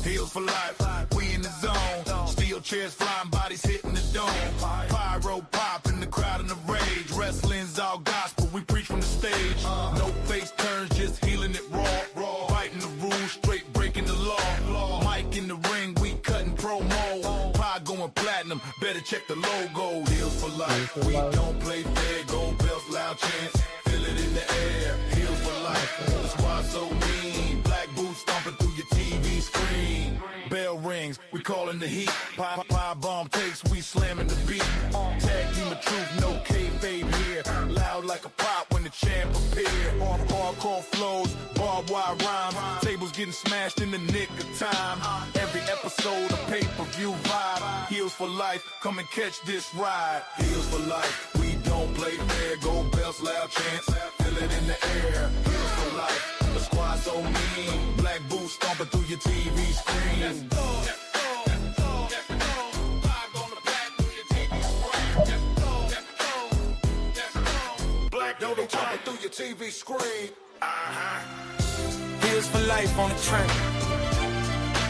Heels for life, we in the zone. Steel chairs flying, bodies hitting the dome. Pyro pop in the crowd in the rage. Wrestling's all gospel, we preach from the stage. No face turns, just healing it raw. Fighting the rules, straight breaking the law. Mike in the ring, we cutting promo. Pie going platinum, better check the logo. Heels for life, we don't play fair. Gold belts, loud chants, feel it in the air. Heels for life, the squad so mean. Black boots stomping through your TV screen. Bell rings, we calling the heat. Pie bomb takes, we slamming the beat. Tag team of truth, no kayfabe here. Loud like a pop when the champ appear. Hardcore flows, barbed wire rhymes. Tables getting smashed in the nick of time. Every episode a pay-per-view vibe. Heels for life, come and catch this ride. Heels for life, we don't play fair. Gold belts, loud chants, feel it in the air. Heels for life, the squad so mean. Black boots stomping through your TV screen. Let's go. Stomping through your TV screen. Heels for life on the train.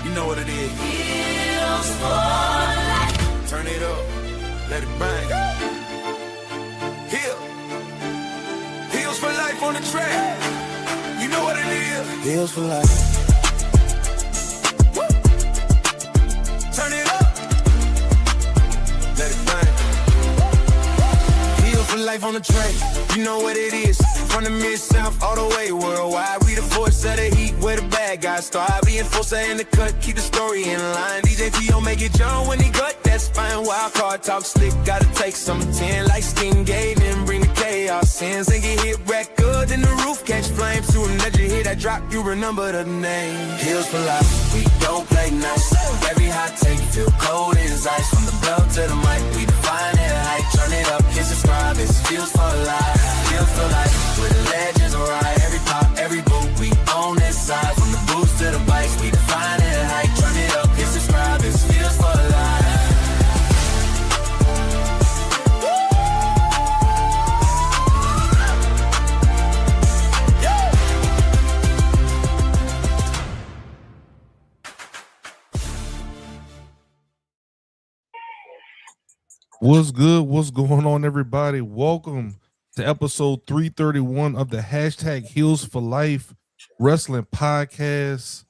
You know what it is. Heels for life. Turn it up, let it bang. Heels for life on the track. You know what it is. Heels for life. Woo. Turn it up, let it bang. Heels for life on the track. You know what it is. From the mid-south all the way worldwide. We the force of the heat where the bad guys start. Being forced in the cut, keep the story in line. DJ P.O. make it John when he gut, that's fine. Wild card talk slick, gotta take some 10. Like Sting Gate and bring the chaos in. And get hit record, then the roof catch flames. To him that you hear that drop, you remember the name. Heels for life, we don't play nice. Every hot take feel cold as ice. From the belt to the mic, we define it height. Turn it up, hit subscribe, it's Heels for life. Heels for life, where the legends ride. Every pop, every boot, we on this side. From the boots to the bikes, we define it height. Turn it up, hit subscribe, it's Heels for life. What's good? What's going on, everybody? Welcome to episode 331 of the hashtag Heels for Life Wrestling Podcast.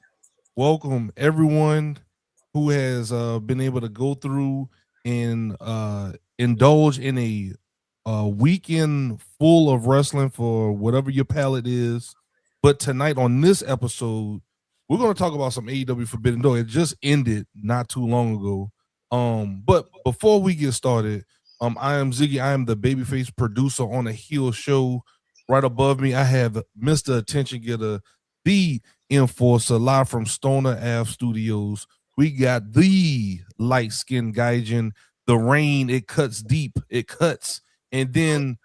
Welcome everyone who has been able to go through and indulge in a weekend full of wrestling for whatever your palate is. But tonight on this episode, we're going to talk about some AEW Forbidden Door. It just ended not too long ago. But before we get started, I am Ziggy. I am the babyface producer on the Heel Show. Right above me, I have Mr. Attention Getter, the Enforcer, live from Stoner Ave Studios. We got the light-skinned Gaijin, the rain. It cuts deep. It cuts. And then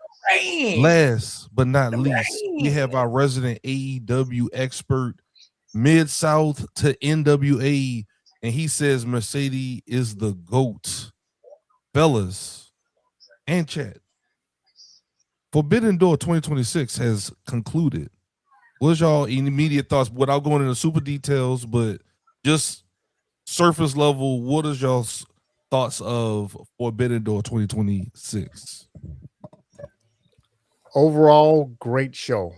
last but not least, we have our resident AEW expert, Mid-South to NWA. And he says Mercedes is the GOAT. Fellas and chat. Forbidden Door 2026 has concluded. What's y'all immediate thoughts without going into super details, but just surface level, what is y'all's thoughts of Forbidden Door 2026? Overall, great show.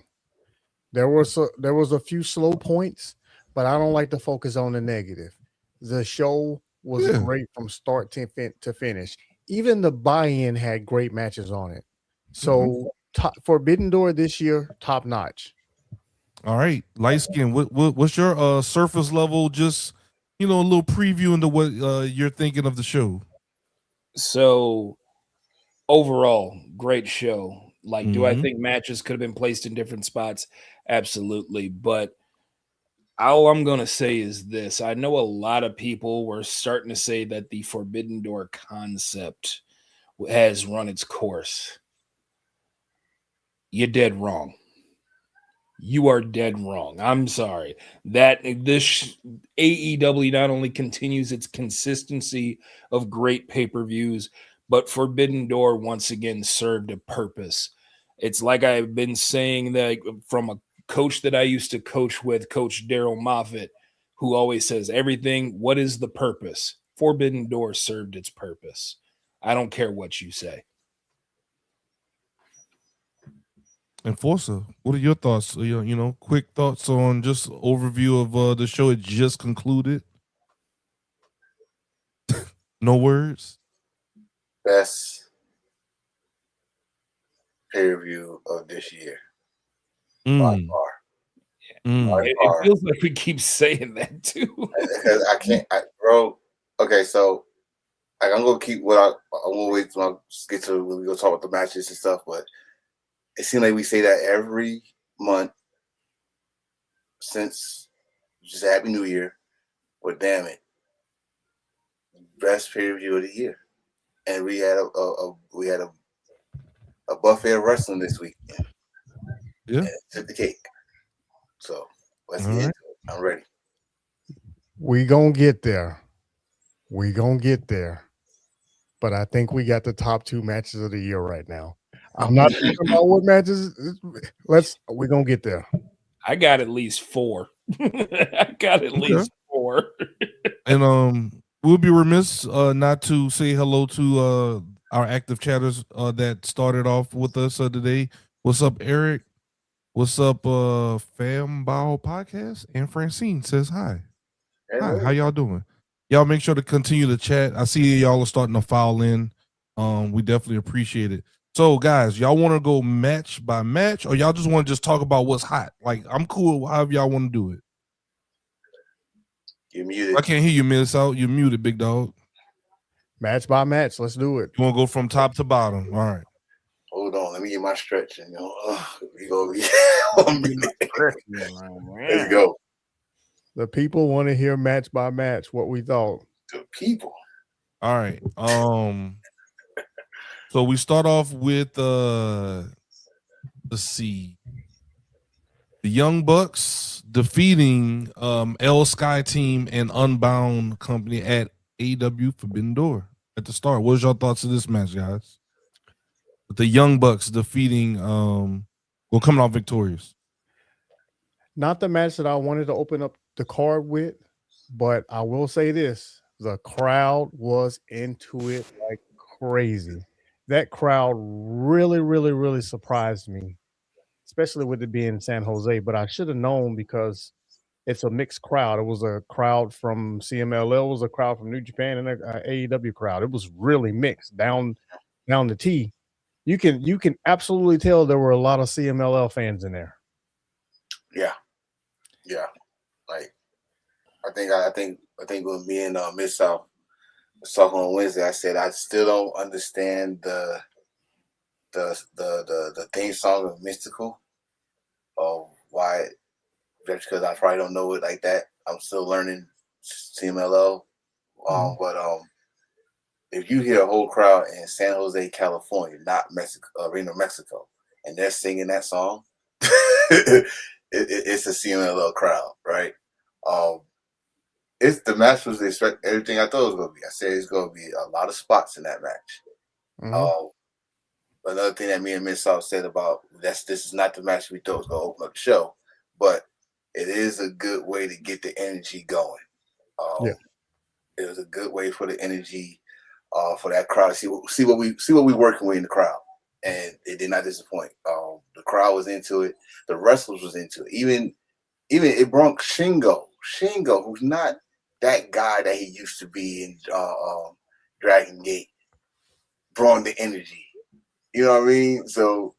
There was a few slow points, but I don't like to focus on the negative. The show was great from start to finish. Even the buy-in had great matches on it. So Forbidden Door this year, top notch. All right, light skin. What's your surface level? Just a little preview into what you're thinking of the show. So overall, great show. Like, do I think matches could have been placed in different spots? Absolutely, but all I'm going to say is this. I know a lot of people were starting to say that the Forbidden Door concept has run its course. You're dead wrong. You are dead wrong. I'm sorry. That this AEW not only continues its consistency of great pay-per-views, but Forbidden Door once again served a purpose. It's like I've been saying that from a coach that I used to coach with, Coach Daryl Moffitt, who always says everything, what is the purpose? Forbidden Door served its purpose. I don't care what you say. Enforcer, what are your thoughts? Quick thoughts on just overview of the show. It just concluded. No words. Best pay-per-view of this year. By far. It feels like we keep saying that too. Because I can't, bro. Okay, so I'm gonna keep I'm gonna wait till I get to when we go talk about the matches and stuff, but it seems like we say that every month since just Happy New Year. But damn it, best pay-per-view of the year, and we had a buffet of wrestling this weekend. Yeah, and took the cake. So let's get into it. I'm ready. We gonna get there. We gonna get there. But I think we got the top 2 matches of the year right now. I'm not talking about what matches. We're gonna get there. I got at least 4. I got at least 4. And we'll be remiss not to say hello to our active chatters that started off with us today. What's up, Eric? What's up, Fambao Podcast? And Francine says hi. Hi, how y'all doing? Y'all make sure to continue to chat. I see y'all are starting to file in. We definitely appreciate it. So, guys, y'all want to go match by match, or y'all just want to just talk about what's hot? Like, I'm cool however y'all want to do it. You're muted. I can't hear you, Miss Out. You're muted, big dog. Match by match. Let's do it. You want to go from top to bottom? All right. Hold on. Let me get my stretch. And we go. Let's go. The people want to hear match by match. What we thought. The people. All right. So we start off with let's see, the Young Bucks defeating L Skye team and Unbound company at AEW Forbidden Door at the start. What was your thoughts of this match, guys? The Young Bucks defeating coming out victorious. Not the match that I wanted to open up the card with, but I will say this: the crowd was into it like crazy. That crowd really, really, really surprised me, especially with it being in San Jose. But I should have known because it's a mixed crowd. It was a crowd from CMLL, it was a crowd from New Japan, and an AEW crowd. It was really mixed down the T. You can absolutely tell there were a lot of CMLL fans in there. Yeah. Like I think when me and Miss South was talking on Wednesday, I said I still don't understand the theme song of Mystical. Why? Just because I probably don't know it like that. I'm still learning CMLL. But if you hear a whole crowd in San Jose, California, not Mexico, Reno, Mexico, and they're singing that song, it's a CMLL crowd, right? The match was everything I thought it was going to be. I said it's going to be a lot of spots in that match. Another thing that me and Miss South said about this is not the match we thought was going to open up the show, but it is a good way to get the energy going. It was a good way for the energy for that crowd to see what we working with in the crowd, and it did not disappoint. The crowd was into it. The wrestlers was into it. Even it brought Shingo, who's not that guy that he used to be in Dragon Gate, brought the energy. You know what I mean? So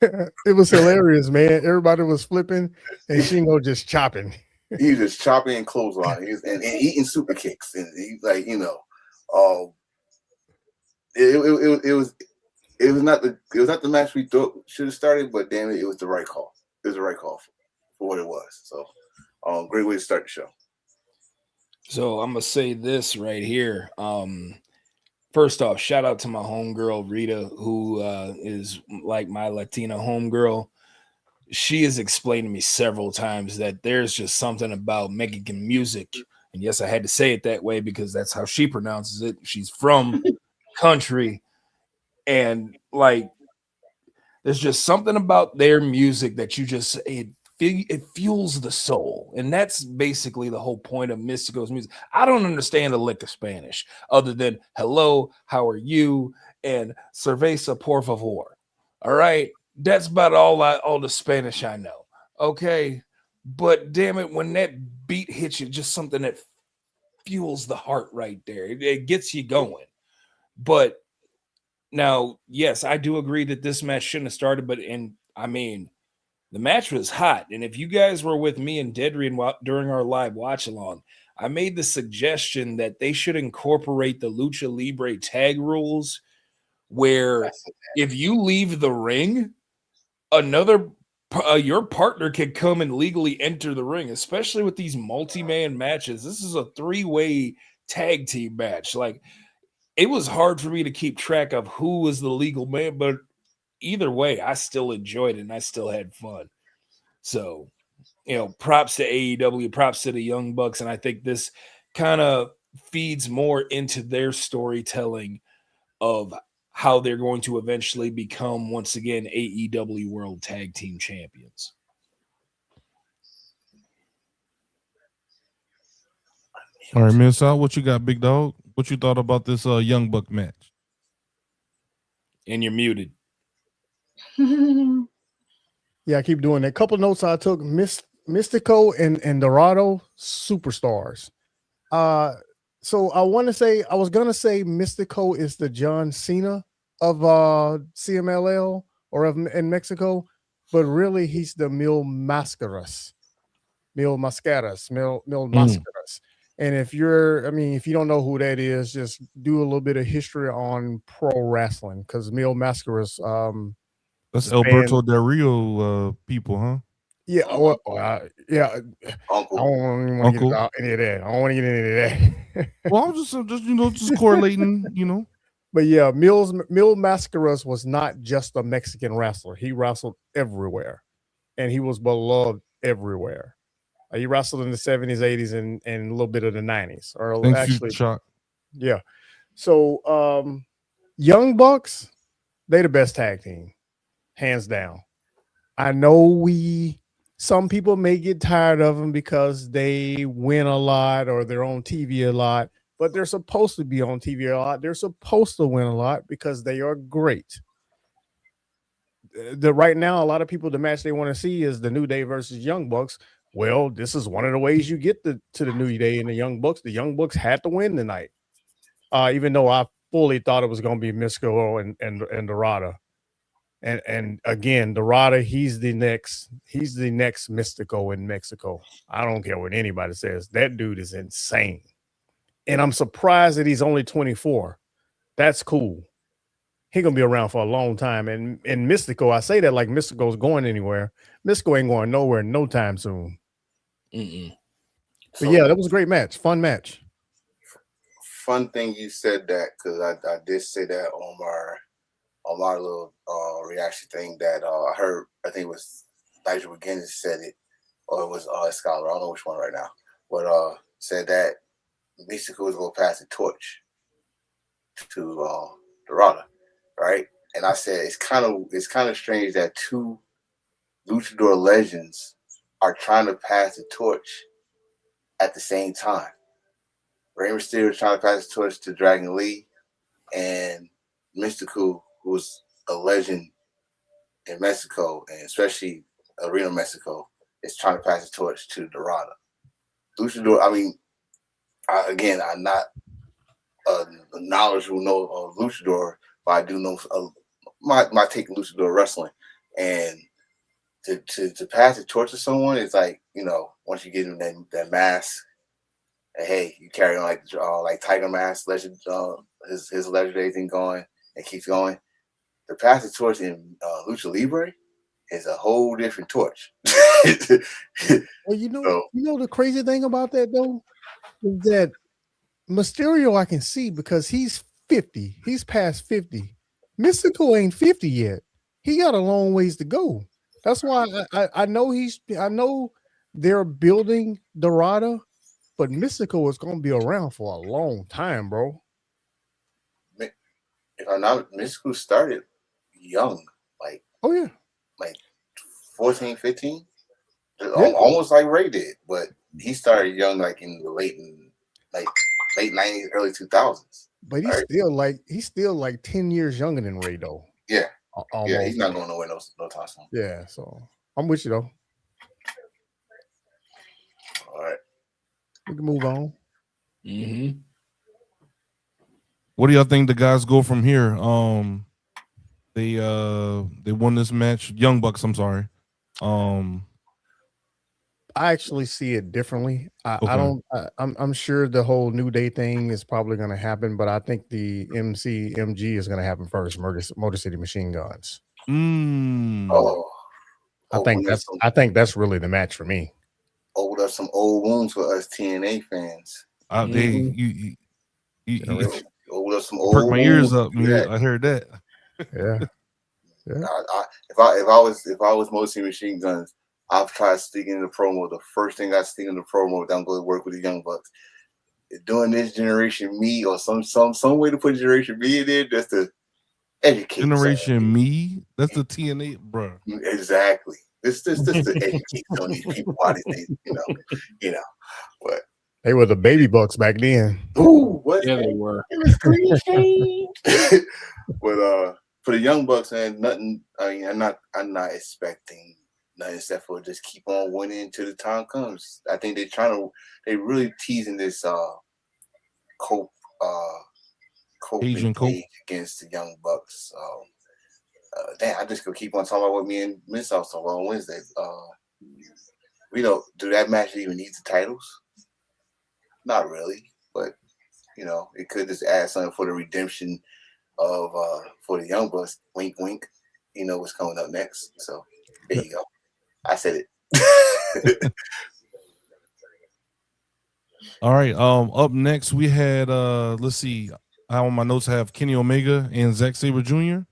it was hilarious, man. Everybody was flipping and Shingo just chopping. He was just chopping and clotheslining and eating super kicks, and he it was not the match we thought should have started, but damn it, it was the right call. It was the right call for what it was. So, great way to start the show. So I'm gonna say this right here. First off, shout out to my homegirl Rita, who is like my Latina homegirl. She has explained to me several times that there's just something about Mexican music. And yes, I had to say it that way because that's how she pronounces it. She's from country. And like, there's just something about their music that you just, it fuels the soul. And that's basically the whole point of Mystico's music. I don't understand a lick of Spanish other than hello, how are you? And cerveza, por favor. All right. That's about all the Spanish I know. Okay. But damn it, when that beat hits you, just something that fuels the heart right there. It gets you going. But now, yes, I do agree that this match shouldn't have started, the match was hot. And if you guys were with me and Dedrian during our live watch along, I made the suggestion that they should incorporate the Lucha Libre tag rules where if you leave the ring, your partner can come and legally enter the ring, especially with these multi-man matches. This is a 3-way tag team match. Like, it was hard for me to keep track of who was the legal man, but either way, I still enjoyed it and I still had fun. So, props to AEW, props to the Young Bucks. And I think this kind of feeds more into their storytelling of how they're going to eventually become, once again, AEW World Tag Team Champions. All right, Miss Al, what you got, big dog? What you thought about this Young Buck match? And you're muted. Yeah, I keep doing that. A couple notes I took. Mystico and Dorado, superstars. So I was gonna say Mystico is the John Cena of CMLL or in Mexico, but really he's the Mil Mascaras. And if you don't know who that is, just do a little bit of history on pro wrestling because Mil Mascaras. That's Alberto Del Rio people, huh? Yeah, yeah. Uncle. I don't want to get into any of that. I don't want to get into that. Well, I'm just correlating, But yeah, Mil Mascaras was not just a Mexican wrestler. He wrestled everywhere, and he was beloved everywhere. He wrestled in the 70s, 80s, and a little bit of the 90s. Or actually, yeah. So, Young Bucks, they the best tag team, hands down. I know some people may get tired of them because they win a lot or they're on TV a lot, but they're supposed to be on TV a lot. They're supposed to win a lot because they are great. Right now, a lot of people, the match they want to see is the New Day versus Young Bucks. Well, this is one of the ways you get to the New Day and the Young Bucks. The Young Bucks had to win tonight, even though I fully thought it was going to be Mystico and Dorado. And again, Dorado, he's the next Mystico in Mexico. I don't care what anybody says. That dude is insane. And I'm surprised that he's only 24. That's cool. He's going to be around for a long time. And Mystico, I say that like Mystico's going anywhere. Mystico ain't going nowhere no time soon. But yeah, that was a great match. Fun match. Fun thing you said that, because I did say that on my little reaction thing that I heard. I think it was Nigel McGuinness said it, or it was Scholar. I don't know which one right now, but said that Mystico was going to pass the torch to Dorado, right? And I said it's kind of strange that two luchador legends are trying to pass the torch at the same time. Rey Mysterio is trying to pass the torch to Dragon Lee, and Mystico, who's a legend in Mexico, and especially Arena Mexico, is trying to pass the torch to Dorado. Luchador, I'm not a knowledgeable of Luchador, but I do know my take on Luchador wrestling. And to pass the torch to someone is like, once you get in that mask, and hey, you carry on like Tiger Mask, legend, his legendary thing going and keeps going. The pass the torch in Lucha Libre is a whole different torch. Well, the crazy thing about that though is that Mysterio I can see because he's 50. He's past 50. Mystical ain't 50 yet. He got a long ways to go. That's why I know I know they're building Dorada, but Mystical is going to be around for a long time, bro. If I'm not, Mystical started young, like yeah, like 14, 15, almost like Ray did, but he started young, like in the late 90s, early 2000s. But he's still like 10 years younger than Ray though. Yeah, almost. Yeah, he's not going nowhere no time soon. Yeah, so I'm with you though. All right, we can move on. Mm-hmm. What do y'all think the guys go from here? They won this match. Young Bucks, I'm sorry. I actually see it differently. I'm sure the whole New Day thing is probably going to happen, but I think the MG is going to happen first. Motor City Machine Guns. I think that's really the match for me. Opened up some old wounds for us TNA fans. You opened up some old perk my ears up. Yeah. I heard that. Yeah. If I was Motor City Machine Guns, I've tried sneaking in the promo. The first thing I sneak in the promo, I'm going to work with the Young Bucks. Doing this Generation Me or some way to put Generation Me in there just to educate. Generation Me? That's the TNA, bro. Exactly. This to educate some of these people why they think, you know. But they were the baby bucks back then. Ooh, what? Yeah, they were. It was green shade. But for the Young Bucks, man, nothing. I mean, I'm not expecting nothing except for just keep on winning until the time comes. I think they really teasing this cope against the Young Bucks. Damn, I just gonna keep on talking about what me and Miss talked about on Wednesday. Do that match even need the titles? Not really, but it could just add something for the redemption of for the Young Bucks. Wink, wink. You know what's coming up next. So there you go. I said it. All right. Up next we had let's see. I on my notes have Kenny Omega and Zack Sabre Jr.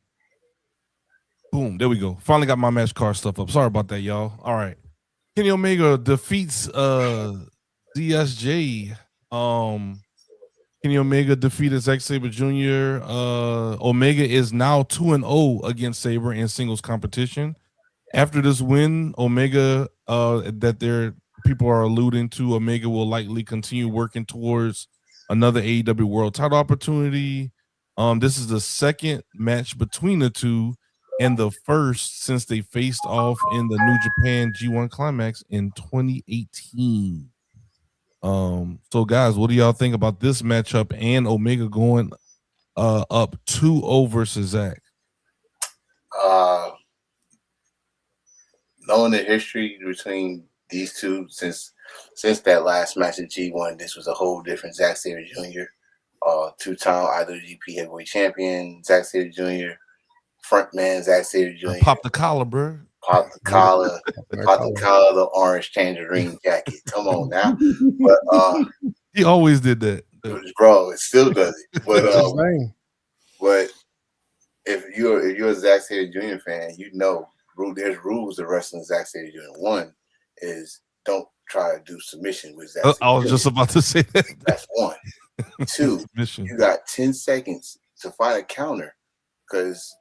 Boom, there we go. Finally got my match card stuff up. Sorry about that, y'all. All right. Kenny Omega defeats DSJ. Kenny Omega defeated Zack Sabre Jr. Omega is now 2-0 against Sabre in singles competition. After this win, Omega, that people are alluding to, Omega will likely continue working towards another AEW World Title opportunity. This is the second match between the two and the first since they faced off in the New Japan G1 Climax in 2018. So guys, what do y'all think about this matchup and Omega going up 2-0 versus Zack? Knowing the history between these two since that last match at G1, this was a whole different Zack Sabre Jr. Two-time IWGP Heavyweight Champion Zack Sabre Jr. Frontman Zack Sabre Jr. Pop the collar, bro. Pop the collar, the orange tangerine jacket. Come on now. But he always did that. Bro, it still does it. But if you're a Zack Sabre Jr. fan, there's rules of wrestling Zack Sabre Jr. One is don't try to do submission with Zack Sabre I was just about to say that. That's one. Two, you got 10 seconds to find a counter because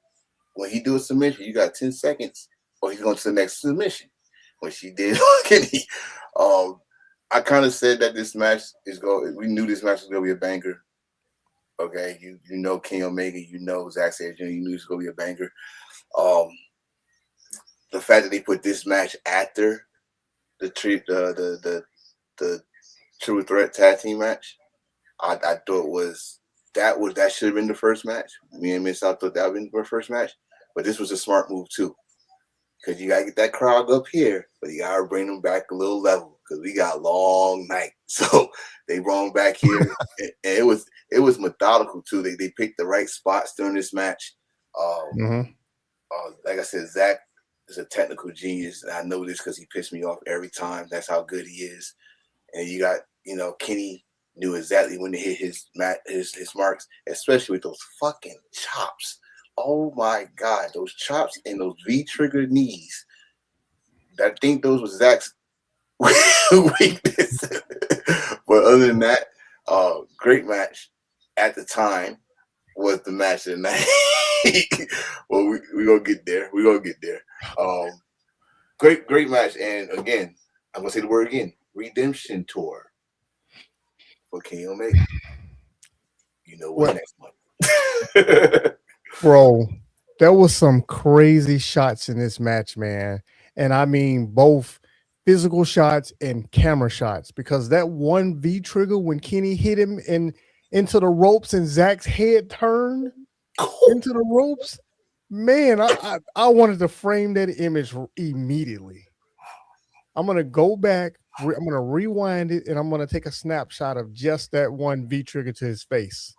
when he do a submission, you got 10 seconds or he's going to the next submission. When she did Kenny, I kind of said that this match we knew this match was going to be a banger. Okay, you know Kenny Omega, Zack Sabre Jr., you knew it was going to be a banger. The fact that they put this match after the True Threat tag team match, I thought that should have been the first match. Me and Miss thought that would have been the first match, but this was a smart move too, because you gotta get that crowd up here, but you gotta bring them back a little level because we got a long night. So they brought them back here, and it was methodical too. They picked the right spots during this match. Like I said, Zack is a technical genius, and I know this because he pissed me off every time. That's how good he is. And you got Kenny knew exactly when to hit his marks, especially with those fucking chops. Oh my God, those chops and those V-trigger knees. I think those were Zack's weakness. But other than that, great match at the time was the match of the night. Well, we gonna get there. Great match, and again, I'm gonna say the word again: redemption tour for Kenny Omega. You know what next month, bro? There was some crazy shots in this match, man, and I mean both physical shots and camera shots, because that one V trigger when Kenny hit him into the ropes and Zack's head turned into the ropes, man, I wanted to frame that image immediately. I'm gonna go back, I'm gonna rewind it, and I'm gonna take a snapshot of just that one V trigger to his face,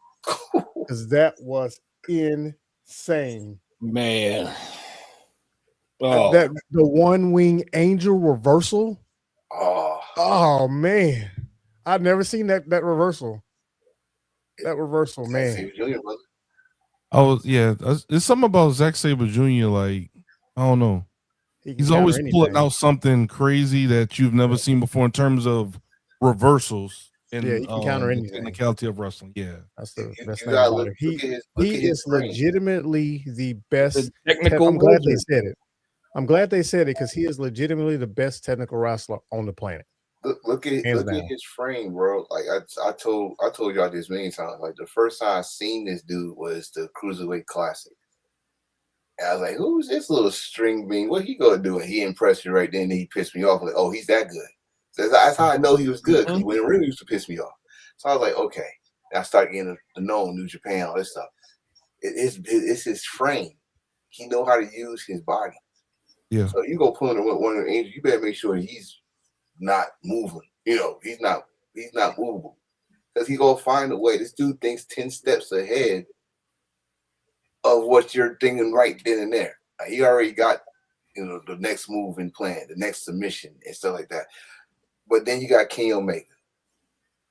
because that was insane, man. Oh, that the one wing angel reversal. Oh man, I've never seen that reversal. That reversal, man. It's something about Zack Sabre Jr. Like, I don't know. He's always pulling out something crazy that you've never seen before in terms of reversals and he can counter the anything. technicality of wrestling. Yeah, that's the best thing about it. He is legitimately the best. Technical. I'm glad they said it. I'm glad they said it, because he is legitimately the best technical wrestler on the planet. Look at his frame, bro. Like I told y'all this many times. Like the first time I seen this dude was the Cruiserweight Classic. And I was like, who's this little string bean? What he gonna do? And he impressed me right then. And he pissed me off. Like, oh, he's that good. So that's how I know he was good. Because when it really used to piss me off. So I was like, okay. And I started getting to know New Japan, all this stuff. It's his frame. He know how to use his body. Yeah. So you go pull in one of the angels, you better make sure he's not moving. You know, he's not movable. Because he gonna find a way. This dude thinks 10 steps ahead of what you're thinking right then and there. Like, he already got, the next move in plan, the next submission and stuff like that. But then you got Kenny Omega,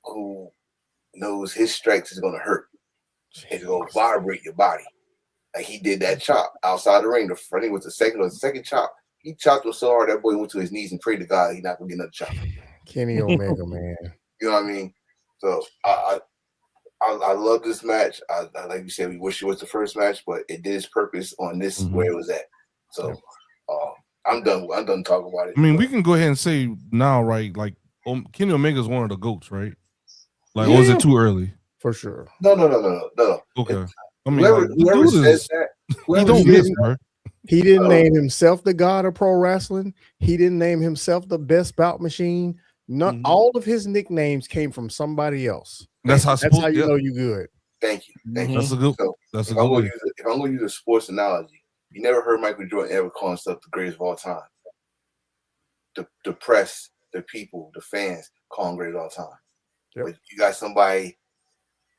who knows his strikes is gonna hurt. It's gonna vibrate your body. Like he did that chop outside the ring. I think it was the second chop. He chopped him so hard that boy went to his knees and prayed to God he's not gonna get another chop. Kenny Omega, man. You know what I mean? So I love this match. I like you said, we wish it was the first match, but it did its purpose on this where it was at. So I'm done talking about it. I mean, we can go ahead and say now, right? Like Kenny Omega is one of the GOATs, right? Like, or was it too early? For sure. No. Okay. I mean, whoever says that, he don't miss, bro. He didn't name himself the god of pro wrestling. He didn't name himself the best bout machine. All of his nicknames came from somebody else. That's how you know you good. Thank you. That's a good. That's a good way. If I'm going to use a sports analogy, you never heard Michael Jordan ever call himself the greatest of all time. The press, the people, the fans call him great of all time. Yep. But you got somebody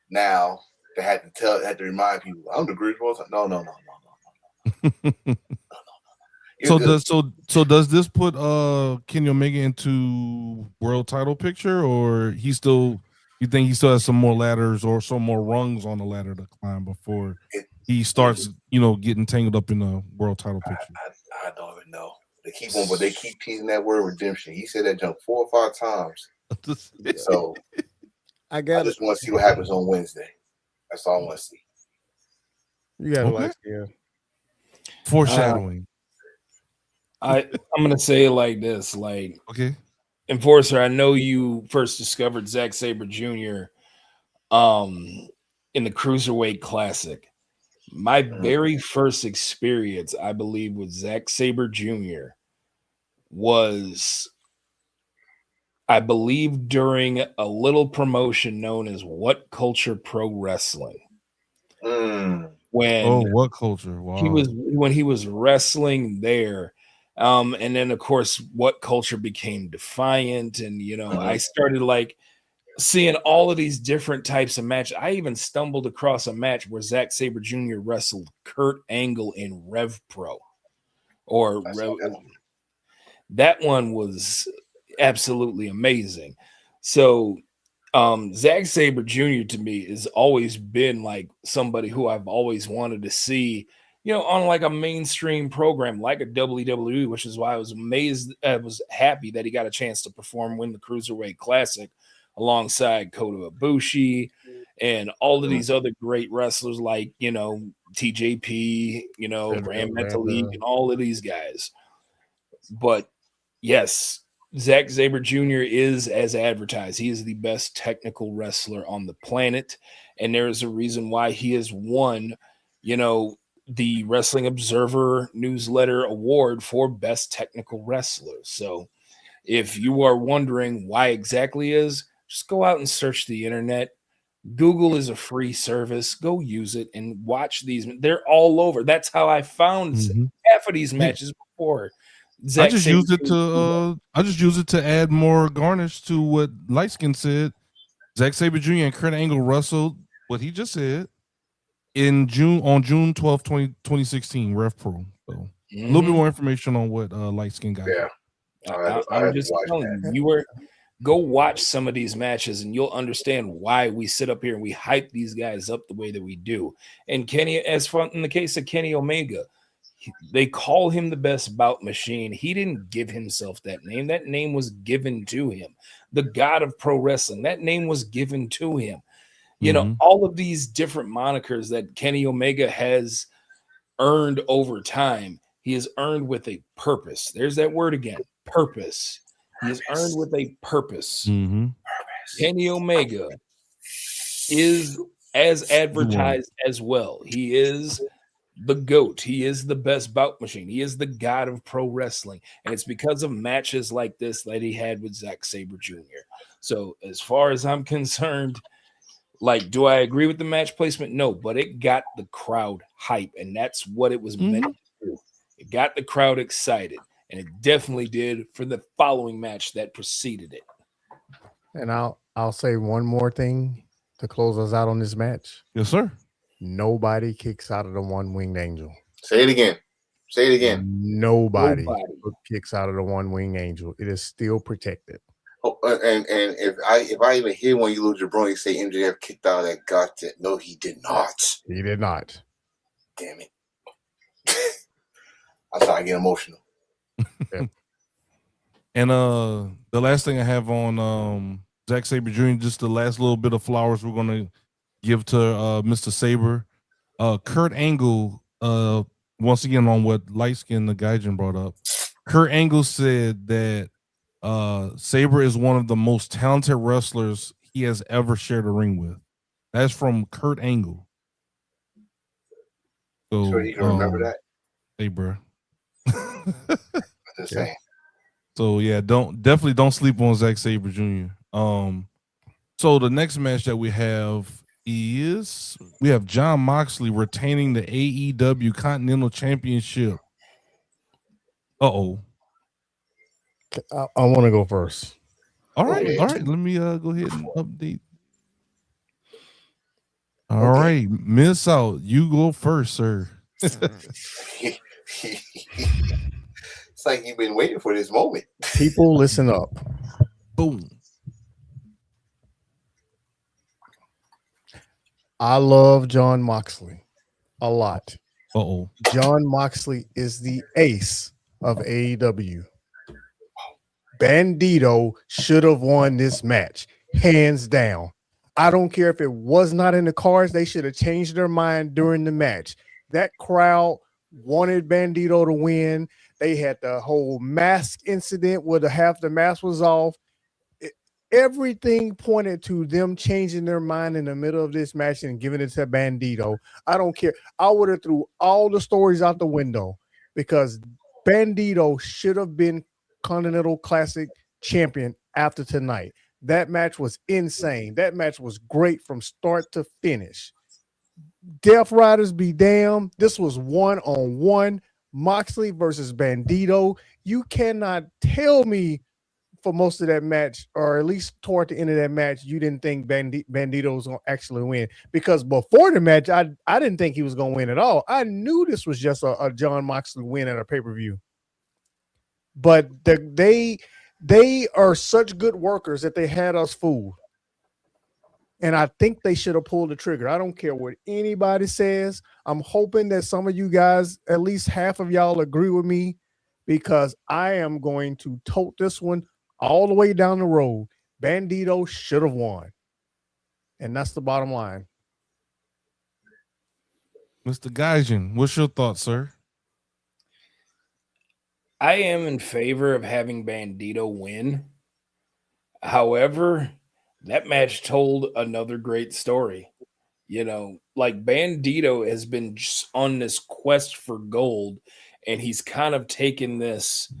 now that had to remind people, I'm the greatest of all time. No. So does this put Kenny Omega into world title picture, or you think he still has some more ladders or some more rungs on the ladder to climb before he starts getting tangled up in the world title picture? I don't even know. They keep teasing that word redemption. He said that jump 4 or 5 times. So I just want to see what happens on Wednesday. That's all I want to see. You got foreshadowing. I'm gonna say it like this, like, okay, Enforcer, I know you first discovered Zack Sabre Jr. In the Cruiserweight Classic. My very first experience, I believe, with Zack Sabre Jr. was, I believe, during a little promotion known as What Culture Pro Wrestling. What Culture? Wow. When he was wrestling there. And then of course What Culture became Defiant, and I started like seeing all of these different types of matches. I even stumbled across a match where Zack Sabre Jr. wrestled Kurt Angle in Rev Pro, that one was absolutely amazing. So Zack Sabre Jr. to me has always been like somebody who I've always wanted to see, on like a mainstream program like a WWE, which is why I was amazed. I was happy that he got a chance to win the Cruiserweight Classic alongside Kota Ibushi and all of these other great wrestlers like, TJP, Grand Metalik, and all of these guys. But yes, Zack Sabre Jr. is as advertised. He is the best technical wrestler on the planet. And there is a reason why he has won, the Wrestling Observer newsletter award for best technical wrestler. So if you are wondering why exactly is, just go out and search the internet. Google is a free service. Go use it and watch these. They're all over. That's how I found half of these matches before. I just use it to add more garnish to what Lightskin said. Zack Sabre Jr. and Kurt Angle wrestled what he just said on June 12th, 2016, Rev Pro. So a little bit more information on what Lightskin got. Yeah. I'm just telling you, go watch some of these matches and you'll understand why we sit up here and we hype these guys up the way that we do. And Kenny, in the case of Kenny Omega, they call him the best bout machine. He didn't give himself that name. That name was given to him. The God of pro wrestling, that name was given to him. All of these different monikers that Kenny Omega has earned over time, he has earned with a purpose. There's that word again, purpose. He is earned with a purpose. Kenny Omega is as advertised as well. He is the GOAT. He is the best bout machine. He is the God of pro wrestling. And it's because of matches like this that he had with Zack Sabre Jr. So as far as I'm concerned, do I agree with the match placement? No, but it got the crowd hype, and that's what it was meant to do. It got the crowd excited. And it definitely did for the following match that preceded it. And I'll say one more thing to close us out on this match. Yes, sir. Nobody kicks out of the one-winged angel. Say it again. Say it again. Nobody kicks out of the one-winged angel. It is still protected. Oh, and if I even hear one of you little jabronis say MJF kicked out of that gauntlet, no, he did not. He did not. Damn it. I start to get emotional. Yeah. And the last thing I have on Zack Sabre Jr., just the last little bit of flowers we're gonna give to Mr. Sabre. Kurt Angle, once again on what Lightskin the Gaijin brought up. Kurt Angle said that Sabre is one of the most talented wrestlers he has ever shared a ring with. That's from Kurt Angle. So sure you can remember that? Hey, bro. Just saying. So yeah, definitely don't sleep on Zack Sabre Jr. So the next match that we have Jon Moxley retaining the AEW Continental Championship. I want to go first. All right. Let me go ahead and update. All right, Miss Out, you go first, sir. It's like you've been waiting for this moment. People, listen up. Boom. I love Jon Moxley a lot. Jon Moxley is the ace of AEW. Bandido should have won this match, hands down. I don't care if it was not in the cards. They should have changed their mind during the match. That crowd wanted Bandido to win. They had the whole mask incident where half the mask was off. Everything pointed to them changing their mind in the middle of this match and giving it to Bandido. I don't care. I would have threw all the stories out the window because Bandido should have been Continental Classic champion after tonight. That match was insane. That match was great from start to finish. Death Riders be damned. This was 1-on-1. Moxley versus Bandido. You cannot tell me for most of that match, or at least toward the end of that match, you didn't think Bandido was going to actually win. Because before the match, I didn't think he was going to win at all. I knew this was just a Jon Moxley win at a pay-per-view. But they are such good workers that they had us fooled. And I think they should have pulled the trigger. I don't care what anybody says. I'm hoping that some of you guys, at least half of y'all, agree with me, because I am going to tote this one all the way down the road. Bandido should have won. And that's the bottom line. Mr. Gaijin, what's your thoughts, sir? I am in favor of having Bandido win. However, that match told another great story. You know, like Bandido has been just on this quest for gold, and he's kind of taken this,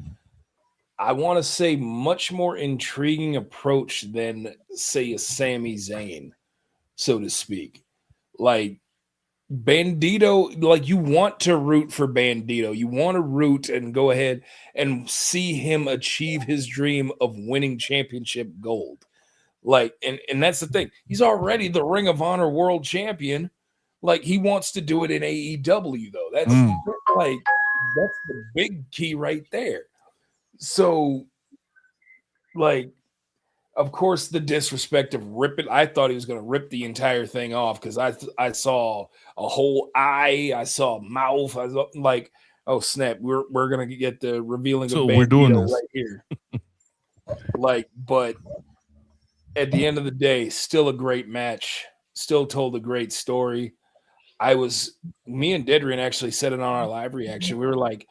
I want to say, much more intriguing approach than, say, a Sami Zayn, so to speak. Like, Bandido, like, you want to root for Bandido. You want to root and go ahead and see him achieve his dream of winning championship gold. Like, and that's the thing. He's already the Ring of Honor world champion. Like, he wants to do it in AEW, though. That's like, that's the big key right there. So, like, of course, the disrespect of ripping. I thought he was going to rip the entire thing off because I saw a whole eye, I saw a mouth. I was like, oh snap, we're going to get the revealing of Bandito we're doing this right here. Like, but at the end of the day, still a great match. Still told a great story. Me and Dedrian actually said it on our live reaction. We were like,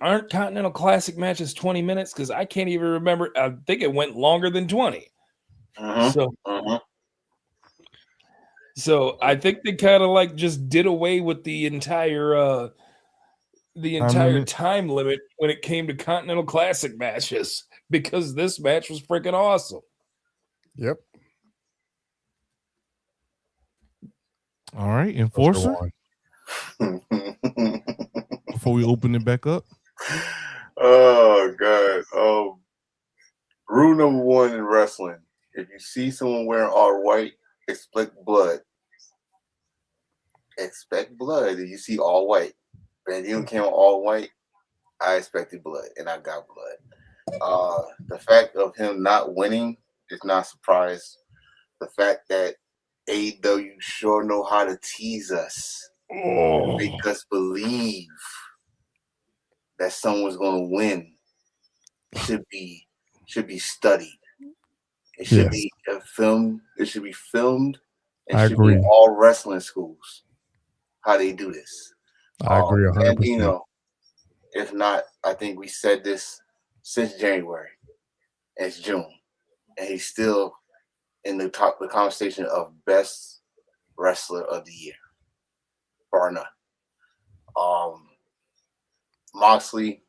aren't Continental Classic matches 20 minutes? Because I can't even remember. I think it went longer than 20. So I think they kind of like just did away with the entire time limit when it came to Continental Classic matches, because this match was freaking awesome. Yep. All right, Enforcer. Before we open it back up. Oh God. Rule number one in wrestling: if you see someone wearing all white, expect blood. Expect blood. If you see all white, Bandido came all white, I expected blood, and I got blood. The fact of him not winning is not a surprise. The fact that AEW sure know how to tease us, make us believe that someone's going to win, should be studied. It should be filmed. It should be filmed. It should be in all wrestling schools how they do this. I agree 100%. And, you know, if not, I think we said this since January. It's June, and he's still in the conversation of best wrestler of the year, bar none. Moxley,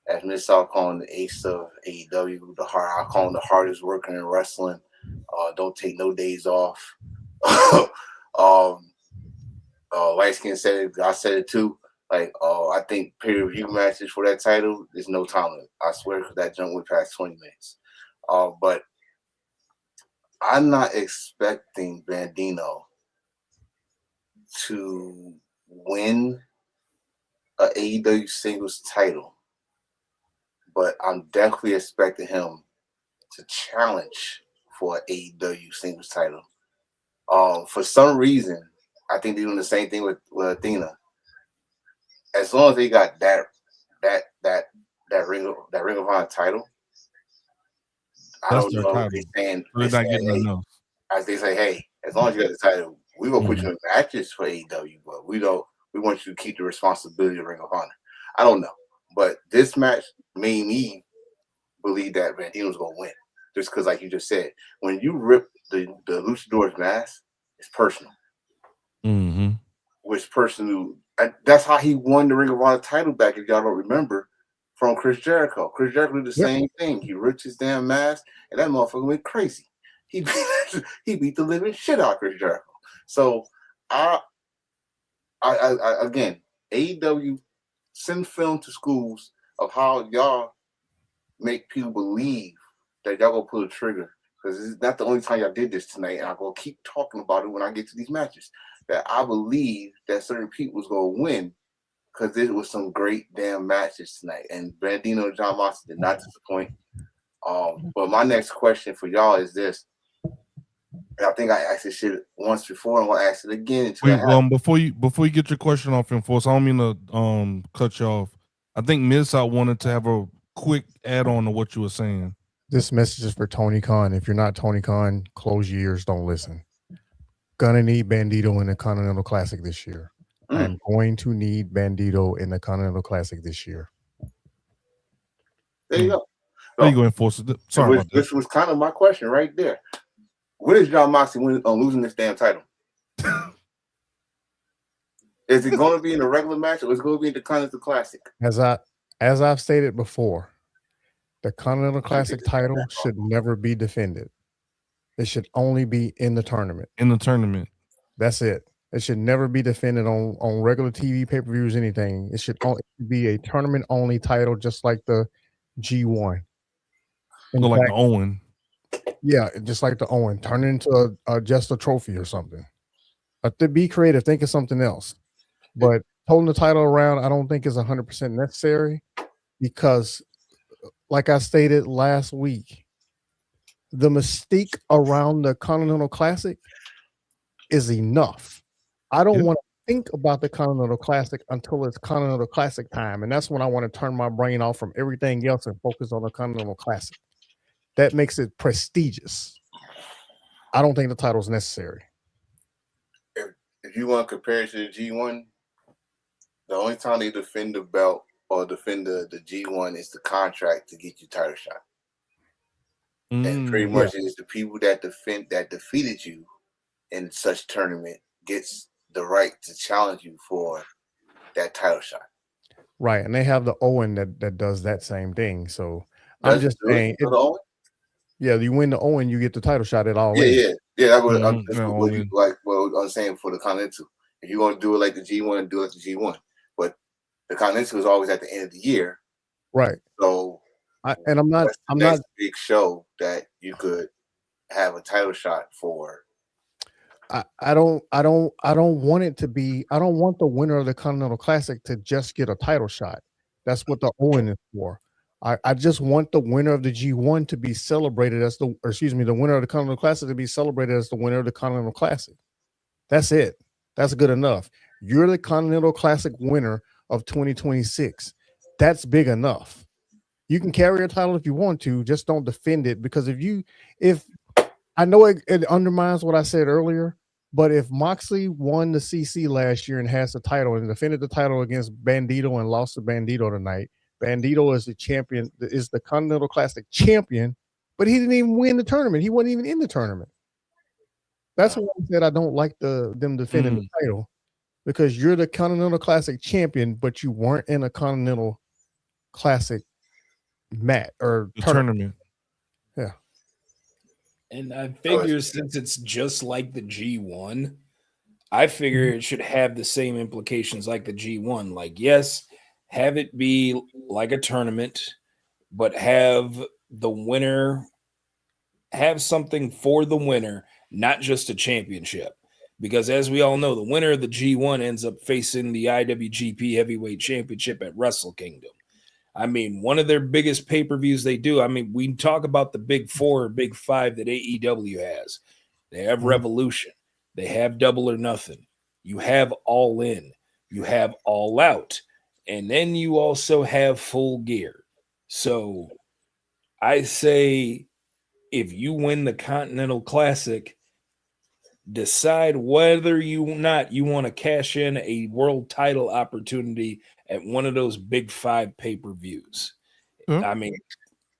as Miss South calling the ace of AEW, I call him the hardest worker in wrestling. Don't take no days off. Light Skin said it. I said it too. Like, I think pay-per-view matches for that title, there's no time limit. I swear, that jump went past 20 minutes. But I'm not expecting Bandido to win an AEW singles title, but I'm definitely expecting him to challenge for an AEW singles title. For some reason, I think they're doing the same thing with Athena. As long as they got that Ring of Honor title, I don't know if they're saying, as they say, hey, as long as you got the title, we're gonna put you in matches for AEW, but we want you to keep the responsibility of Ring of Honor. I don't know. But this match made me believe that Bandido's gonna win. Just because, like you just said, when you rip the luchador's mask, it's personal. Mm-hmm. Which person that's how he won the Ring of Honor title back, if y'all don't remember, from Chris Jericho. Chris Jericho did the same thing. He ripped his damn mask, and that motherfucker went crazy. He beat the living shit out of Chris Jericho. So I again, AEW, send film to schools of how y'all make people believe that y'all gonna pull a trigger, because this is not the only time y'all did this tonight, and I'm gonna keep talking about it when I get to these matches. That I believe that certain people was gonna win, because there was some great damn matches tonight, and Bandido and Jon Moxley did not disappoint. But my next question for y'all is this: I think I asked this shit once before. I'm gonna ask it again. Wait, before you get your question off, Enforce, I don't mean to cut you off. I think Miss wanted to have a quick add on to what you were saying. This message is for Tony Khan. If you're not Tony Khan, close your ears, don't listen. Gonna need Bandido in the Continental Classic this year. I'm going to need Bandido in the Continental Classic this year. There you go. There you go, Enforcer. Sorry about that. This was kind of my question right there. What is Jon Moxley losing this damn title? Is it going to be in a regular match or is it going to be in the Continental Classic? As I've stated before, the Continental Classic title should never be defended. It should only be in the tournament. In the tournament. That's it. It should never be defended on regular TV, pay-per-views, anything. It should only be a tournament-only title, just like the G1. Like the Owen. Yeah, just like the Owen. Turn it into just a trophy or something. To be creative, think of something else. But holding the title around, I don't think is 100% necessary because, like I stated last week, the mystique around the Continental Classic is enough. I don't want to think about the Continental Classic until it's Continental Classic time, and that's when I want to turn my brain off from everything else and focus on the Continental Classic. That makes it prestigious. I don't think the title is necessary. If you want to compare it to the G1, the only time they defend the belt or defend the G1 is the contract to get you title shot. And pretty much it is the people that defeated you in such tournament gets the right to challenge you for that title shot. Right, and they have the Owen that does that same thing. So I'm just saying, yeah, you win the Owen, you get the title shot at all. Yeah. That was what I'm saying for the Continental. If you're going to do it like the G1, do it like the G1. But the Continental is always at the end of the year, right? So, I'm not a big show that you could have a title shot for. I don't want it to be. I don't want the winner of the Continental Classic to just get a title shot. That's what the Owen is for. I just want the winner of the G1 to be celebrated as the winner of the Continental Classic to be celebrated as the winner of the Continental Classic. That's it. That's good enough. You're the Continental Classic winner of 2026. That's big enough. You can carry a title if you want to, just don't defend it, because if I know it undermines what I said earlier, but if Moxley won the CC last year and has the title and defended the title against Bandido and lost to Bandido tonight, Bandido is the champion, is the Continental Classic champion, but he didn't even win the tournament. He wasn't even in the tournament. That's why I said I don't like them defending the title, because you're the Continental Classic champion, but you weren't in a Continental Classic match or tournament. Yeah. And I figure since it's just like the G1, I figure it should have the same implications like the G1. Like, yes, have it be like a tournament, but have the winner have something for the winner, not just a championship. Because as we all know, the winner of the G1 ends up facing the IWGP Heavyweight Championship at Wrestle Kingdom. I mean, one of their biggest pay-per-views they do. I mean, we talk about the big four or big five that AEW has. They have Revolution. They have Double or Nothing. You have All In. You have All Out. And then you also have Full Gear. So I say if you win the Continental Classic, decide whether you want to cash in a world title opportunity at one of those big five pay-per-views. I mean,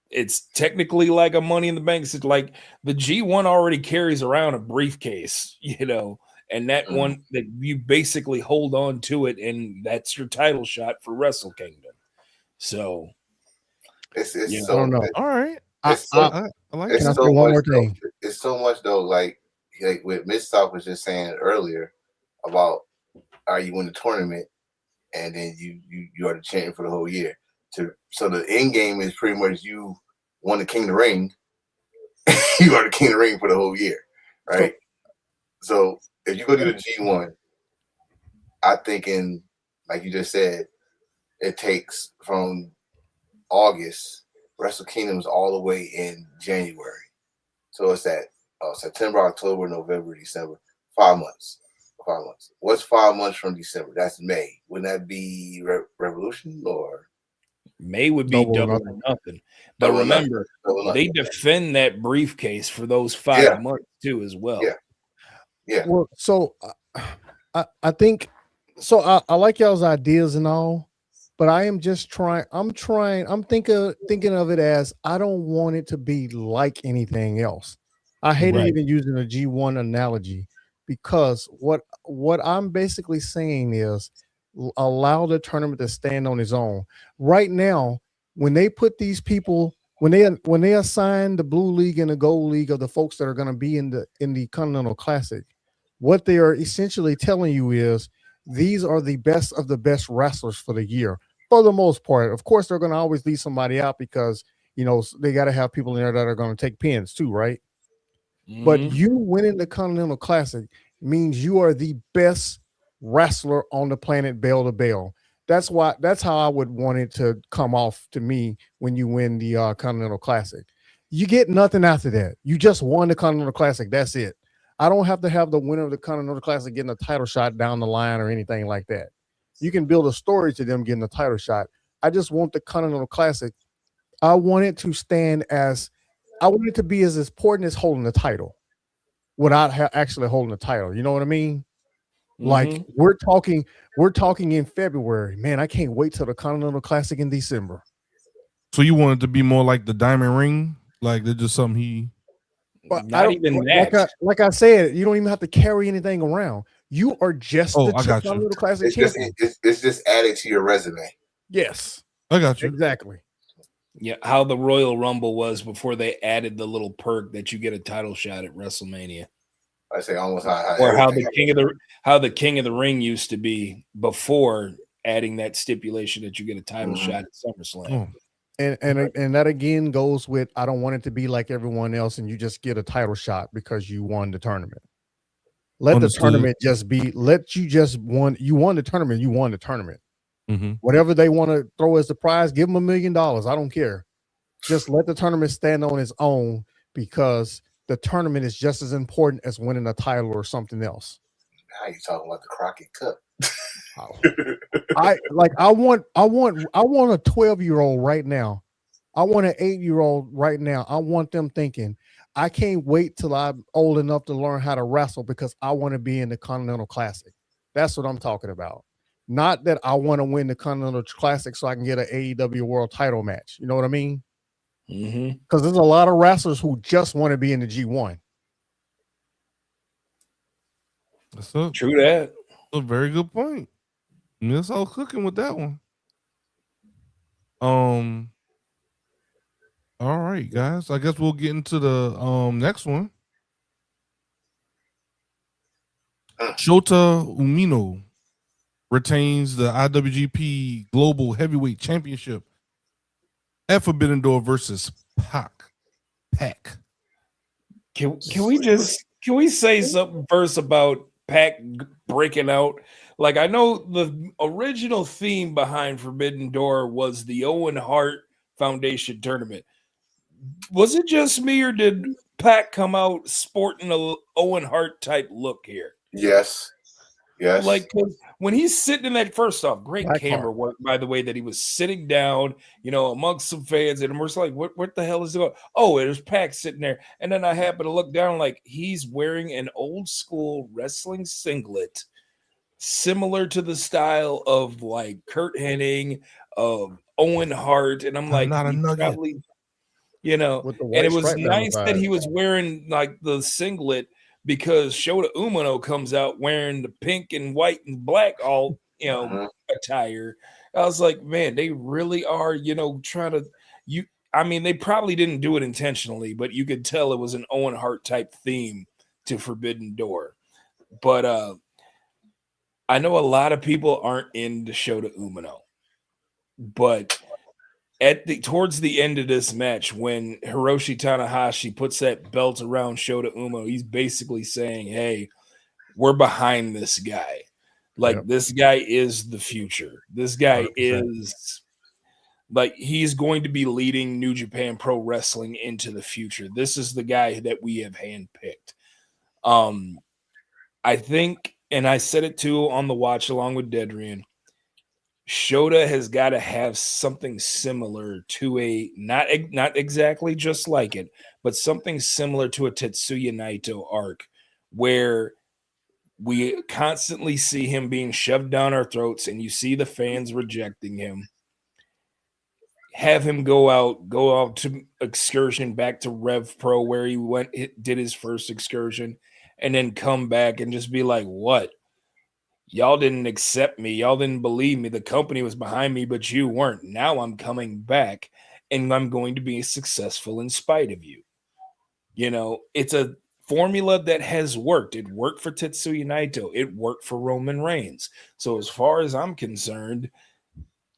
it's technically like a Money in the Bank. It's like the G1 already carries around a briefcase, and that one that you basically hold on to it, and that's your title shot for Wrestle Kingdom. So it's I don't know. All right. I like it. Can I say one more thing? It's so much though, like what Miss Talk was just saying earlier about you win the tournament and then you are the champion for the whole year. So the end game is pretty much you won the King of the Ring. You are the King of the Ring for the whole year, right? So if you go to the G1, I think like you just said, it takes from August. Wrestle Kingdom's all the way in January. So it's that September, October, November, December. 5 months. 5 months. What's 5 months from December? That's May. Wouldn't that be Revolution or? May would be double or nothing. But remember, they defend that briefcase for those 5 months too, as well. Yeah. Well, so I think so. I like y'all's ideas and all, but I am just trying. I'm thinking of it as I don't want it to be like anything else. I hated even using a G1 analogy because what I'm basically saying is allow the tournament to stand on its own. Right now, when they put these people, when they assign the blue league and the gold league of the folks that are going to be in the Continental Classic, what they are essentially telling you is these are the best of the best wrestlers for the year. For the most part, of course, they're going to always leave somebody out because they got to have people in there that are going to take pins too, right? Mm-hmm. But you winning the Continental Classic means you are the best wrestler on the planet, bell to bell. That's how I would want it to come off to me when you win the Continental Classic. You get nothing after that. You just won the Continental Classic. That's it. I don't have to have the winner of the Continental Classic getting a title shot down the line or anything like that. You can build a story to them getting a title shot. I just want the Continental Classic. I want it to be as important as holding the title without actually holding the title. You know what I mean? Mm-hmm. Like we're talking in February. Man, I can't wait till the Continental Classic in December. So you want it to be more like the Diamond Ring? Like they're just something he... But not even that. Like I said, you don't even have to carry anything around. You are just the Continental Classic champion. It's just added to your resume. Yes. I got you. Exactly. Yeah, how the Royal Rumble was before they added the little perk that you get a title shot at WrestleMania. I say almost how the King of the Ring used to be before adding that stipulation that you get a title shot at SummerSlam. Oh. And that again goes with I don't want it to be like everyone else and you just get a title shot because you won the tournament. Let the tournament just be. You won the tournament. You won the tournament. Mm-hmm. Whatever they want to throw as the prize, give them $1 million. I don't care. Just let the tournament stand on its own because the tournament is just as important as winning a title or something else. Now you're talking about the Crockett Cup. I want a 12-year-old right now. I want an 8-year-old right now. I want them thinking, I can't wait till I'm old enough to learn how to wrestle because I want to be in the Continental Classic. That's what I'm talking about. Not that I want to win the Continental Classic so I can get an AEW World Title match. You know what I mean? Because there's a lot of wrestlers who just want to be in the G1. True that. A very good point. It's all cooking with that one. All right, guys. I guess we'll get into the next one. Shota Umino retains the IWGP Global Heavyweight Championship at Forbidden Door versus Pac. Can we say something first about Pac breaking out? Like, I know the original theme behind Forbidden Door was the Owen Hart Foundation tournament. Was it just me, or did Pac come out sporting a Owen Hart type look here? Yes. Like, when he's sitting in that, first off, great camera work, by the way, that he was sitting down, amongst some fans, and we're just like, what the hell is going on? Oh, there's Pac sitting there. And then I happen to look down, like, he's wearing an old school wrestling singlet, similar to the style of like Kurt Hennig, of Owen Hart. And I'm like, not a nugget. Probably, and it was nice that he was wearing like the singlet, because Shota Umino comes out wearing the pink and white and black all attire. I was like, man, they really are, trying to they probably didn't do it intentionally, but you could tell it was an Owen Hart type theme to Forbidden Door. But I know a lot of people aren't into Shota Umino, but towards the end of this match, when Hiroshi Tanahashi puts that belt around Shota Umino, he's basically saying, hey, we're behind this guy. Like, this guy is the future. This guy 100%. Is Like, he's going to be leading New Japan Pro Wrestling into the future. This is the guy that we have handpicked. I think, and I said it too on the watch along with Dedrian, Shota has got to have something similar to a not exactly just like it, but something similar to a Tetsuya Naito arc, where we constantly see him being shoved down our throats, and you see the fans rejecting him. Have him go out to excursion back to Rev Pro, where he did his first excursion, and then come back and just be like, "What? Y'all didn't accept me. Y'all didn't believe me. The company was behind me, but you weren't. Now I'm coming back, and I'm going to be successful in spite of you." You know, it's a formula that has worked. It worked for Tetsuya Naito. It worked for Roman Reigns. So as far as I'm concerned,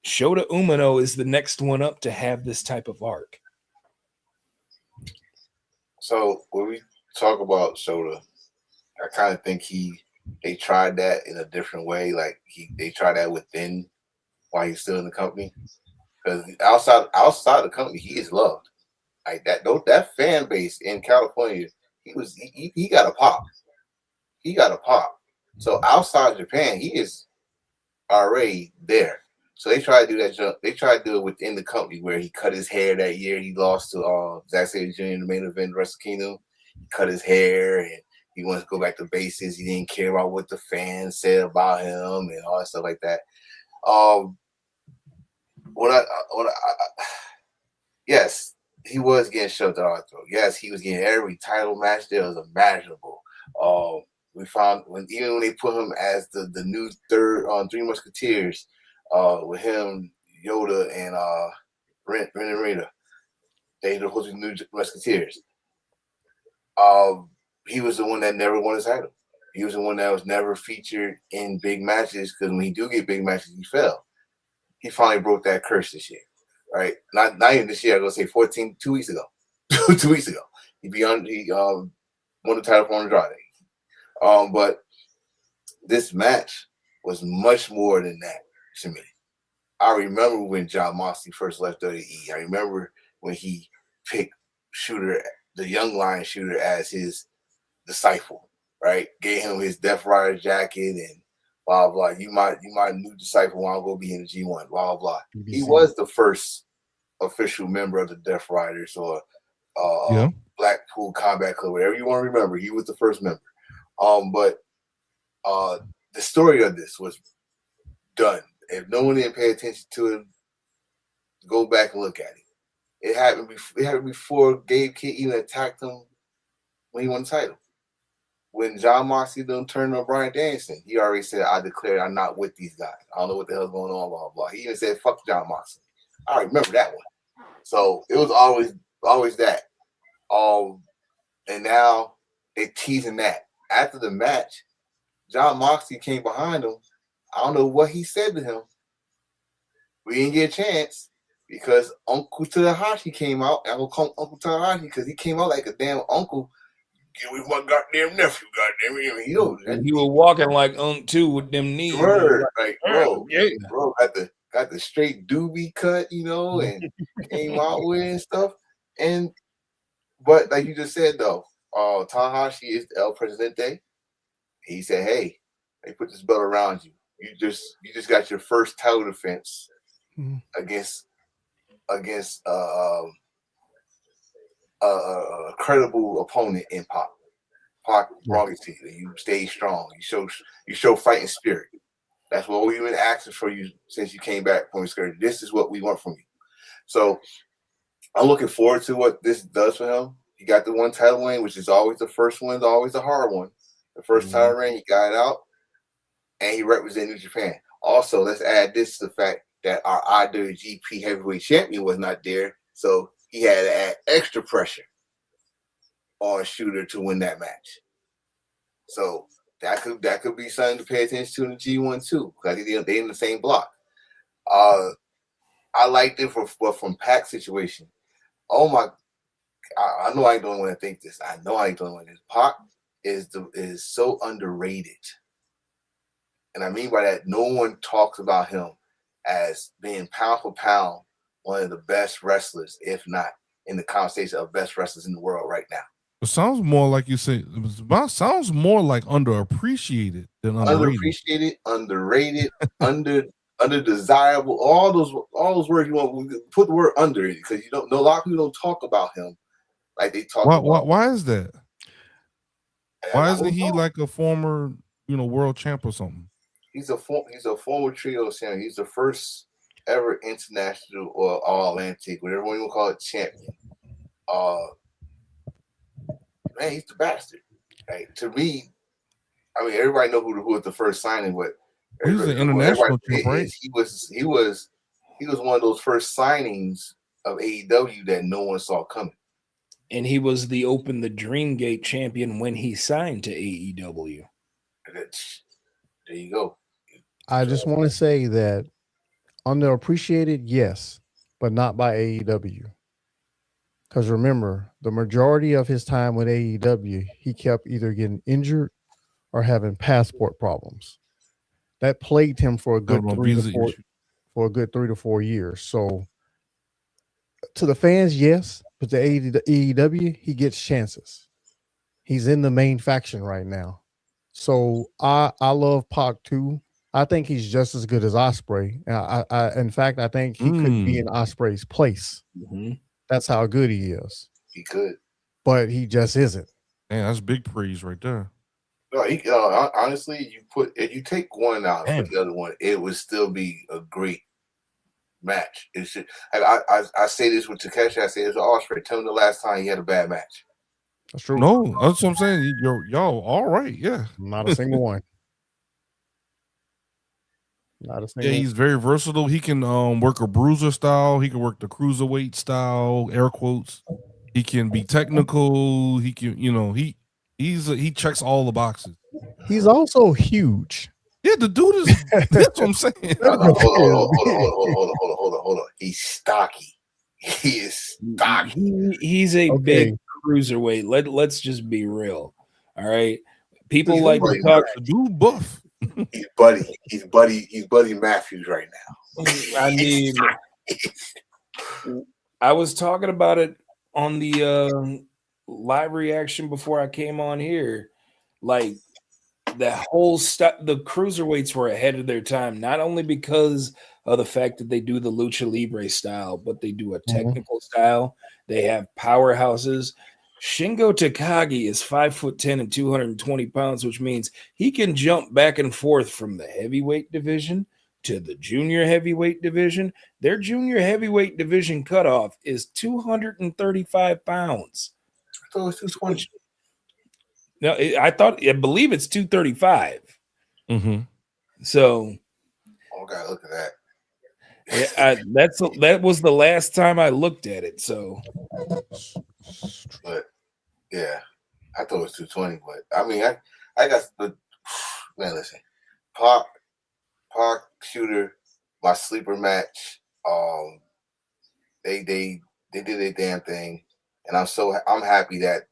Shota Umino is the next one up to have this type of arc. So when we talk about Shota, I kind of think they tried that in a different way. Like they tried that within while he's still in the company. Because outside the company, he is loved. Like that fan base in California, he got a pop. He got a pop. So outside Japan, he is already there. So they tried to do that jump. They tried to do it within the company where he cut his hair that year. He lost to Zack Sabre Jr. in the main event of Wrestle Kingdom. He cut his hair and he wanted to go back to basics. He didn't care about what the fans said about him and all that stuff like that. Yes, he was getting shoved down our throat. Yes, he was getting every title match there was imaginable. We found even when they put him as the new third on Three Musketeers, with him, Yoda, and Ren and Rita, they were supposed to be New Musketeers. He was the one that never won his title. He was the one that was never featured in big matches because when he do get big matches, he fell. He finally broke that curse this year, right? Not even this year. I was gonna say 2 weeks ago. 2 weeks ago, he won the title from Andrade. But this match was much more than that to me. I remember when Jon Moxley first left WWE. I remember when he picked Shooter, the young Lion Shooter, as his disciple, right? Gave him his Death Rider jacket and blah blah. You my new disciple. I'm gonna be in the G1. Blah blah. He was the first official member of the Death Riders or Blackpool Combat Club, whatever you want to remember. He was the first member. But the story of this was done. If no one didn't pay attention to it, go back and look at it. It happened before Gabe Kidd even attacked him when he won the title. When Jon Moxley done turned on Bryan Danielson, he already said, "I declare I'm not with these guys. I don't know what the hell's going on, blah, blah." He even said, "Fuck Jon Moxley." I remember that one. So it was always that. And now they're teasing that. After the match, Jon Moxley came behind him. I don't know what he said to him. We didn't get a chance because Uncle Tanahashi came out. Uncle Tanahashi, because he came out like a damn uncle. Give me my goddamn nephew, goddamn it. He was walking like too with them knees. Word, like, bro, got the straight doobie cut, and came out with and stuff. But like you just said though, Tanahashi is El Presidente. He said, "Hey, they put this belt around you. You just got your first title defense against a credible opponent in Pac. Pac brought it to you. You stay strong. You show fighting spirit. That's what we've been asking for you since you came back from excursion. This is what we want from you." So I'm looking forward to what this does for him. He got the one title win, which is always the first one, always the hard one. The first title reign, he got it out, and he represented New Japan. Also, let's add this to the fact that our IWGP Heavyweight Champion was not there, so he had to add extra pressure on Shooter to win that match. So that could be something to pay attention to in the G1 too, because they in the same block. I liked it from Pac's situation. Oh my! I know I ain't the only one to think this. I know I ain't the only one. Pac is so underrated, and I mean by that, no one talks about him as being pound for pound one of the best wrestlers, if not in the conversation of best wrestlers in the world right now. It sounds more like you say. It sounds more like underappreciated than underrated. Underrated, undesirable. All those words you want. Put the word under it because you don't know. A lot of people don't talk about him like they talk about. Why is that? Why isn't he like a former, world champ or something? He's a former trio champion. He's the first ever international or all-Atlantic, whatever you want to call it, champion. Man, he's the bastard. Right? To me, I mean, everybody know who was the first signing, but he was an international champ, right? He was one of those first signings of AEW that no one saw coming. And he was the Open the Dream Gate champion when he signed to AEW. There you go. I just want to say that underappreciated, yes, but not by AEW. Because remember, the majority of his time with AEW, he kept either getting injured or having passport problems. That plagued him for a good 3 to 4 years. So to the fans, yes, but to AEW, he gets chances. He's in the main faction right now. So I love Pac too. I think he's just as good as Ospreay. In fact, I think he could be in Ospreay's place. Mm-hmm. That's how good he is. He could, but he just isn't. Man, that's big praise right there. No, honestly, if you take one out and put the other one, it would still be a great match. It should. I say this with Takeshi. I say this with Ospreay. Tell me the last time he had a bad match. That's true. No, that's what I'm saying. Y'all all right? Yeah, not a single one. Not a single. Yeah, he's very versatile. He can work a bruiser style. He can work the cruiserweight style. Air quotes. He can be technical. He can, he checks all the boxes. He's also huge. Yeah, the dude is. That's what I'm saying. Hold on. He's stocky. He is stocky. He's a big cruiserweight. Let's just be real. All right. People like to talk. The dude buff. He's Buddy Matthews right now. I mean, I was talking about it on the live reaction before I came on here. Like the whole stuff, the cruiserweights were ahead of their time, not only because of the fact that they do the lucha libre style, but they do a technical style. They have powerhouses. Shingo Takagi is 5'10" and 220 pounds, which means he can jump back and forth from the heavyweight division to the junior heavyweight division. Their junior heavyweight division cutoff is 235 pounds. I thought it was 220. No, I believe it's 235. Mm-hmm. So, gotta look at that. Yeah, that was the last time I looked at it. So, but yeah, I thought it was 220. But I mean, I got the man. Listen, Pac Shooter, my sleeper match. They did their damn thing, and I'm happy that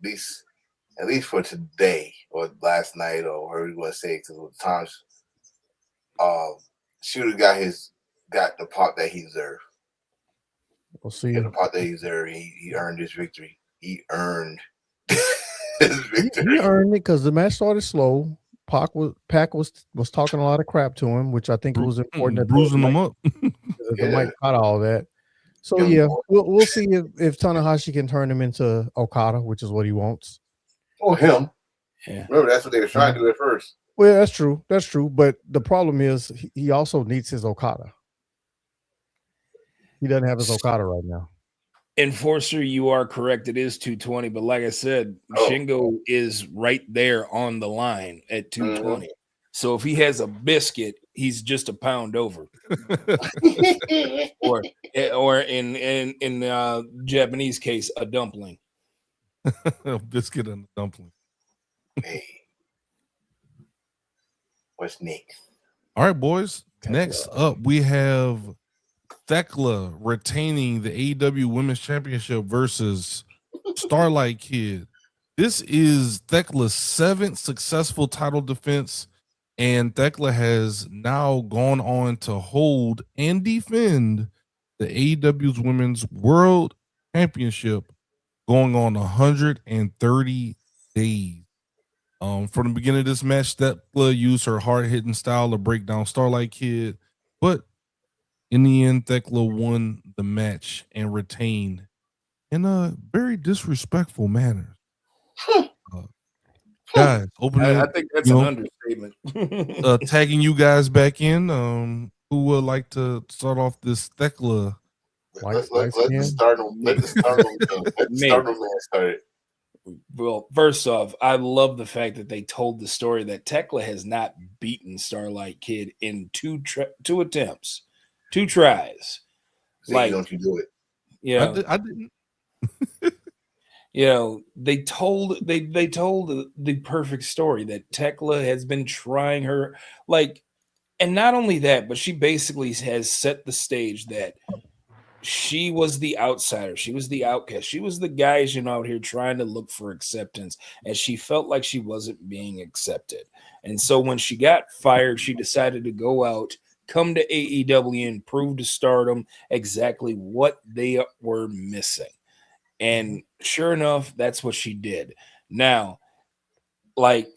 at least for today or last night or whatever you want to say, because of the times, Shooter got the pop that he deserved. We'll see. The pop that he deserved. He earned his victory. He earned his victory. He earned it because the match started slow. Pac was talking a lot of crap to him, which I think it was important. That bruising him up. The mic caught all that. So yeah, we'll see if Tanahashi can turn him into Okada, which is what he wants. Oh, him. Yeah. Remember, that's what they were trying to do at first. Well, that's true. That's true. But the problem is he also needs his Okada. He doesn't have his Okada right now. Enforcer, you are correct. It is 220. But like I said, Shingo is right there on the line at 220. So if he has a biscuit, he's just a pound over. or in Japanese case, a dumpling. A biscuit and a dumpling. Hey. What's next? All right, boys. Next up, we have Thekla retaining the AEW Women's Championship versus Starlight Kid. This is Thekla's 7th successful title defense, and Thekla has now gone on to hold and defend the AEW's Women's World Championship going on 130 days. From the beginning of this match, Thekla used her hard-hitting style to break down Starlight Kid, but in the end, Thekla won the match and retained in a very disrespectful manner. Guys, opening. I think that's an understatement. Tagging you guys back in. Who would like to start off this Thekla? Let the stardom man start it. Well, first off, I love the fact that they told the story that Thekla has not beaten Starlight Kid in two attempts, 2 tries. So like, don't you do it? Yeah, I didn't. You know, they told the perfect story that Thekla has been trying her, like, and not only that, but she basically has set the stage that she was the outsider, she was the outcast, she was the guys, out here trying to look for acceptance, and she felt like she wasn't being accepted. And so when she got fired, she decided to go out, come to AEW, and prove to Stardom exactly what they were missing. And sure enough, that's what she did. Now, like,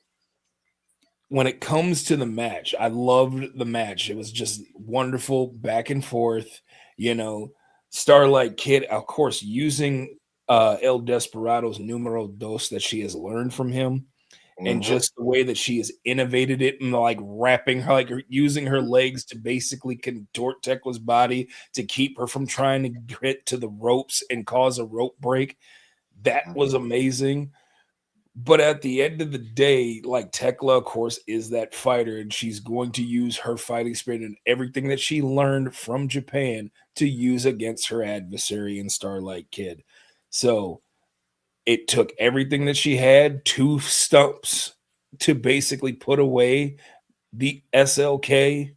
when it comes to the match, I loved the match. It was just wonderful, back and forth. Starlight Kid, of course, using El Desperado's numero dos that she has learned from him. And just the way that she has innovated it and like wrapping her, like using her legs to basically contort Tekla's body to keep her from trying to get to the ropes and cause a rope break. That was amazing. But at the end of the day, like, Thekla, of course, is that fighter, and she's going to use her fighting spirit and everything that she learned from Japan to use against her adversary in Starlight Kid. So it took everything that she had, 2 stumps, to basically put away the SLK.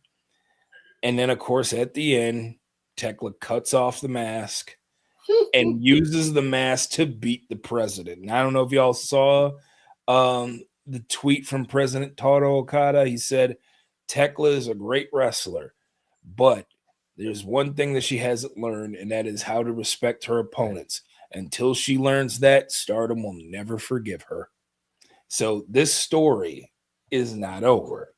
And then, of course, at the end, Thekla cuts off the mask and uses the mask to beat the president. And I don't know if y'all saw the tweet from President Taro Okada. He said, Thekla is a great wrestler, but there's one thing that she hasn't learned, and that is how to respect her opponents. Until she learns that, Stardom will never forgive her. So this story is not over.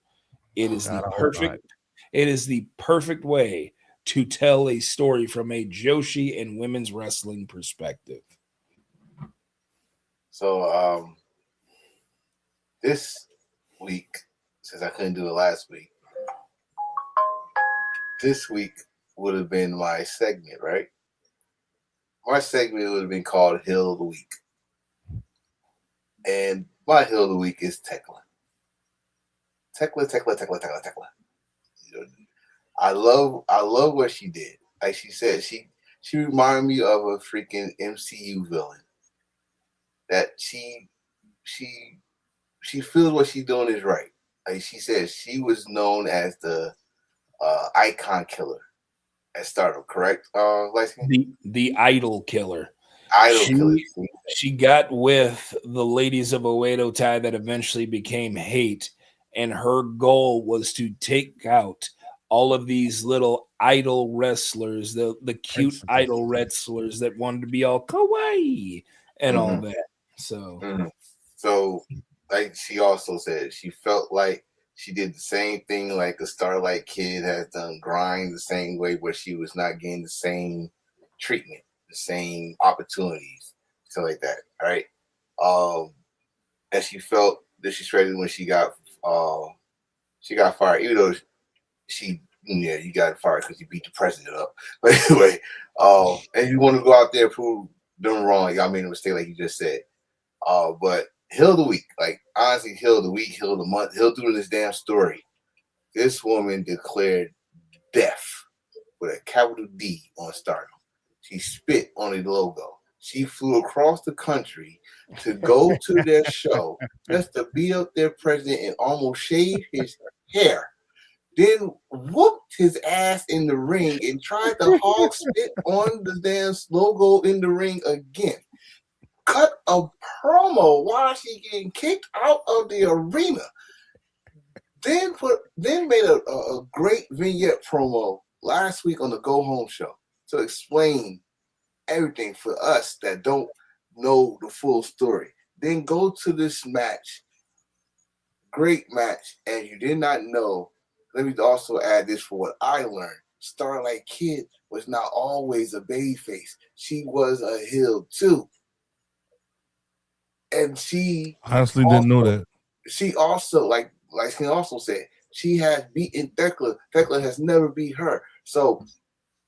It is the perfect way to tell a story from a Joshi and women's wrestling perspective. So this week, since I couldn't do it last week, this week would have been my segment, right? My segment would have been called Hill of the Week. And my Hill of the Week is Thekla. Thekla. I love what she did. Like she said, she reminded me of a freaking MCU villain. That she feels what she's doing is right. Like she said, she was known as the icon killer at Stardom, correct? The idol killer. Killer. She got with the ladies of Oedo Tai that eventually became Hate, and her goal was to take out all of these little idol wrestlers, the cute idol wrestlers that wanted to be all kawaii and all that. So, like she also said, she felt like she did the same thing like the Starlight Kid has done, grind the same way, where she was not getting the same treatment, the same opportunities, stuff like that. All right. And she felt disrespected when she got fired, even though you got fired because you beat the president up. But anyway, and you want to go out there and prove them wrong, y'all made a mistake, like you just said. But Hill of the Week, like honestly, Hill of the Week, Hill of the Month, Hill through this damn story. This woman declared death with a capital D on Stardom. She spit on the logo. She flew across the country to go to their show just to beat up their president and almost shave his hair. Then whooped his ass in the ring and tried to hog spit on the damn logo in the ring again. Cut a promo while she getting kicked out of the arena. Then made a great vignette promo last week on the Go Home show, to explain everything for us that don't know the full story. Then go to this match, great match, and you did not know. Let me also add this for what I learned. Starlight Kid was not always a babyface. She was a heel too. And she honestly didn't know that. She also, like she also said, she has beaten Thekla. Thekla has never beat her. So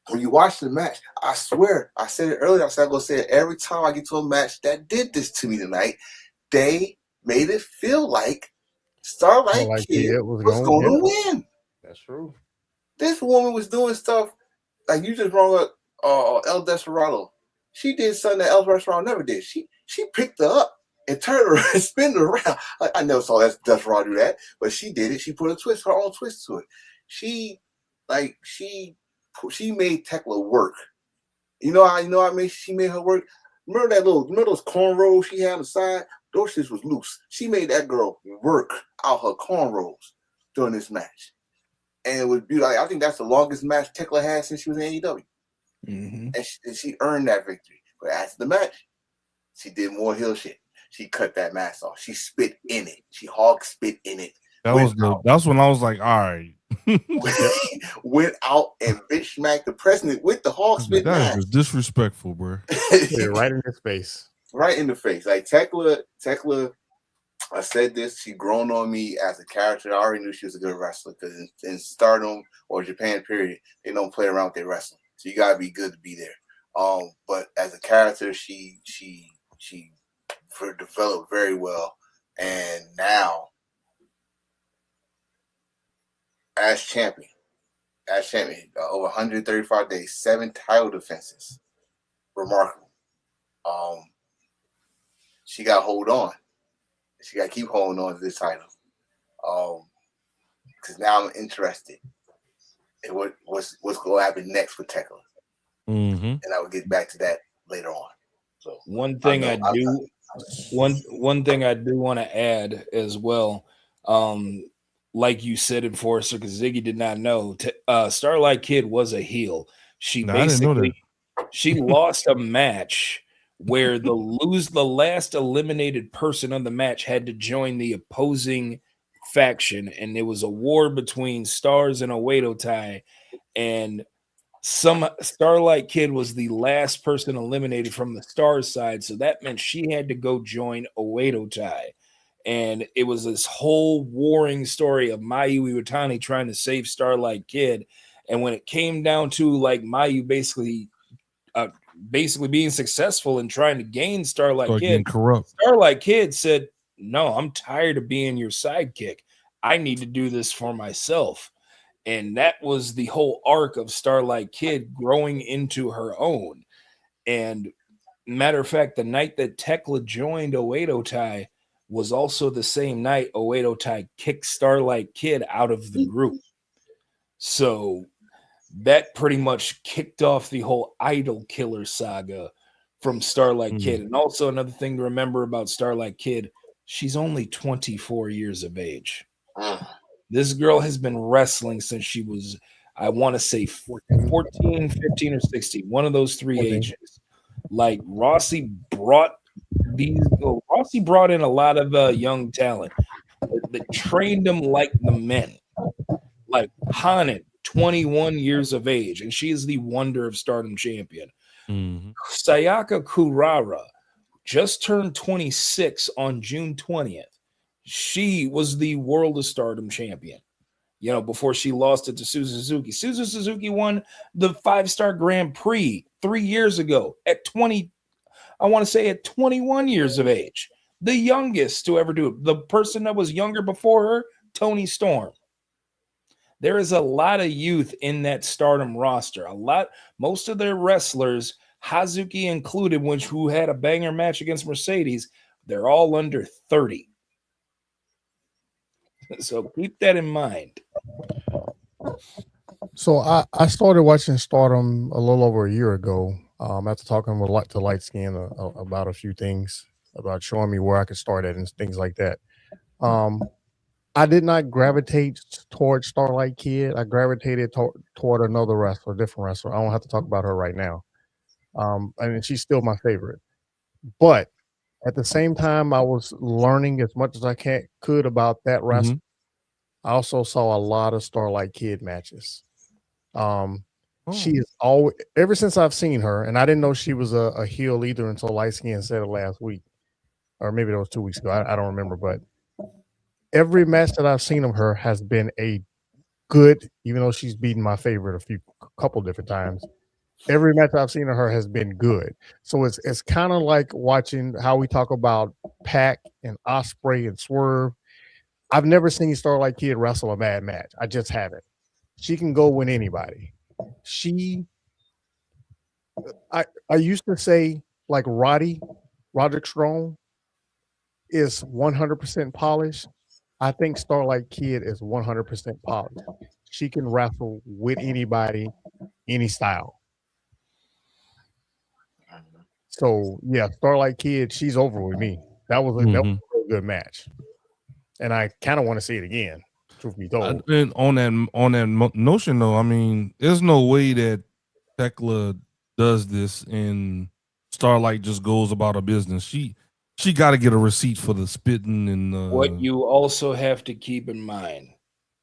when you watch the match, I swear, I said it earlier, I'm going to say it every time I get to a match that did this to me tonight, they made it feel like Starlight Kid was going to win. That's true. This woman was doing stuff like you just brought up El Desperado. She did something that El Desperado never did. She picked her up and turned her and spin her around. Like, I never saw Desperado do that, but she did it. She put her own twist to it. She made Thekla work. You know I mean, she made her work. Remember those cornrows she had on the side? Those shits was loose. She made that girl work out her cornrows during this match. And it was beautiful. I think that's the longest match Thekla had since she was in AEW. Mm-hmm. And she earned that victory. But after the match, she did more heel shit. She cut that mask off. She spit in it. She hog spit in it. That's when I was like, all right. Went out and bitch smacked the president with the hog spit mask. That is disrespectful, bro. Yeah, right in his face. Right in the face. Like Thekla, I said this, she grown on me as a character. I already knew she was a good wrestler because in Stardom or Japan, period, they don't play around with their wrestling. So you gotta be good to be there. But as a character, she developed very well, and now as champion, over 135 days, 7 title defenses, remarkable. She got to hold on. She got to keep holding on to this title. Because now I'm interested in what's going to happen next with Thekla. Mm-hmm. And I will get back to that later on. So one thing I do want to add as well, like you said, Enforcer, because Ziggy did not know, Starlight Kid was a heel. She she lost a match where the last eliminated person of the match had to join the opposing faction, and there was a war between Stars and Oedo Tai, and Starlight Kid was the last person eliminated from the Stars side, so that meant she had to go join Oedo Tai. And it was this whole warring story of Mayu Iwatani trying to save Starlight Kid. And when it came down to like Mayu basically being successful in trying to gain Starlight Kid, Starlight Kid said, "No, I'm tired of being your sidekick. I need to do this for myself." And that was the whole arc of Starlight Kid growing into her own. And matter of fact, the night that Thekla joined Oedo Tai was also the same night Oedo Tai kicked Starlight Kid out of the group. So that pretty much kicked off the whole idol killer saga from Starlight Kid. And also another thing to remember about Starlight Kid, she's only 24 years of age. This girl has been wrestling since she was, I want to say 14, 15, or 16, one of those three ages. Like Rossi brought in a lot of young talent that trained them like the men. Like Hanan, 21 years of age, and she is the Wonder of Stardom champion. Sayaka Kurara just turned 26 on June 20th. She was the World of Stardom champion, before she lost it to Suzu Suzuki. Suzu Suzuki won the 5-star Grand Prix 3 years ago at 21 years of age. The youngest to ever do it. The person that was younger before her, Toni Storm. There is a lot of youth in that Stardom roster. Most of their wrestlers, Hazuki included, who had a banger match against Mercedes, they're all under 30. So keep that in mind. So I started watching Stardom a little over a year ago. After talking to Light Skin about a few things, about showing me where I could start at and things like that. I did not gravitate toward Starlight Kid. I gravitated toward another wrestler, different wrestler. I don't have to talk about her right now. And she's still my favorite. But at the same time, I was learning as much as I could about that wrestler. I also saw a lot of Starlight Kid matches. She is always, ever since I've seen her, and I didn't know she was a heel either until Light Skin said it last week, or maybe that was 2 weeks ago. I don't remember, but every match that I've seen of her has been a good, even though she's beaten my favorite a couple different times. Every match I've seen of her has been good. So it's kind of like watching how we talk about Pac and Ospreay and Swerve. I've never seen Starlight Kid wrestle a bad match. I just haven't. She can go win anybody. I used to say like Roderick Strong is 100% polished. I think Starlight Kid is 100% polished. She can wrestle with anybody, any style. So yeah, Starlight Kid, she's over with me. That was a real good match, and I kind of want to see it again. Truth be told, and on that notion though, I mean, there's no way that Thekla does this and Starlight just goes about her business. She got to get a receipt for the spitting and what you also have to keep in mind.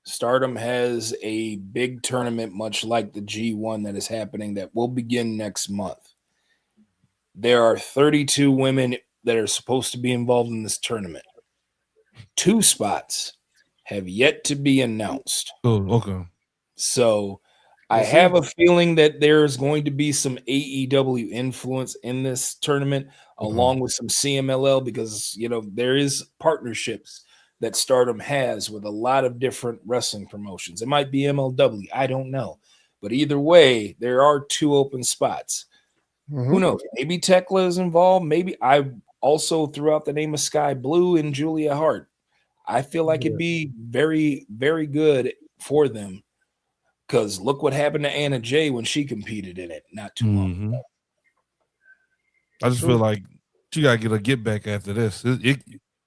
Stardom has a big tournament, much like the G1 that is happening, that will begin next month. There are 32 women that are supposed to be involved in this tournament. 2 spots have yet to be announced. Oh, okay. So I have a feeling that there's going to be some AEW influence in this tournament, along with some CMLL, because, you know, there is partnerships that Stardom has with a lot of different wrestling promotions. It might be MLW. I don't know. But either way, there are 2 open spots. Who knows? Maybe Thekla is involved. Maybe I also threw out the name of Skye Blue and Julia Hart. I feel like it'd be very, very good for them, because look what happened to Anna Jay when she competed in it not too long ago. I just feel like she got to get a get back after this.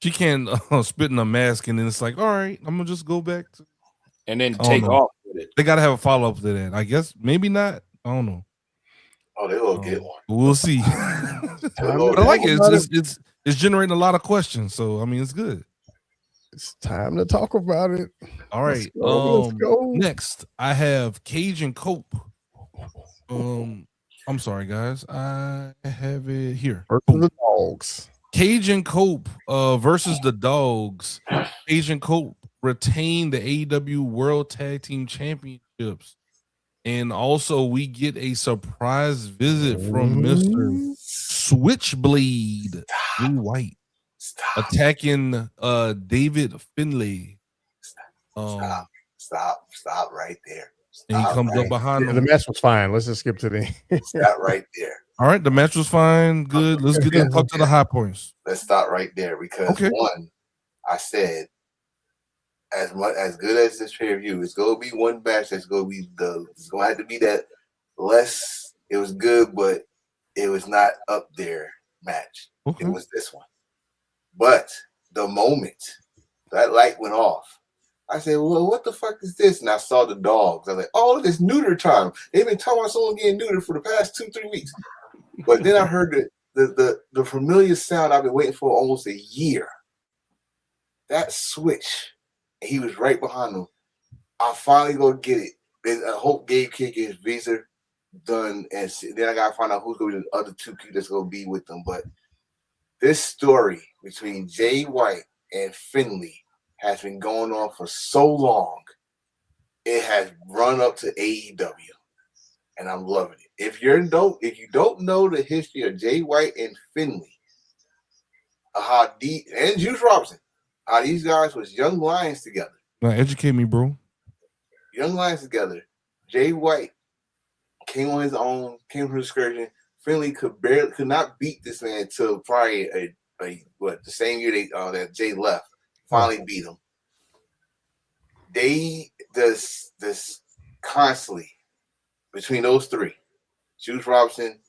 She can't spit in a mask and then it's like, all right, I'm going to just go back to. And then take off with it. They got to have a follow-up to that. I guess maybe not. I don't know. Oh, they will get one. We'll see. I like it. It's generating a lot of questions. So, I mean, it's good. It's time to talk about it. All right. Let's go. Next, I have Cage and Cope. I'm sorry, guys. I have it here. Versus the Dogs. Cage and Cope versus the Dogs. Cage and Cope retain the AEW World Tag Team Championships. And also, we get a surprise visit from Mr. Switchblade Blue White attacking David Finlay. Stop right there. And he comes up behind him. The match was fine. Let's just skip to the Stop right there. All right, the match was fine. Good. Let's get up to the high points. Let's stop right there because one, I said, as good as this pay-per-view, it's gonna be one match that's gonna be it's gonna have to be that less. It was good, but it was not up there match. It was this one. But the moment that light went off, I said, well, what the fuck is this? And I saw the Dogs. I was like, oh, look, it's neuter time. They've been talking about someone getting neutered for the past 2-3 weeks. But then I heard the familiar sound I've been waiting for almost a year. That switch. And he was right behind him. I finally go get it. And I hope Gabe can't get his visa done. And then I got to find out who's going to be the other 2 people that's going to be with them. But this story between Jay White and Finlay has been going on for so long. It has run up to AEW. And I'm loving it. If you don't know the history of Jay White and Finlay, and Juice Robinson, how these guys was young lions together. Now educate me, bro. Young lions together. Jay White came on his own, came from the excursion. Finlay could not beat this man until probably the same year that Jay left. Finally beat him. They this constantly between those 3, Juice Robinson,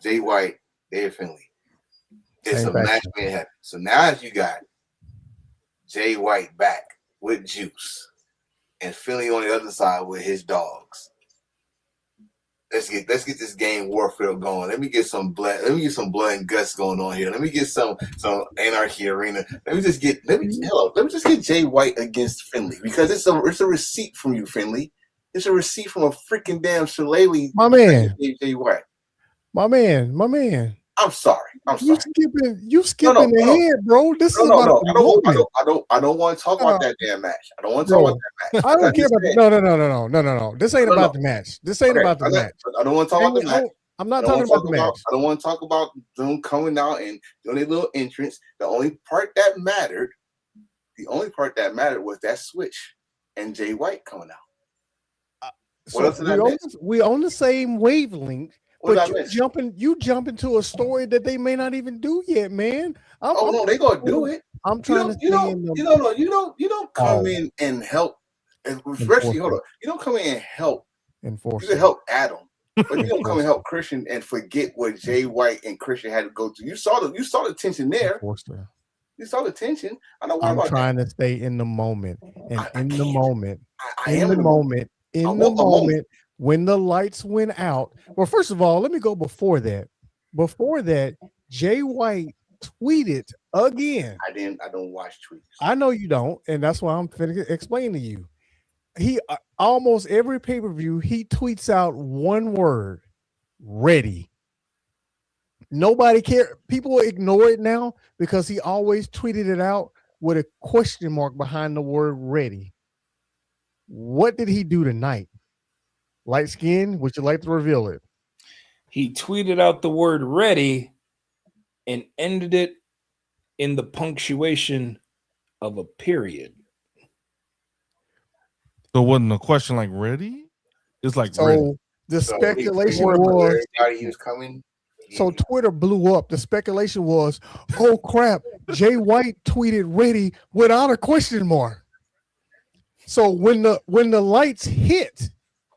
Jay White, David Finlay. It's a match made happen. So now you got Jay White back with Juice and Finley on the other side with his dogs. Let's get this game warfare going. Let me get some blood. Let me get some blood and guts going on here. Let me get some Anarchy Arena. Let me just get Jay White against Finley because it's a receipt from you, Finley. It's a receipt from a freaking damn Shillelagh. My man. Jay White. My man. I'm sorry. You skipping ahead, bro. This is about I don't want to talk about that damn match. I don't want to talk about that match. I don't care about no. This ain't about the match. This ain't about the match. I don't want to talk about the match. I'm not talking about the match. I don't want to talk about them coming out and doing their little entrance. The only part that mattered was that switch and Jay White coming out. We on the same wavelength. But you jump into a story that they may not even do yet, man. No, they gonna do it. I'm trying to. You don't come in and help. Especially, hold on. You don't come in and help. Enforce. You can help Adam, but you don't come and help Christian and forget what Jay White and Christian had to go through. You saw the tension there. You saw the tension. I'm trying to stay in the moment, and in the moment, when the lights went out. Well, first of all, let me go before that. Before that, Jay White tweeted again. I don't watch tweets. I know you don't, and that's why I'm finna explain to you. He almost every pay-per-view, he tweets out one word: ready. Nobody care. People ignore it now because he always tweeted it out with a question mark behind the word ready. What did he do tonight? Light skin, would you like to reveal it? He tweeted out the word ready and ended it in the punctuation of a period. So it wasn't a question like ready? It's like ready. The speculation was he was coming. So Twitter blew up. The speculation was, oh crap, Jay White tweeted ready without a question mark. So when the lights hit,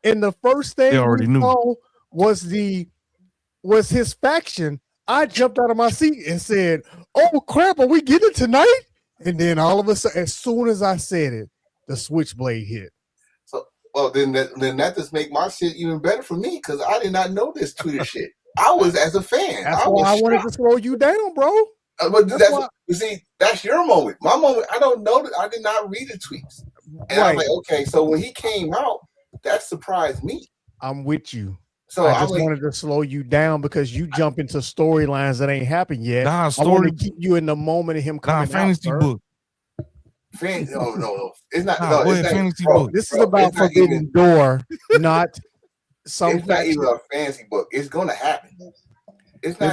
and the first thing we saw was his faction, I jumped out of my seat and said, oh crap, are we getting it tonight? And then all of a sudden, as soon as I said it, the switchblade hit. So then that just make my shit even better for me because I did not know this Twitter shit. I was as a fan. That's why I wanted to slow you down, bro. That's your moment. My moment, I don't know that I did not read the tweets. And I'm like, okay, so when he came out, that surprised me. I'm with you. So I just wanted to slow you down because you jump into storylines that ain't happened yet. I want to keep you in the moment of him coming out. Fantasy book. No. It's not. Fantasy book. This is about Forbidden Door, not some. It's not even a fantasy book. It's gonna happen. It's not.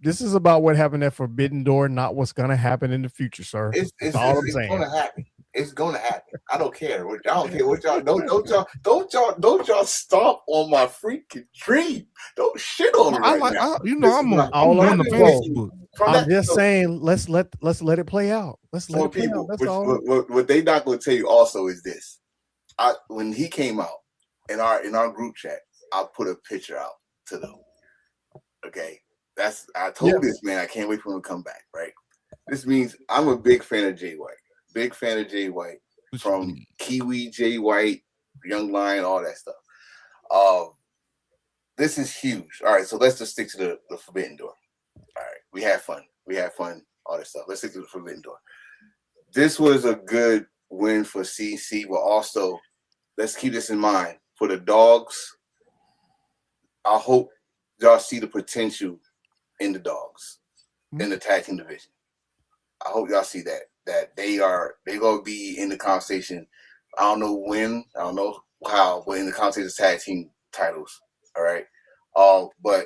This is about what happened at Forbidden Door, not what's gonna happen in the future, sir. That's all I'm saying. It's gonna happen. It's gonna happen. I don't care. I don't care what y'all don't y'all stomp on my freaking dream. Don't shit on me right now. I'm on the fantasy book. I'm just saying, let's let it play out. Let's let it play out. That's all. What they not gonna tell you also is this. When he came out in our group chat, I put a picture out to them. Okay. I told this man I can't wait for him to come back, right? This means I'm a big fan of Jay White. Big fan of Jay White, from Kiwi, Jay White, Young Lion, all that stuff. This is huge. All right, so let's just stick to the Forbidden Door. All right, we had fun, all that stuff. Let's stick to the Forbidden Door. This was a good win for CC, but also let's keep this in mind for the dogs. I hope y'all see the potential in the dogs in the tag team division. I hope y'all see that they're gonna be in the conversation. I don't know when, I don't know how, but in the conversation of tag team titles. All right. But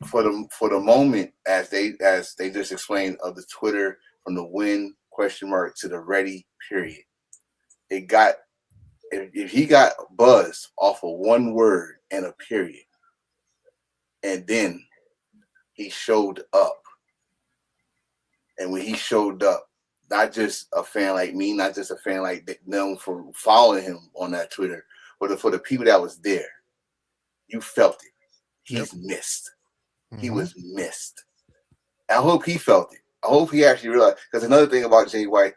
for the moment, as they just explained of the Twitter from the win question mark to the ready period, it got if he got buzzed off of one word and a period, and then he showed up. And when he showed up, not just a fan like me, not just a fan like them for following him on that Twitter, but for the people that was there, you felt it. He's missed. Mm-hmm. He was missed. I hope he felt it. I hope he actually realized. Because another thing about Jay White,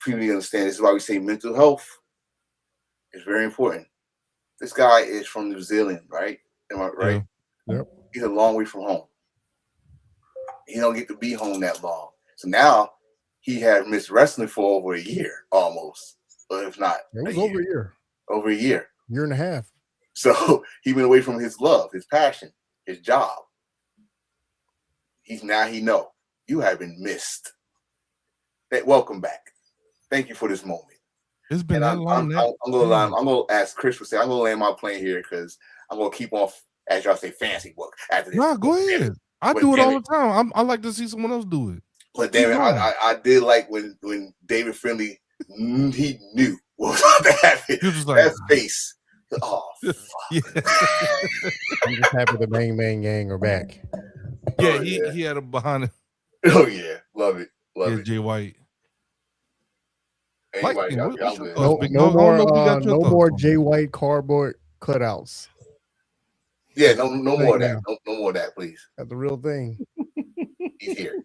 people need to understand. This is why we say mental health is very important. This guy is from New Zealand, right? Am I right? Yeah. Yep. He's a long way from home. He don't get to be home that long. So now he had missed wrestling for over a year, almost, or if not, It was over a year. Over a year. Year and a half. So he went away from his love, his passion, his job. He know you have been missed. Welcome back. Thank you for this moment. It's been that long. I'm gonna ask Chris for say I'm gonna land my plane here because I'm gonna keep on, as y'all say, fancy work after this. Nah, go ahead. I do it all the time. I like to see someone else do it. But damn it, I did like when David Finlay, he knew what was about to happen. He was just like, that face. Oh, fuck. Yeah. I'm just happy the Bang Bang Gang are back. Yeah, he had him behind it. Oh yeah, love it. Jay White. Anyway, no more Jay White cardboard cutouts. Yeah, no more of that. No more of that, please. That's the real thing. He's here.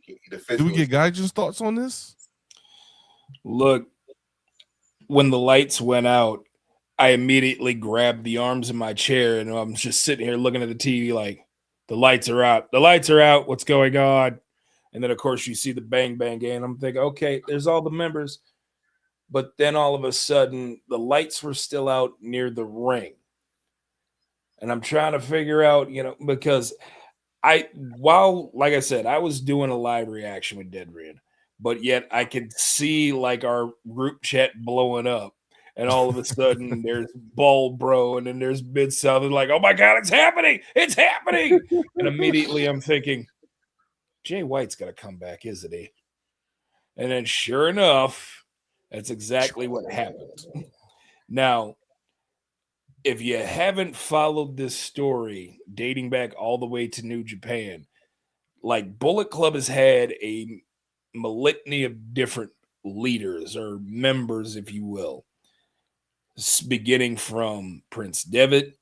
Do we get Gaijin's thoughts on this? Look, when the lights went out, I immediately grabbed the arms of my chair and I'm just sitting here looking at the TV like, the lights are out. The lights are out. What's going on? And then, of course, you see the Bang Bang Gang. I'm thinking, okay, there's all the members. But then all of a sudden, the lights were still out near the ring. And I'm trying to figure out, because like I said, I was doing a live reaction with Dead Red, but yet I could see like our group chat blowing up. And all of a sudden there's Ball Bro and then there's Mid South and like, oh my God, it's happening. It's happening. And immediately I'm thinking, Jay White's got to come back, isn't he? And then sure enough, that's exactly what happened. Now, if you haven't followed this story dating back all the way to New Japan, like Bullet Club has had a litany of different leaders or members, if you will, beginning from Prince Devitt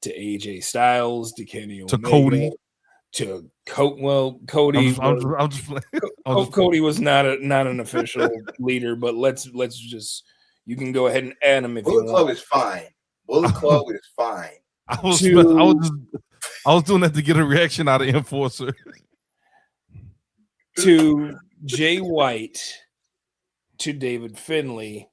to AJ Styles to Kenny Omega, to Cody. To Cody. Cody was not an official leader, but let's just, you can go ahead and add him if Bullet you Club want. is fine. Bullet Club is fine. I was doing that to get a reaction out of Enforcer. To Jay White, to David Finlay,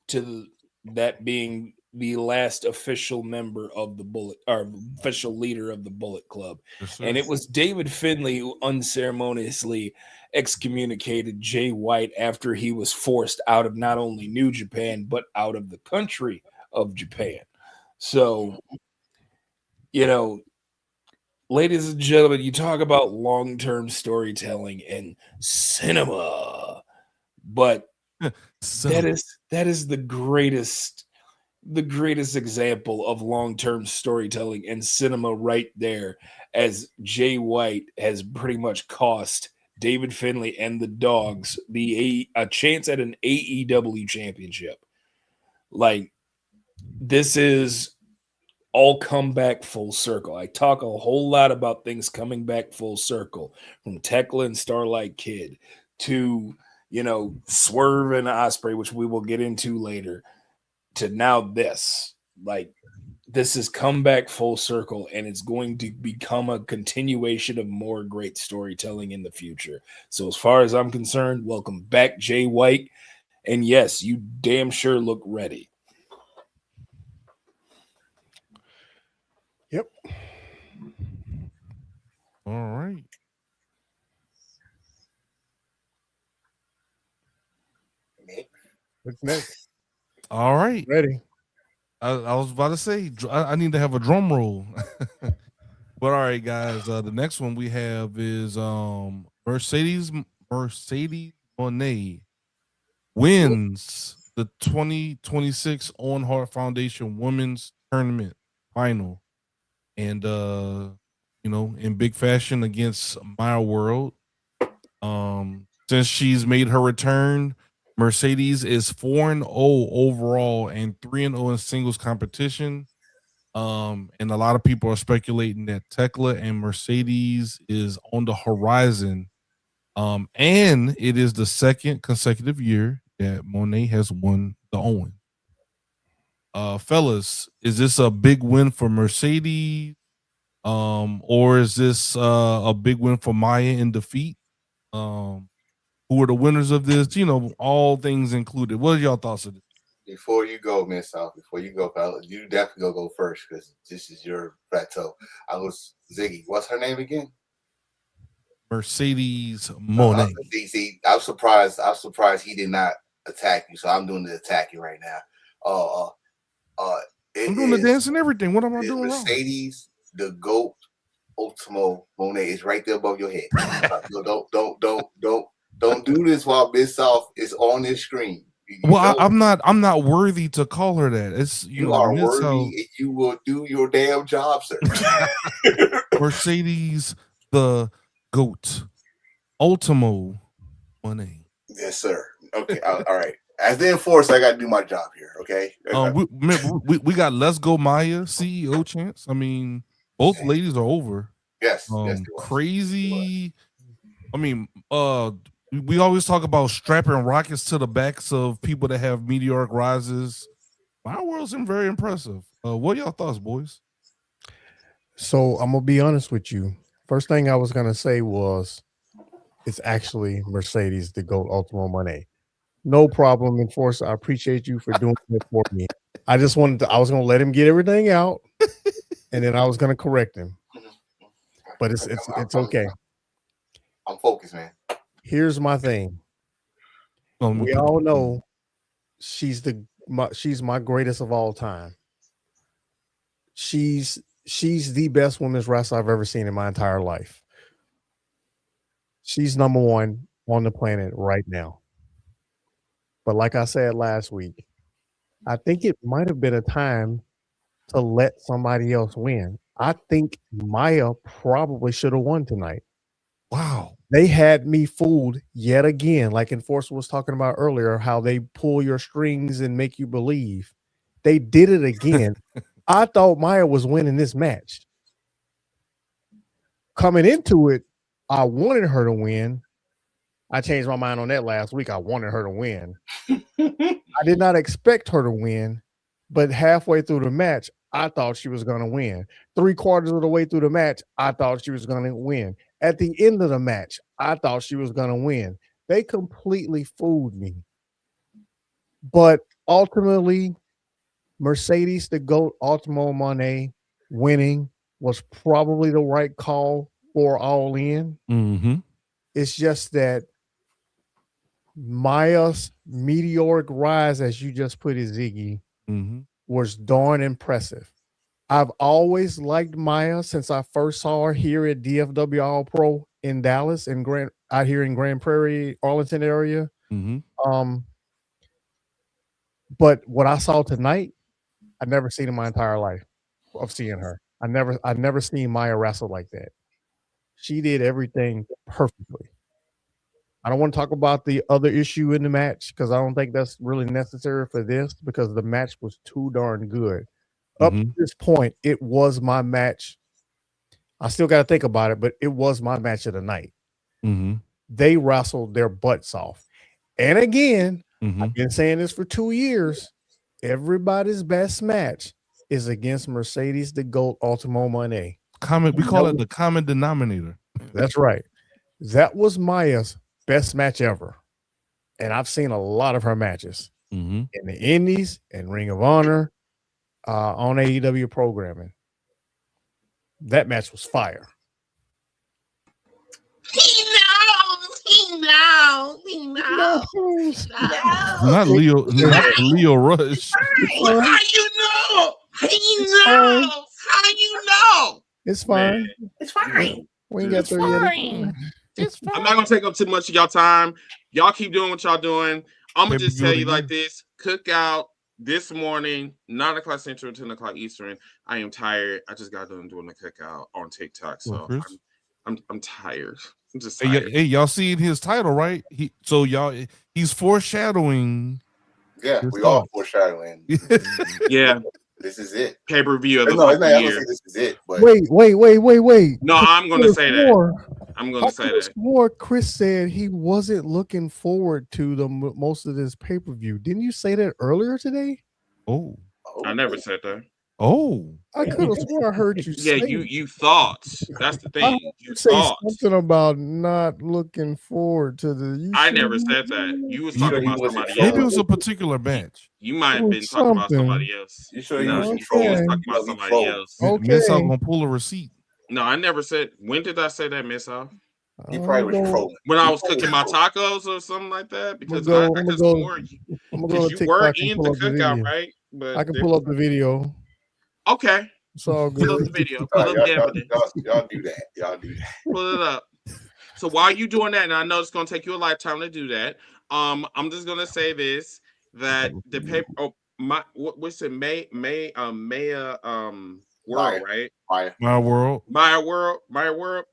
to that being the last official member of the Bullet, or official leader of the Bullet Club. Yes, and it was David Finlay who unceremoniously excommunicated Jay White after he was forced out of not only New Japan, but out of the country of Japan. So, ladies and gentlemen, you talk about long-term storytelling and cinema, but that is the greatest example of long-term storytelling and cinema right there, as Jay White has pretty much cost David Finlay and the Dogs a chance at an AEW championship. Like, this is all come back full circle. I talk a whole lot about things coming back full circle, from Thekla and Starlight Kid to, Swerve and Ospreay, which we will get into later, to now this. Like, this has come back full circle, and it's going to become a continuation of more great storytelling in the future. So as far as I'm concerned, welcome back, Jay White. And yes, you damn sure look ready. Yep. All right. What's next? All right. Ready. I was about to say, I need to have a drum roll. But all right, guys, the next one we have is Mercedes Moné wins the 2026 Owen Hart Foundation Women's Tournament final. And in big fashion against Maya World. Since she's made her return, Mercedes is 4-0 overall and 3-0 in singles competition. And a lot of people are speculating that Thekla and Mercedes is on the horizon. And it is the second consecutive year that Moné has won the Owen. Fellas, is this a big win for Mercedes? Or is this a big win for Maya in defeat? Who are the winners of this? You know, all things included. What are y'all thoughts of this? Before you go, Miss South, before you go, fellas, you definitely go first because this is your plateau. I was Ziggy. What's her name again? Mercedes Moné. See, I'm surprised he did not attack you, so I'm doing the attacking right now. I'm doing the dance and everything. What am I doing Mercedes, wrong? The GOAT, Ultimo Moné is right there above your head. Don't do this while Miss South is on this screen. I'm not worthy to call her that. It's you are worthy, and you will do your damn job, sir. Mercedes, the GOAT, Ultimo Moné. Yes, sir. Okay, all right. As the enforcer, I got to do my job here. Okay. We got Let's Go Maya CEO chance. I mean, both ladies are over. Yes. Crazy. I mean, we always talk about strapping rockets to the backs of people that have meteoric rises. My world's been very impressive. What are y'all thoughts, boys? So I'm gonna be honest with you. First thing I was gonna say was, it's actually Mercedes, the GOAT, Ultimo Moné. No problem, enforcer. I appreciate you for doing it for me. I was gonna let him get everything out, and then I was gonna correct him. But it's okay. I'm focused, man. Here's my thing. We all know she's my greatest of all time. She's the best women's wrestler I've ever seen in my entire life. She's number one on the planet right now. But like I said last week, I think it might have been a time to let somebody else win. I think Maya probably should have won tonight. Wow. They had me fooled yet again, like Enforcer was talking about earlier, how they pull your strings and make you believe. They did it again. I thought Maya was winning this match. Coming into it, I wanted her to win. I changed my mind on that last week. I wanted her to win. I did not expect her to win, but halfway through the match, I thought she was going to win. 3/4 of the way through the match, I thought she was going to win. At the end of the match, I thought she was going to win. They completely fooled me. But ultimately, Mercedes, the GOAT, Ultimo Moné, winning was probably the right call for All In. Mm-hmm. It's just that Maya's meteoric rise, as you just put it, Ziggy, was darn impressive. I've always liked Maya since I first saw her here at DFW All Pro in Dallas and out here in Grand Prairie, Arlington area. But what I saw tonight, I've never seen in my entire life of seeing her. I've never seen Maya wrestle like that. She did everything perfectly. I don't want to talk about the other issue in the match because I don't think that's really necessary for this because the match was too darn good. Up to this point, it was my match. I still got to think about it, but it was my match of the night. They wrestled their butts off. And again, I've been saying this for 2 years. Everybody's best match is against Mercedes, the GOAT, Ultimo Moné. We call it the common denominator. That's right. That was Maya's best match ever. And I've seen a lot of her matches in the Indies and Ring of Honor, on AEW programming. That match was fire. He knows. Not Leo Rush. How you know? He knows. How you know? It's fine. It's fine. We ain't got there yet. It's fine. I'm not gonna take up too much of y'all time. Y'all keep doing what y'all doing. I'm gonna just tell you like this: Cookout this morning, 9 o'clock Central, 10 o'clock Eastern. I am tired. I just got done doing the cookout on TikTok, so I'm tired. I'm just tired. Hey, y'all see his title, right? He's foreshadowing. Yeah, we all foreshadowing. Yeah. This is it. Pay-per-view of the year. This is it. But wait. No, I'm going to say that. I'm going to say that. More Chris said he wasn't looking forward to most of this pay-per-view. Didn't you say that earlier today? Oh, I never said that. Oh, I could have sworn I heard you Yeah, say you thought. That's the I thing. heard You say thought. something about not looking forward to the. I never said that. You was You talking sure about somebody maybe it else. was a particular match. You might have It been was talking about something. somebody else. You sure he No, wasn't you was trolling? talking about No, he somebody trolling. else. Okay. Miss Out gonna pull a receipt. No, I never said. When did I say that, Miss Off? He probably was trolling. When I was cooking my tacos or something like that, because I I'm just gonna warned you. I'm gonna Because go you to were TikTok and in pull the up the cookout, video. right? But I can pull up the video. Okay. It's all Pull up good. the video. All Pull right, up the evidence. y'all do that. Y'all do that. Pull it up. So while you doing that, and I know it's gonna take you a lifetime to do that, I'm just gonna say this: that the paper. Oh, what's it? Maya World, right? My World. Maya World.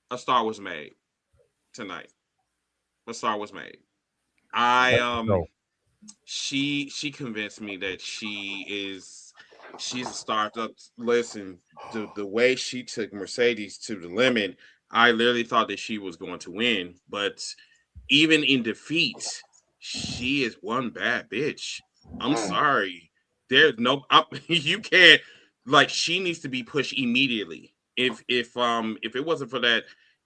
A star was made tonight. A star was made. She convinced me that she's a star. Listen, the way she took Mercedes to the limit, I literally thought that she was going to win. But even in defeat, she is one bad bitch. I'm sorry. There's no you can't she needs to be pushed immediately. If it wasn't for that,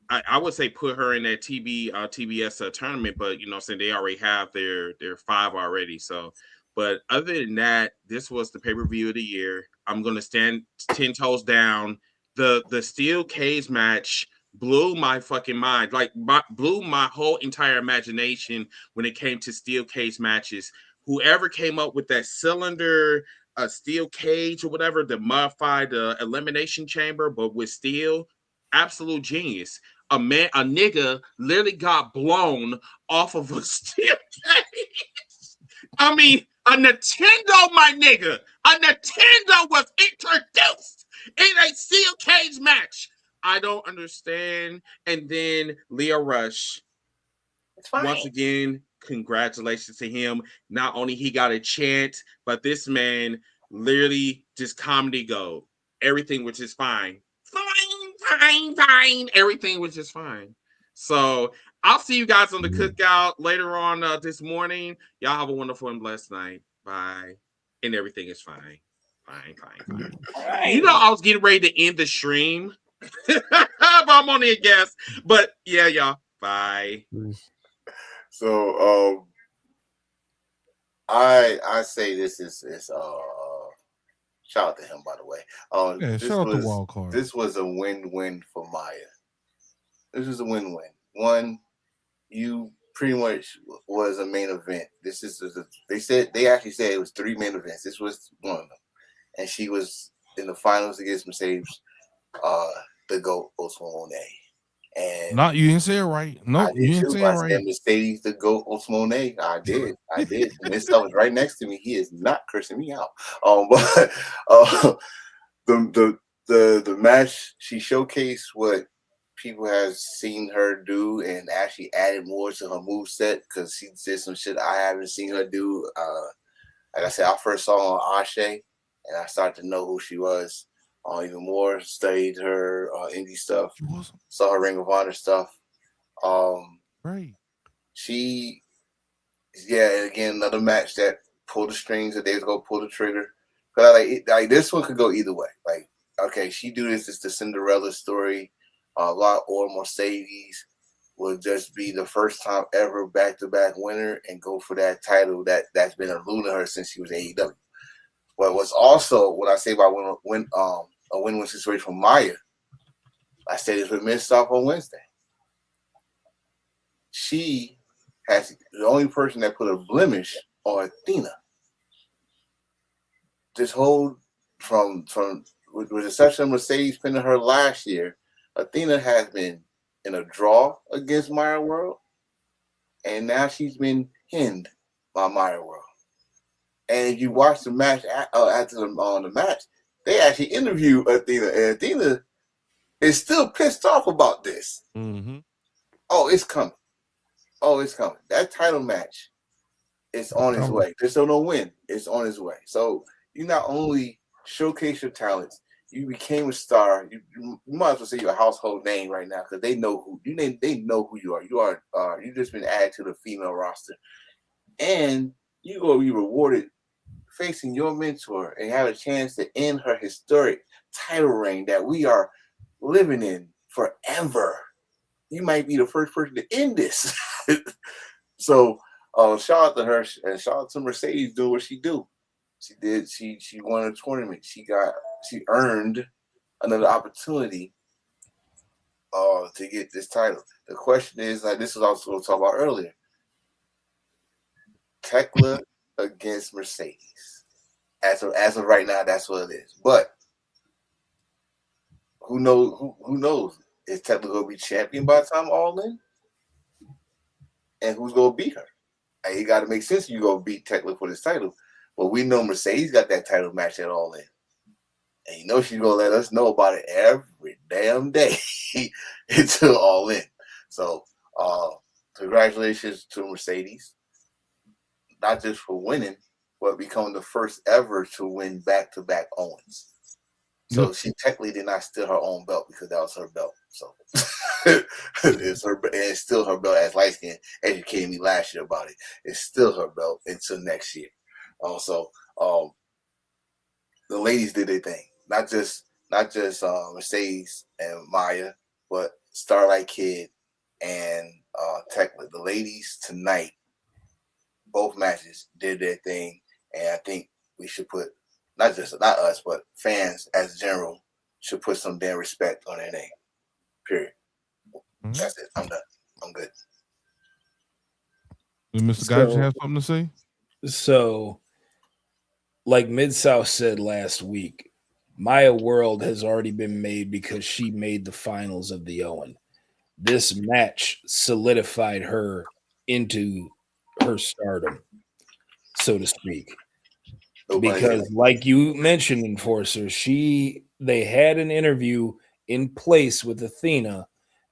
I would say put her in that TBS tournament, but you know, saying they already have their 5 already. So, but other than that, this was the pay-per-view of the year. I'm gonna stand 10 toes down. The steel cage match blew my fucking mind, blew my whole entire imagination when it came to steel cage matches. Whoever came up with that cylinder, a steel cage or whatever, to modify the elimination chamber, but with steel, absolute genius. A nigga literally got blown off of a steel cage. I mean, a Nintendo, my nigga. A Nintendo was introduced in a steel cage match. I don't understand. And then Leo Rush. Once again, congratulations to him. Not only he got a chant, but this man literally just comedy gold. Everything was just fine. Fine. Everything was just fine. So I'll see you guys on the cookout later on this morning. Y'all have a wonderful and blessed night. Bye. And everything is fine. Fine. Right. You know, I was getting ready to end the stream. But I'm only a guest. But yeah, y'all. Bye. So I say this is shout out to him, by the way. Shout out to Wild Card. This was a win-win for Maya. This was a win-win. One, you pretty much was a main event. They actually said it was 3 main events. This was one of them, and she was in the finals against Mercedes, the GOAT, Moné. And you didn't say it right. No, you didn't say it right. I said Mercedes, the GOAT, Moné. I did. And this stuff was right next to me. He is not cursing me out. But the match, she showcased what people have seen her do and actually added more to her moveset, because she did some shit I haven't seen her do. Like I said, I first saw her on Ashe, and I started to know who she was. Even more, studied her indie stuff, saw her Ring of Honor stuff. Right. She, again, another match that pulled the strings, that they was gonna pull the trigger. But like this one could go either way. Like, okay, she do this. It's the Cinderella story. A lot or Mercedes will just be the first time ever back-to-back winner and go for that title that's been eluding her since she was AEW. But what's also what I say about a win-win situation for Maya, I said this with Miss Off on Wednesday. She has the only person that put a blemish on Athena. This whole from with the exception of Mercedes pinning her last year, Athena has been in a draw against Maya World, and now she's been pinned by Maya World. And if you watch the match after the match, they actually interview Athena, and Athena is still pissed off about this. Mm-hmm. Oh, it's coming. That title match is on its way. There's no win. It's on its way. So you not only showcase your talents, you became a star. You might as well say you're a household name right now because they know who you. They know who you are. You are. You just been added to the female roster, and you gonna be rewarded facing your mentor and have a chance to end her historic title reign that we are living in forever. You might be the first person to end this. So shout out to her and shout out to Mercedes doing what she do. She did. She won a tournament. She earned another opportunity to get this title. The question is, like this was also what I talked about earlier. Thekla against Mercedes. As of right now, that's what it is. But who knows? Who knows? Is Thekla gonna be champion by the time All In? And who's gonna beat her? And it got to make sense. You gonna beat Thekla for this title, but we know Mercedes got that title match at All In, and you know she's gonna let us know about it every damn day until All In. So, congratulations to Mercedes, not just for winning, but becoming the first ever to win back-to-back Owens. So she technically did not steal her own belt because that was her belt. So it's still her belt as light skin. Educated me last year about it. It's still her belt until next year. Also, the ladies did their thing. Not just Mercedes and Maya, but Starlight Kid and Thekla. The ladies tonight, both matches did their thing, and I think we should put not us, but fans as general should put some damn respect on their name. Period. Mm-hmm. That's it. I'm done. I'm good. Mr. Guy, you have something to say? So, like Mid-South said last week, Maya World has already been made because she made the finals of the Owen. This match solidified her into her stardom, so to speak. Because, like you mentioned, Enforcer, they had an interview in place with Athena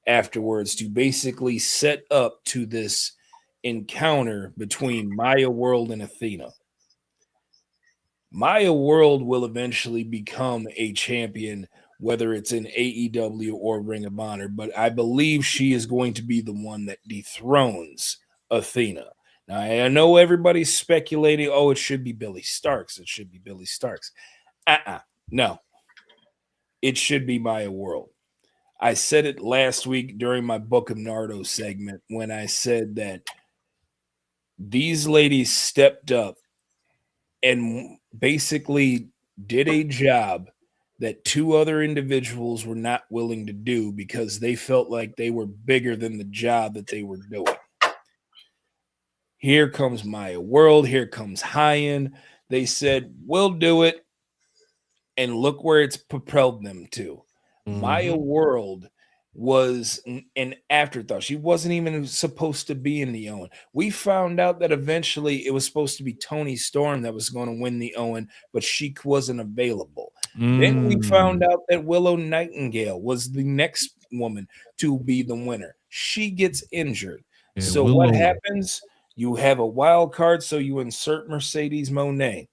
afterwards to basically set up to this encounter between Maya World and Athena. Maya World will eventually become a champion, whether it's in AEW or Ring of Honor, but I believe she is going to be the one that dethrones Athena. Now, I know everybody's speculating, it should be Billy Starks. It should be Billy Starks. No. It should be Maya World. I said it last week during my Book of Nardo segment when I said that these ladies stepped up and basically did a job that two other individuals were not willing to do because they felt like they were bigger than the job that they were doing. Here comes Maya World. Here comes High-End. They said, we'll do it. And look where it's propelled them to. Mm-hmm. Maya World was an afterthought. She wasn't even supposed to be in the Owen. We found out that eventually it was supposed to be Toni Storm that was going to win the Owen, but she wasn't available. Then we found out that Willow Nightingale was the next woman to be the winner. She gets injured. Yeah, so what happens? You have a wild card, so you insert Mercedes Moné.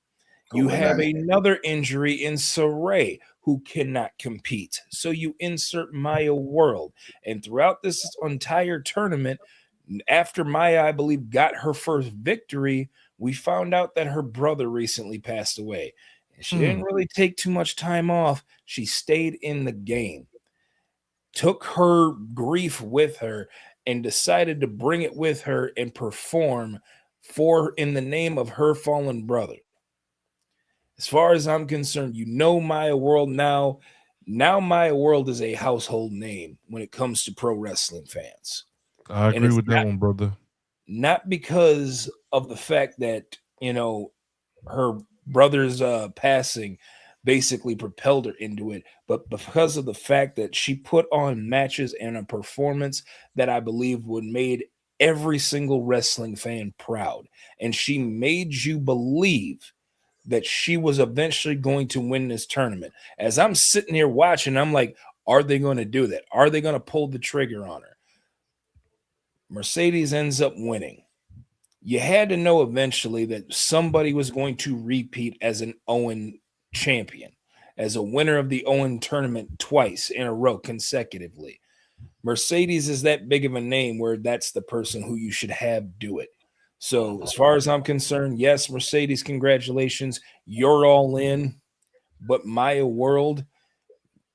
You have another injury in Sabre, who cannot compete. So you insert Maya World. And throughout this entire tournament, after Maya, I believe, got her first victory, we found out that her brother recently passed away. And she didn't really take too much time off. She stayed in the game, took her grief with her, and decided to bring it with her and perform in the name of her fallen brother. As far as I'm concerned, Maya World now. Now Maya World is a household name when it comes to pro wrestling fans. I agree with that one, brother. Not because of the fact that, her brother's passing basically propelled her into it, but because of the fact that she put on matches and a performance that I believe would made every single wrestling fan proud. And she made you believe that she was eventually going to win this tournament. As I'm sitting here watching, I'm like, are they going to do that? Are they going to pull the trigger on her? Mercedes ends up winning. You had to know eventually that somebody was going to repeat as an Owen champion. as a winner of the Owen tournament twice in a row consecutively. Mercedes is that big of a name where that's the person who you should have do it. So as far as I'm concerned, yes, Mercedes, congratulations. You're all in. But Maya World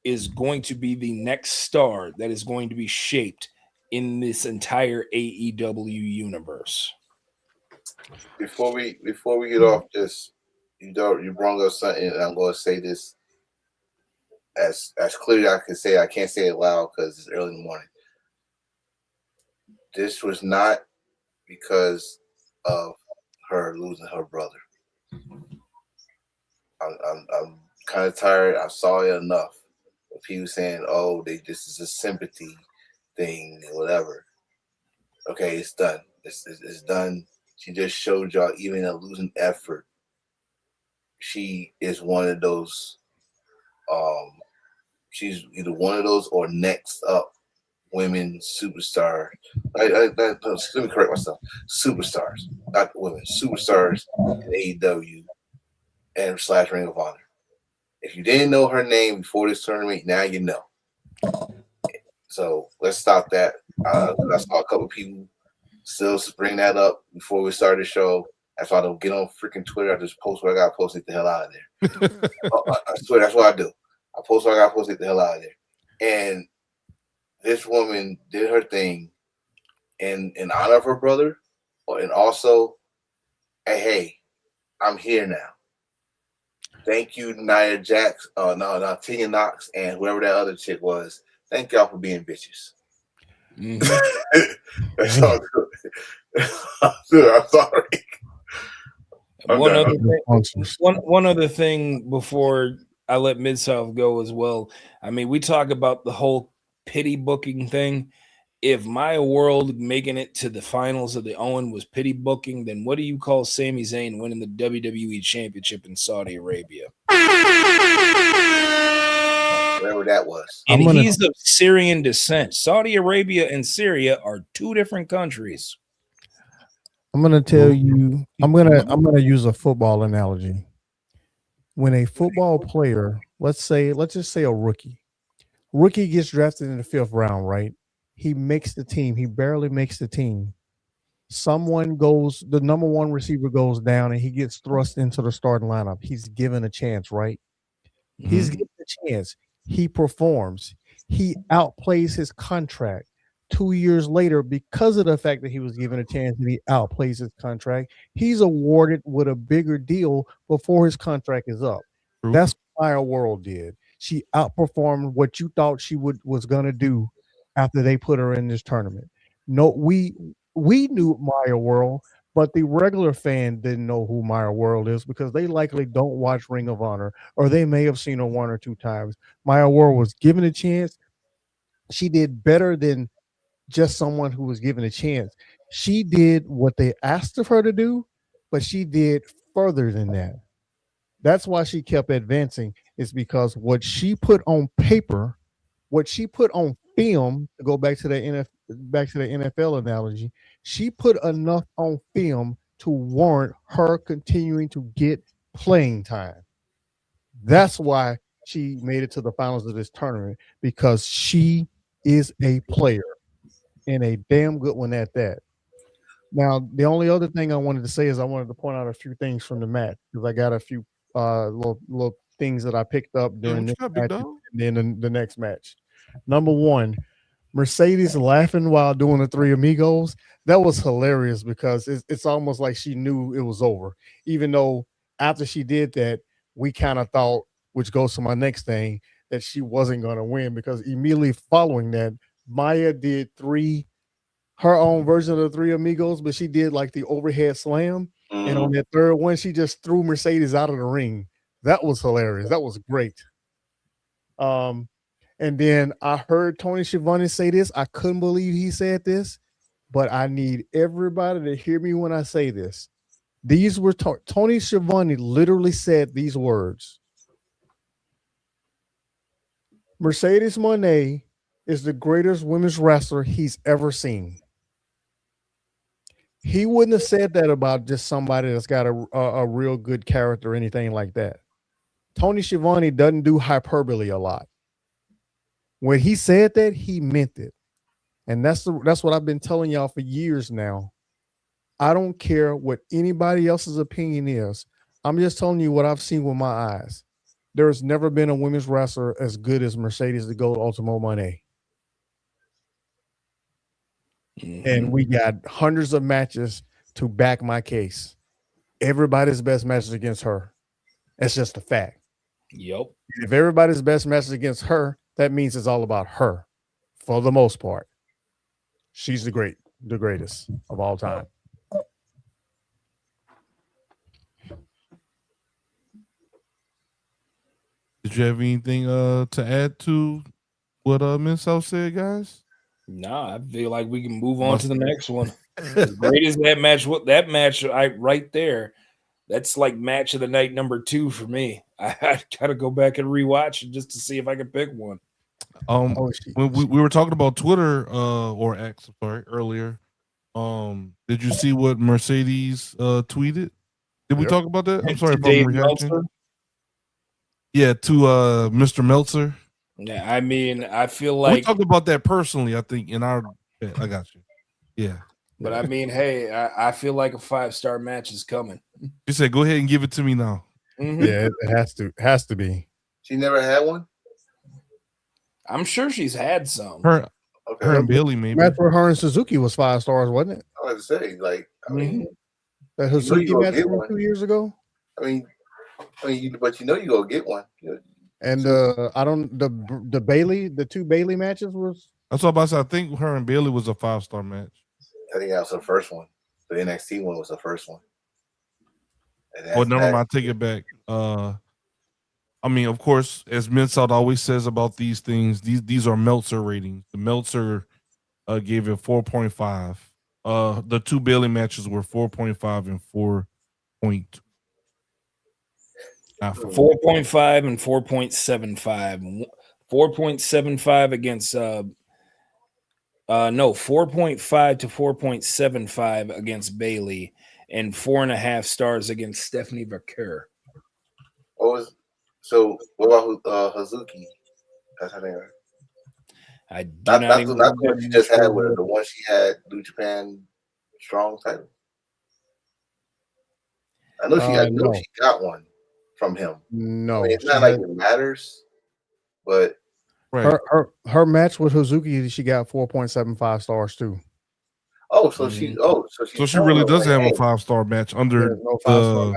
is going to be the next star that is going to be shaped in this entire AEW universe. Before we get off this, you brought up something, and I'm going to say this as clearly as I can say. I can't say it loud because it's early in the morning. This was not because of her losing her brother. I'm kind of tired. I saw it enough of people saying, "Oh, this is a sympathy thing, or whatever." Okay, it's done. It's done. She just showed y'all, even in a losing effort, she is one of those. She's either one of those or next up women superstar. Let me correct myself. Superstars, not women. Superstars in AEW and / Ring of Honor. If you didn't know her name before this tournament, now you know. So let's stop that. I saw a couple people still bring that up before we started the show. That's why I don't get on freaking Twitter. I just post what I got to post, get the hell out of there. I swear that's what I do. I post what I got to post, get the hell out of there. And this woman did her thing in honor of her brother, and also, hey, I'm here now. Thank you, Nia Jax, Tia Knox, and whoever that other chick was. Thank y'all for being bitches. Mm-hmm. That's all good. I'm sorry. One other thing before I let Mid-South go as well. I mean, we talk about the whole pity booking thing. If Maya World making it to the finals of the Owen was pity booking, then what do you call Sami Zayn winning the WWE Championship in Saudi Arabia? Whatever that was. And he's of Syrian descent. Saudi Arabia and Syria are two different countries. I'm gonna tell you. I'm gonna use a football analogy. When a football player, let's just say a rookie gets drafted in the 5th round, right? He makes the team. He barely makes the team. The number 1 receiver goes down, and he gets thrust into the starting lineup. He's given a chance, right? Mm-hmm. He's given a chance. He performs. He outplays his contract. 2 years later, because of the fact that he was given a chance and he outplays his contract, he's awarded with a bigger deal before his contract is up. True. That's what Maya World did. She outperformed what you thought she was gonna do after they put her in this tournament. No, we knew Maya World, but the regular fan didn't know who Maya World is because they likely don't watch Ring of Honor, or they may have seen her 1 or 2 times. Maya World was given a chance. She did better than just someone who was given a chance. She did what they asked of her to do, but she did further than that. That's why she kept advancing, is because what she put on paper, what she put on film, to go back to the NFL analogy, she put enough on film to warrant her continuing to get playing time. That's why she made it to the finals of this tournament, because she is a player, and a damn good one at that. Now, the only other thing I wanted to say is I wanted to point out a few things from the match, because I got a few little things that I picked up during this match and then the next match. Number 1, Mercedes laughing while doing the 3 Amigos. That was hilarious, because it's almost like she knew it was over, even though after she did that, we kind of thought, which goes to my next thing, that she wasn't going to win, because immediately following that, Maya did her own version of the 3 Amigos, but she did like the overhead slam. Mm-hmm. And on that 3rd one, she just threw Mercedes out of the ring. That was hilarious. That was great. And then I heard Tony Schiavone say this. I couldn't believe he said this, but I need everybody to hear me when I say this. These were Tony Schiavone literally said these words: Mercedes Moné is the greatest women's wrestler he's ever seen. He wouldn't have said that about just somebody that's got a real good character or anything like that. Tony Schiavone doesn't do hyperbole a lot. When he said that, he meant it. And that's what I've been telling y'all for years now. I don't care what anybody else's opinion is. I'm just telling you what I've seen with my eyes. There has never been a women's wrestler as good as Mercedes the Gold Ultimo Moné. And we got hundreds of matches to back my case. Everybody's best matches against her. That's just a fact. Yep. If everybody's best matches against her, that means it's all about her for the most part. She's the greatest of all time. Did you have anything to add to what Miss South said, guys? Nah, I feel like we can move on to the next one. As great as that match, right there, that's like match of the night number 2 for me. I gotta go back and rewatch it just to see if I can pick one. When we were talking about Twitter or X, sorry, earlier. Did you see what Mercedes tweeted? Did we talk about that? I'm sorry if I'm reacting. Yeah, to Mr. Meltzer. Yeah, I mean, I feel like we talked about that personally. I think in our, I got you. Yeah, but I mean, hey, I feel like a 5-star match is coming. You said, "Go ahead and give it to me now." Mm-hmm. Yeah, it has to be. She never had one. I'm sure she's had some. Her and Billy maybe. Match for her and Suzuki was 5 stars, wasn't it? I was to say, like, I mean, that Suzuki match from 2 years ago. I mean, but you gonna get one. And the Bailey, the 2 Bailey matches was. That's what I think her and Bailey was a 5-star match. I think that was the first one. The NXT one was the first one. Well, never mind. Take it back. I mean, of course, as Mid-South always says about these things, these are Meltzer ratings. The Meltzer gave it 4.5. The 2 Bailey matches were 4.5 and 4.2. 4.5 and 4.75. 4.75 against 4.5 to 4.75 against Bailey, and 4.5 stars against Stephanie Vaquer. So what about Hazuki? That's her name. I do not the one she just had with her, the one she had New Japan Strong title. I know she got one from him. No, I mean, it's not like it matters, but her match with Hazuki, she got 4.75 stars too. So she really does have a 5-star match under from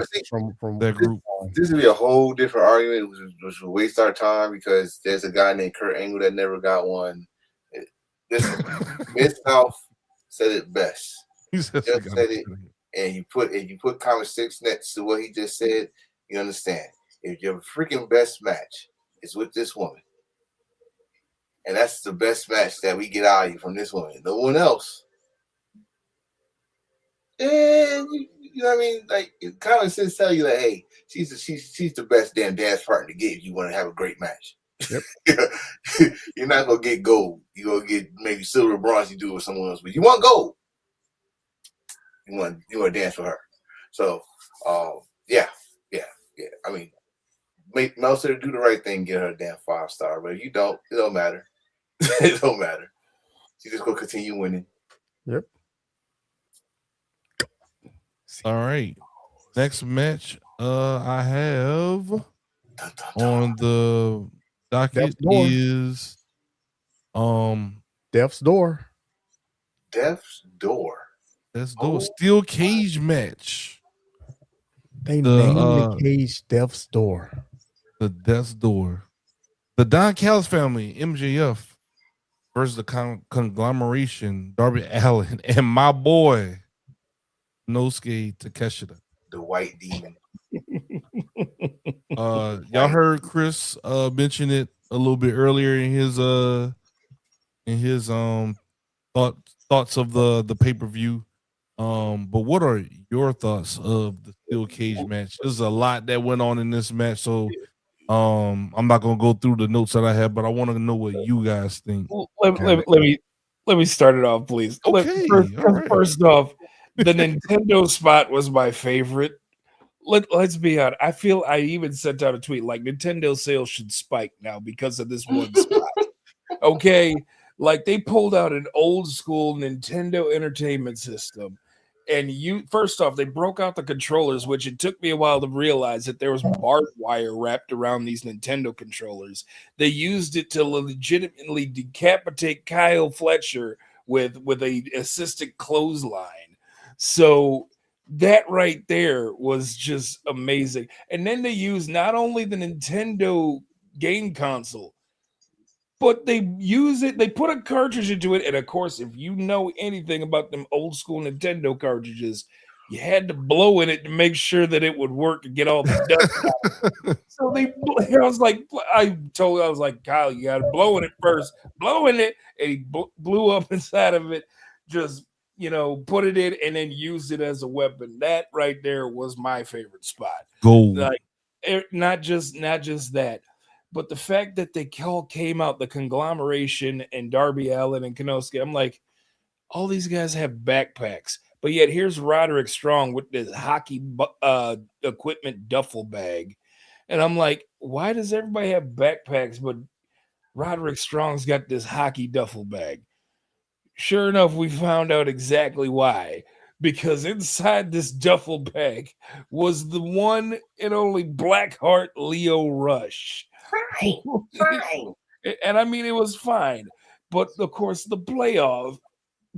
that group. This would be a whole different argument, which would waste our time because there's a guy named Kurt Angle that never got one. Miss South said it best. He just said it, and you put comment 6 next to what he just said. You understand? If your freaking best match is with this woman, and that's the best match that we get out of you from this woman, no one else. And you know what I mean? Like, common sense tell you that, hey, she's the best damn dance partner to get if you want to have a great match. Yep. You're not gonna get gold. You're gonna get maybe silver, bronze. You do it with someone else, but you want gold. You want to dance with her. So, yeah. I mean, make Meltzer do the right thing, get her a damn 5-star. But if you don't, it don't matter. It don't matter. She just gonna continue winning. Yep. All right. Next match I have on the docket is Death's Door. Death's Door. Steel cage match. They named the cage Death's Door. The Death's Door. The Don Callis family, MJF, versus the conglomeration, Darby Allin, and my boy, Nosuke Takeshita. The White Demon. Y'all heard Chris mention it a little bit earlier in his thoughts of the pay-per-view. But what are your thoughts of the steel cage match? There's a lot that went on in this match, so I'm not gonna go through the notes that I have, but I want to know what you guys think. Let me start it off, please. Okay, First off, the Nintendo spot was my favorite. let's be honest. I feel I even sent out a tweet like Nintendo sales should spike now because of this one spot. Okay, like they pulled out an old school Nintendo Entertainment System, and first off they broke out the controllers, which it took me a while to realize that there was barbed wire wrapped around these Nintendo controllers. They used it to legitimately decapitate Kyle Fletcher with a assistant clothesline. So that right there was just amazing. And then they used not only the Nintendo game console, but they put a cartridge into it. And of course, if you know anything about them old school Nintendo cartridges, you had to blow in it to make sure that it would work and get all the dust out. So I was like, Kyle, you got to blow in it first. Blow in it. And he blew up inside of it. Just, put it in and then used it as a weapon. That right there was my favorite spot. Gold. Like, not just that. But the fact that they all came out, the conglomeration and Darby Allin and Kenosuke, I'm like, all these guys have backpacks. But yet here's Roderick Strong with this hockey equipment duffel bag. And I'm like, why does everybody have backpacks, but Roderick Strong's got this hockey duffel bag? Sure enough, we found out exactly why. Because inside this duffel bag was the one and only Blackheart Leo Rush. Fine. And I mean, it was fine. But of course, the playoff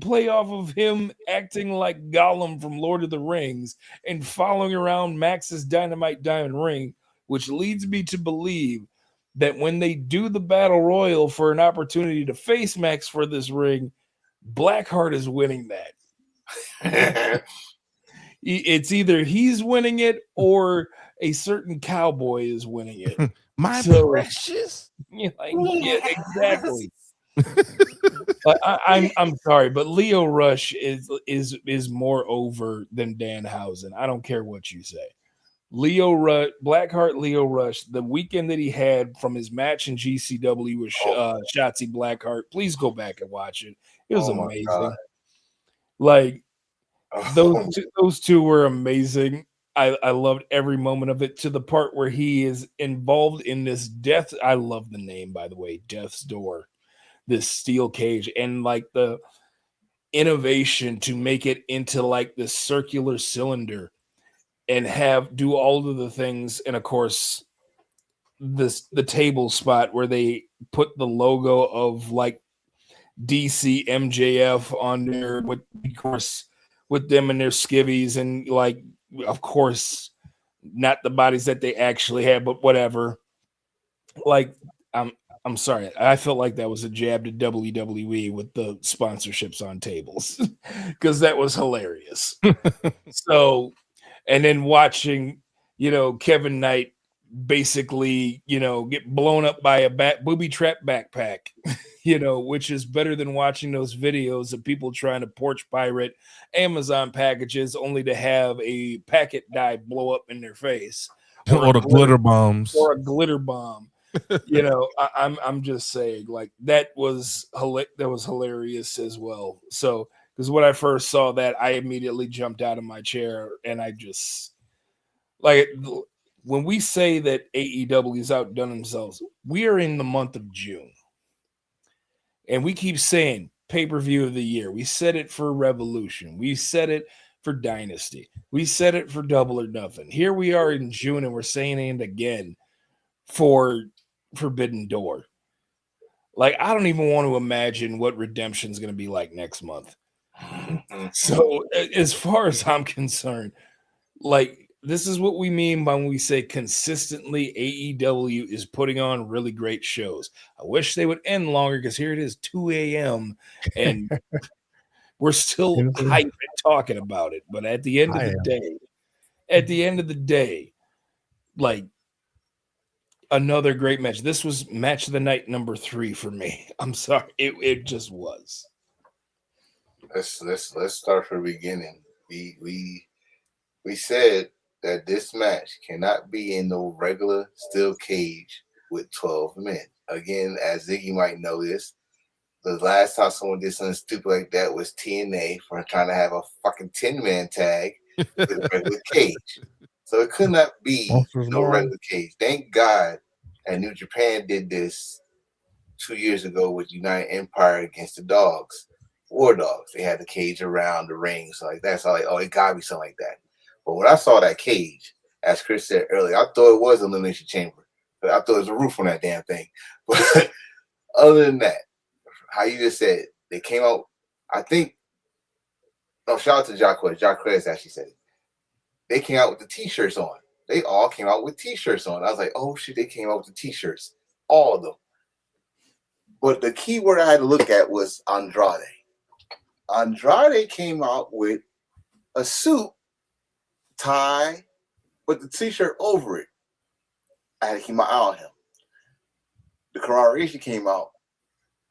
of him acting like Gollum from Lord of the Rings and following around Max's Dynamite Diamond Ring, which leads me to believe that when they do the Battle Royal for an opportunity to face Max for this ring, Blackheart is winning that. It's either he's winning it or a certain cowboy is winning it. My precious. Yeah, exactly. I'm sorry, but Leo Rush is more over than Danhausen. I don't care what you say. Blackheart Leo Rush, the weekend that he had from his match in GCW with Shotzi Blackheart, please go back and watch it. It was amazing. Like those two were amazing. I loved every moment of it, to the part where he is involved in this death. I love the name, by the way, Death's Door, this steel cage, and like the innovation to make it into like this circular cylinder and do all of the things. And of course, the table spot where they put the logo of like DC MJF on there with them and their skivvies, and like, of course, not the bodies that they actually had, but whatever. Like, I'm sorry. I felt like that was a jab to WWE with the sponsorships on tables, because that was hilarious. So, and then watching, Kevin Knight basically, get blown up by a booby trap backpack, which is better than watching those videos of people trying to porch pirate Amazon packages only to have a packet die blow up in their face, or the glitter bombs, or a glitter bomb. I'm just saying, like, that was hilarious as well. So, because when I first saw that, I immediately jumped out of my chair, and I just, like, when we say that AEW has outdone themselves, we are in the month of June. And we keep saying pay-per-view of the year. We said it for Revolution. We said it for Dynasty. We said it for Double or Nothing. Here we are in June, and we're saying it again for Forbidden Door. Like, I don't even want to imagine what Redemption is going to be like next month. So, as far as I'm concerned, like, this is what we mean when we say consistently AEW is putting on really great shows. I wish they would end longer, because here it is 2 a.m. and we're still hyped and talking about it. But at the end of the day, like, another great match. This was match of the night number 3 for me. I'm sorry. It just was. Let's start from the beginning. We said that this match cannot be in no regular steel cage with 12 men. Again, as Ziggy might know this, the last time someone did something stupid like that was TNA for trying to have a fucking 10-man tag with a regular cage. So it could not be Monsters no Ball. regular cage. Thank God that New Japan did this 2 years ago with United Empire against the Dogs, War Dogs. They had the cage around the ring, so like that's so like, oh, it gotta be something like that. But when I saw that cage, as Chris said earlier, I thought it was an elimination chamber, but I thought it was a roof on that damn thing. But other than that, how you just said they came out, I think. No, shout out to Jacques. Jacques actually said it. They came out with the t-shirts on. They all came out with t-shirts on. I was like, oh shit, they came out with the t-shirts, all of them. But the key word I had to look at was Andrade. Andrade came out with a suit, tie, with the t-shirt over it. I had to keep my eye on him. The Corporation came out,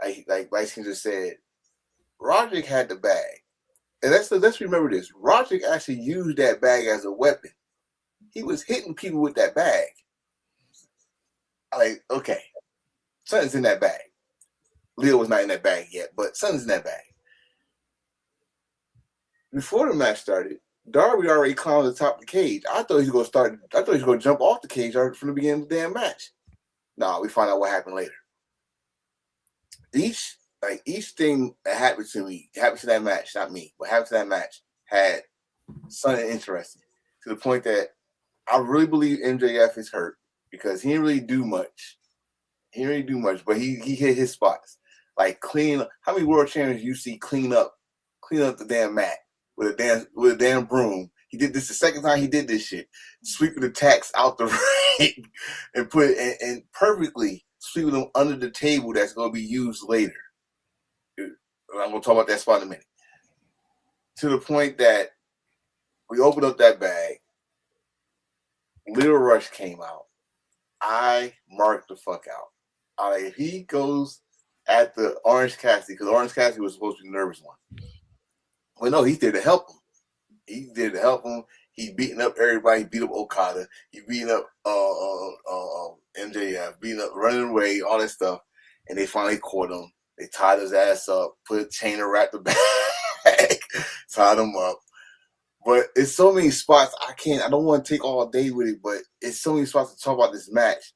like Bryson just said, Roderick had the bag. And let's remember this. Roderick actually used that bag as a weapon. He was hitting people with that bag. Like, okay, something's in that bag. Leo was not in that bag yet, but something's in that bag. Before the match started, Darby already climbed the top of the cage. I thought he was going to jump off the cage from the beginning of the damn match. Nah, we find out what happened later. Each thing that happened to that match, not me, what happened to that match had something interesting to the point that I really believe MJF is hurt because he didn't really do much. But he hit his spots. Like clean. How many world champions you see clean up the damn mat with a damn broom? He did this the second time he did this shit, sweeping the tacks out the ring and and perfectly sweeping them under the table that's going to be used later. I'm going to talk about that spot in a minute. To the point that we opened up that bag. Little Rush came out. I marked the fuck out. If he goes at the Orange Cassidy, because Orange Cassidy was supposed to be the nervous one. Well, no, he's there to help him. He's beating up everybody. He beat up Okada. He beating up MJF, beating up, running away, all that stuff. And they finally caught him. They tied his ass up, put a chain around the back, tied him up. But it's so many spots. I don't want to take all day with it, but it's so many spots to talk about this match.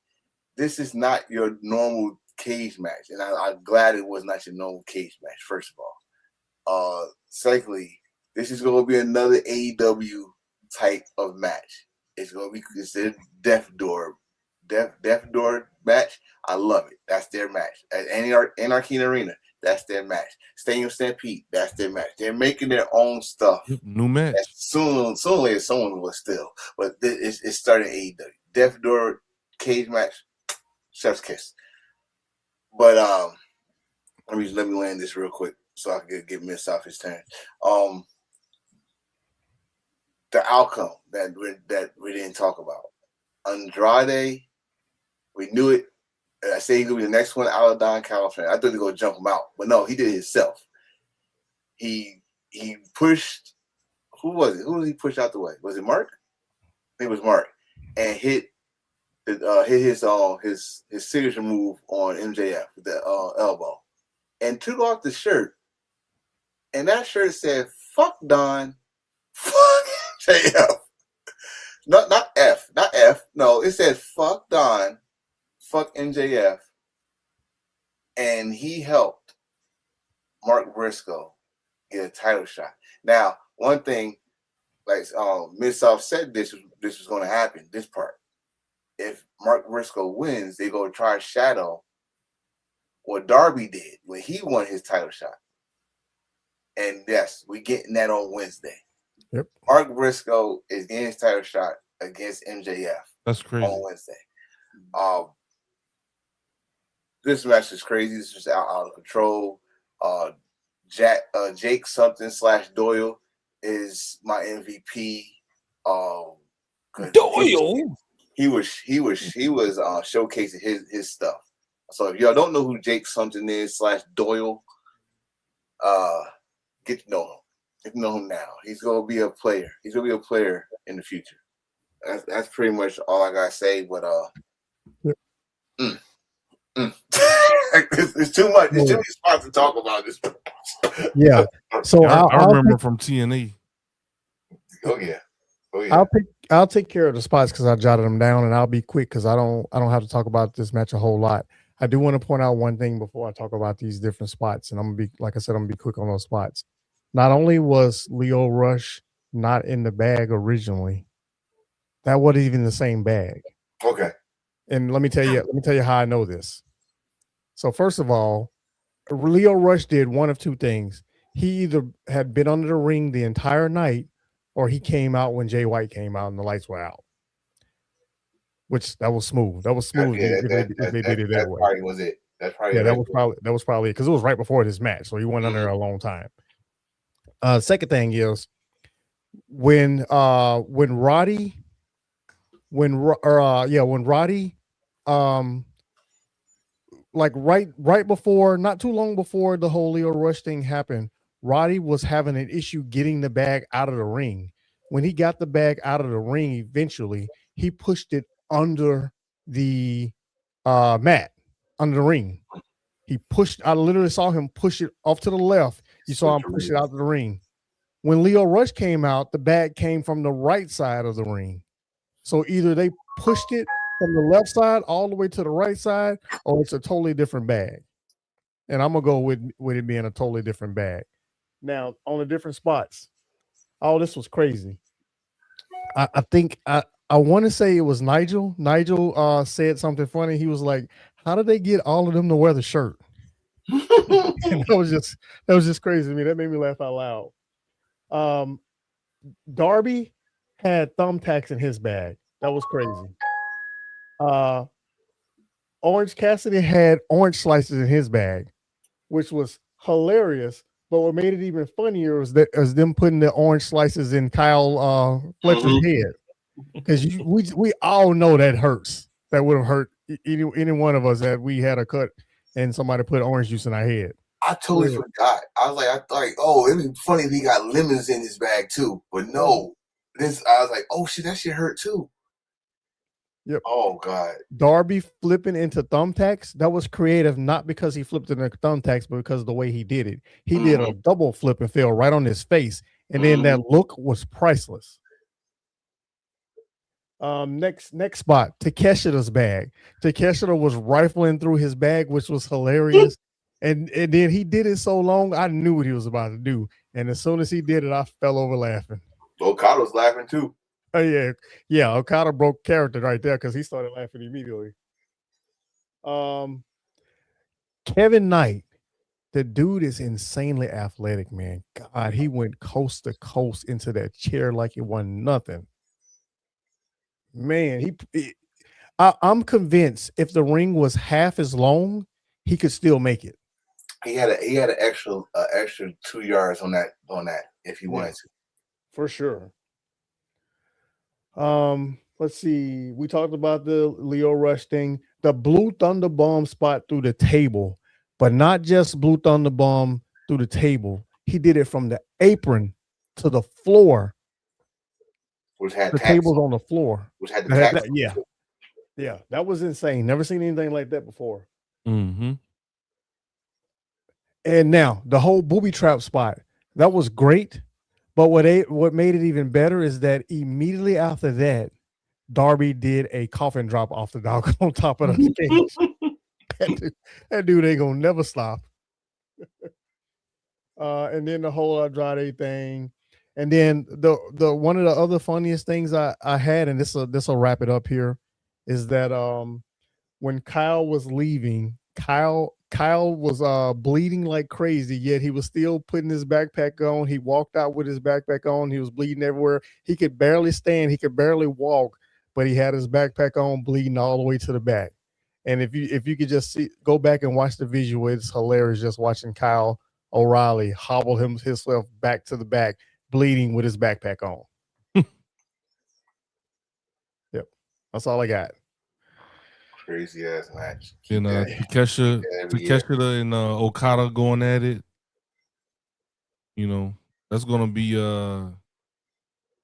This is not your normal cage match. And I'm glad it was not your normal cage match, first of all. Secondly, this is going to be another AEW type of match. It's going to be considered Death Door match. I love it. That's their match. At Anarchy Arena, that's their match. Stadium Stampede, that's their match. They're making their own stuff. New match. Soon later, someone will still. But it's starting AEW. Death Door cage match, chef's kiss. But let me land this real quick so I can give Miss off his turn. The outcome that we didn't talk about. Andrade, we knew it. I say he's gonna be the next one out of Don Califan. I thought they were gonna jump him out, but no, he did it himself. He pushed. Who was it? Who did he push out the way? Was it Mark? I think it was Mark, and hit his signature move on MJF with the elbow, and took off the shirt. And that shirt said "Fuck Don, fuck MJF." Not F. No, it said "Fuck Don, fuck MJF," and he helped Mark Briscoe get a title shot. Now, one thing, like Mid-South said, this was going to happen. This part, if Mark Briscoe wins, they go try shadow what Darby did when he won his title shot. And yes, we getting that on Wednesday. Yep. Mark Briscoe is getting his title shot against MJF. That's crazy. On Wednesday. This match is crazy. This is out of control. Jake something / Doyle is my MVP. Doyle. He was showcasing his stuff. So if y'all don't know who Jake something is / Doyle, get to know him. Get to know him now. He's gonna be a player. He's gonna be a player in the future. That's pretty much all I gotta say. But it's too much. It's too many spots to talk about this. Yeah. So I remember from TNA. Oh yeah. I'll take care of the spots because I jotted them down, and I'll be quick because I don't have to talk about this match a whole lot. I do want to point out one thing before I talk about these different spots, and I'm gonna be, like I said, I'm gonna be quick on those spots. Not only was Lio Rush not in the bag originally, that wasn't even the same bag. Okay. And let me tell you how I know this. So first of all, Lio Rush did one of two things. He either had been under the ring the entire night, or he came out when Jay White came out and the lights were out. Which that was smooth. That was smooth if they did it that way. Probably was it. That's probably that was probably because it was right before this match, so he went under a long time. Second thing is when Roddy like right before, not too long before the whole Lio Rush thing happened, Roddy was having an issue getting the bag out of the ring. When he got the bag out of the ring, eventually he pushed it under the mat, under the ring. I literally saw him push it off to the left. You saw him push it out of the ring. When Lio Rush came out, the bag came from the right side of the ring. So either they pushed it from the left side all the way to the right side, or it's a totally different bag. And I'm gonna go with it being a totally different bag. Now, on the different spots, this was crazy. I think I want to say it was Nigel. Nigel said something funny. He was like, "How did they get all of them to wear the shirt?" that was just crazy to me. That made me laugh out loud. Darby had thumbtacks in his bag. That was crazy. Orange Cassidy had orange slices in his bag, which was hilarious. But what made it even funnier was them putting the orange slices in Kyle Fletcher's head, because we all know that hurts. That would have hurt any one of us that we had a cut and somebody put orange juice in our head. I totally forgot. I thought, oh, it'd be funny if he got lemons in his bag too. But no, I was like, oh shit, that shit hurt too. Yep. Oh god. Darby flipping into thumbtacks, that was creative, not because he flipped into thumbtacks, but because of the way he did it. He did a double flip and fell right on his face, and then that look was priceless. Next spot, Takeshita's bag. Takeshita was rifling through his bag, which was hilarious. And then he did it so long, I knew what he was about to do. And as soon as he did it, I fell over laughing. Okada was laughing too. Oh yeah. Okada broke character right there because he started laughing immediately. Kevin Knight, the dude is insanely athletic, man. God, he went coast to coast into that chair like it wasn't nothing. Man, I'm convinced if the ring was half as long, he could still make it. He had an extra 2 yards on that if he wanted to. For sure. Let's see. We talked about the Lio Rush thing, the Blue Thunder Bomb spot through the table, but not just Blue Thunder Bomb through the table. He did it from the apron to the floor. Which had the tables on the floor. Which had the yeah, that was insane. Never seen anything like that before. Mm-hmm. And now the whole booby trap spot, that was great. But what made it even better is that immediately after that, Darby did a coffin drop off the dog on top of the cage. that dude ain't gonna never stop. And then the whole Andrade thing, and then the one of the other funniest things I had, and this will wrap it up here, is that when Kyle was leaving, Kyle was bleeding like crazy, yet he was still putting his backpack on. He walked out with his backpack on. He was bleeding everywhere. He could barely stand. He could barely walk, but he had his backpack on, bleeding all the way to the back. And if you could just go back and watch the visual, it's hilarious just watching Kyle O'Reilly hobble himself back to the back, bleeding with his backpack on. Yep. That's all I got. Crazy ass match. And Takeshita and Okada going at it. You know, that's gonna be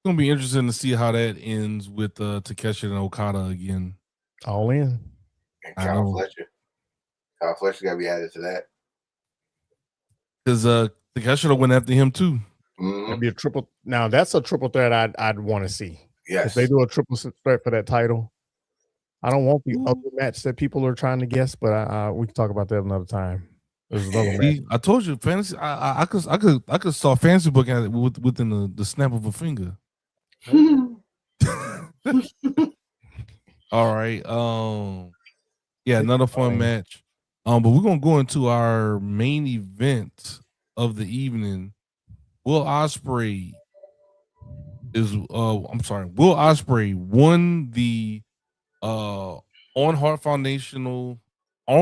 interesting to see how that ends with Takeshita and Okada again. All in. And Kyle Fletcher gotta be added to that. Because Takeshita went after him too. That'd be a triple. Now that's a triple threat I'd want to see. Yes. If they do a triple threat for that title, I don't want the other match that people are trying to guess, but we can talk about that another time. There's another match. I told you, fantasy. I could start fantasy booking at it within the snap of a finger. All right. Yeah, another fun match. But we're gonna go into our main event of the evening. Will Ospreay won the On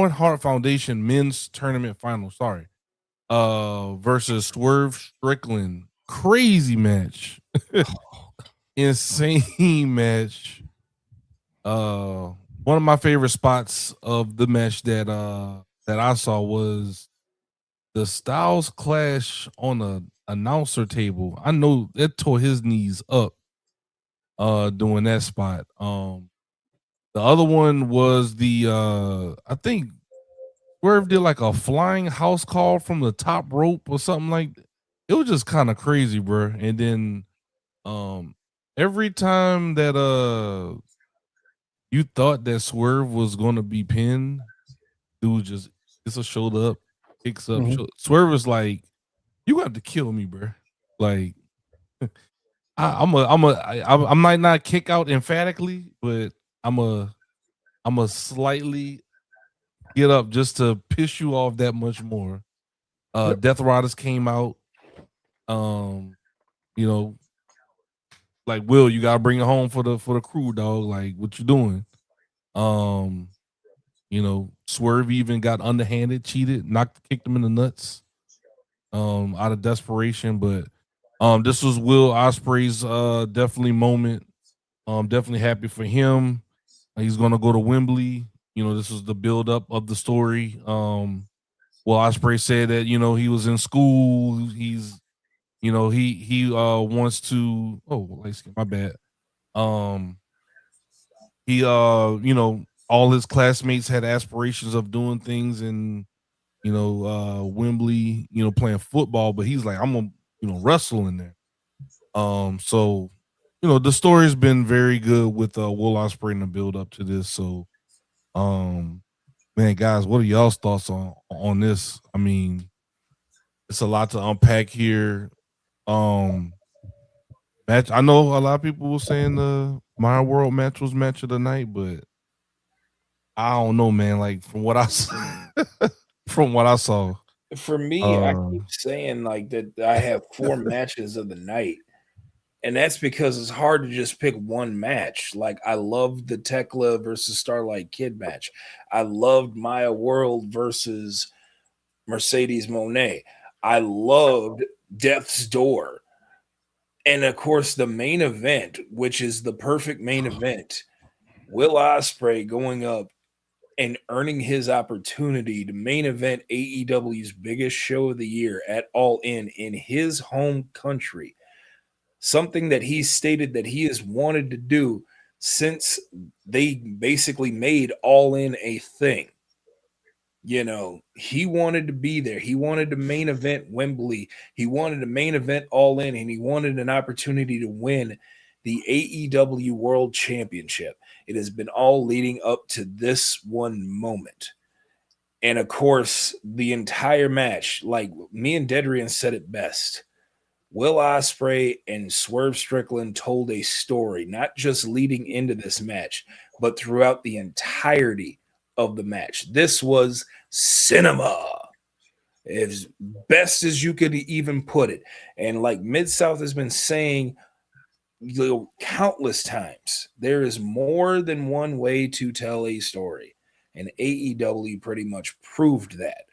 Hart Foundation men's tournament final. Sorry. Versus Swerve Strickland. Crazy match. Insane match. One of my favorite spots of the match that I saw was the Styles clash on a announcer table. I know it tore his knees up doing that spot. The other one was the I think Swerve did like a flying house call from the top rope or something like that. It was just kind of crazy, bro. And then every time that you thought that Swerve was gonna be pinned, dude just showed up, picks up. Swerve was like, "You gonna have to kill me, bro." Like, I might not kick out emphatically, but I'm a slightly get up just to piss you off that much more. Death Riders came out. You know, like, Will, you gotta bring it home for the crew, dog. Like, what you doing? You know, Swerve even got underhanded, cheated, kicked him in the nuts, out of desperation. But this was Will Ospreay's definitely moment. Definitely happy for him. He's gonna go to Wembley. You know, this was the build up of the story. Will Ospreay said that, you know, he was in school. He's, you know, he wants to. Oh, my bad. He you know, all his classmates had aspirations of doing things in, you know, Wembley, you know, playing football, but he's like, I'm gonna, you know, wrestle in there. So, you know, the story's been very good with Will Ospreay in the build up to this. So, man, guys, what are y'all's thoughts on this? I mean, it's a lot to unpack here. Match. I know a lot of people were saying the My World match was match of the night, but I don't know, man. Like, from what I saw, For me, I keep saying like that I have 4 matches of the night, and that's because it's hard to just pick one match. Like, I loved the Thekla versus Starlight Kid match. I loved Maya World versus Mercedes Moné. I loved Death's Door. And of course, the main event, which is the perfect main event, Will Ospreay going up and earning his opportunity to main event AEW's biggest show of the year at All In his home country. Something that he stated that he has wanted to do since they basically made All In a thing. You know, he wanted to be there. He wanted to main event Wembley. He wanted to main event All In, and he wanted an opportunity to win the AEW World Championship. It has been all leading up to this one moment. And of course, the entire match, like me and Dedrian said it best, Will Ospreay and Swerve Strickland told a story, not just leading into this match, but throughout the entirety of the match. This was cinema, as best as you could even put it. And like Mid-South has been saying, you know, countless times, there is more than one way to tell a story, and AEW pretty much proved that.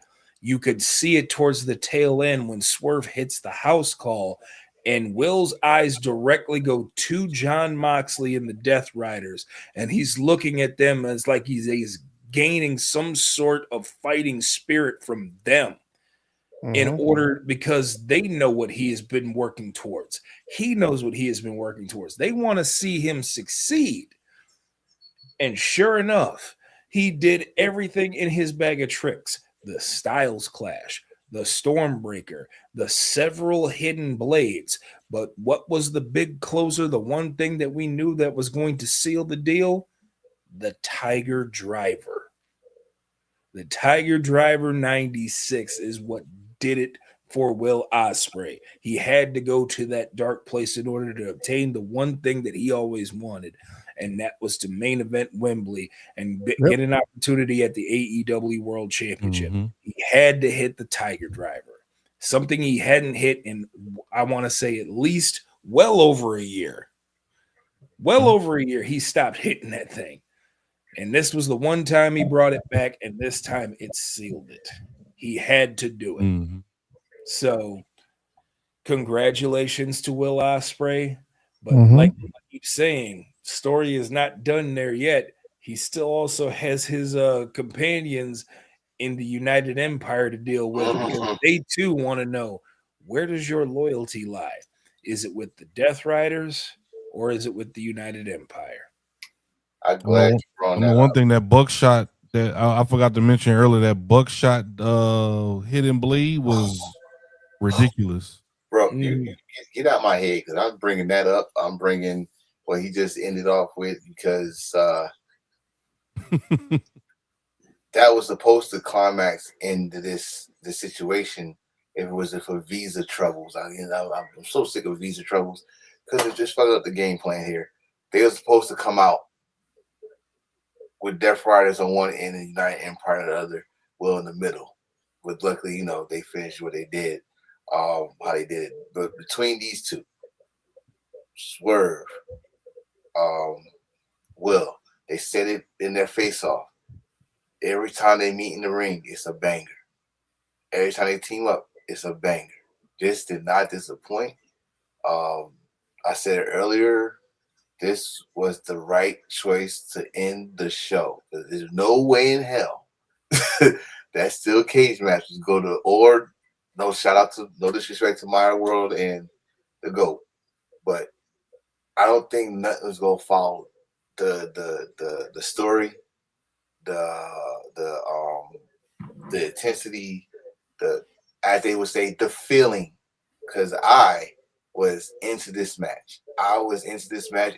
You could see it towards the tail end when Swerve hits the house call and Will's eyes directly go to Jon Moxley and the Death Riders, and he's looking at them as like he's gaining some sort of fighting spirit from them. In order, because they know what he has been working towards. He knows what he has been working towards. They want to see him succeed. And sure enough, he did everything in his bag of tricks. The Styles clash, the Stormbreaker, the several hidden blades. But what was the big closer? The one thing that we knew that was going to seal the deal? The Tiger Driver. The Tiger Driver 96 is what did it for Will Ospreay. He had to go to that dark place in order to obtain the one thing that he always wanted, and that was to main event Wembley and get an opportunity at the AEW World Championship. He had to hit the Tiger Driver, something he hadn't hit in, I want to say, at least well over a year. Well over a year, he stopped hitting that thing. And this was the one time he brought it back, and this time it sealed it. He had to do it. So, congratulations to Will Ospreay. But like I keep saying, story is not done there yet. He still also has his companions in the United Empire to deal with, because they too want to know, where does your loyalty lie? Is it with the Death Riders or is it with the United Empire? I'm glad you brought that one up. thing, that buckshot that I forgot to mention earlier, that buckshot hidden blade was ridiculous. Bro, you get out my head, because I'm bringing that up. I'm bringing what he just ended off with, because that was supposed to climax into this situation if it wasn't for visa troubles. I'm so sick of visa troubles, because it just fucked up the game plan here. They were supposed to come out with Death Riders on one end and United Empire on the other, Will in the middle. But luckily, they finished what they did, how they did it. But between these two, Swerve, Will, they said it in their face-off. Every time they meet in the ring, it's a banger. Every time they team up, it's a banger. This did not disappoint. I said it earlier, this was the right choice to end the show. There's no way in hell that still cage matches go to, or no disrespect to my world and the GOAT, but I don't think nothing's gonna follow the story, the intensity, as they would say, the feeling, because I was into this match.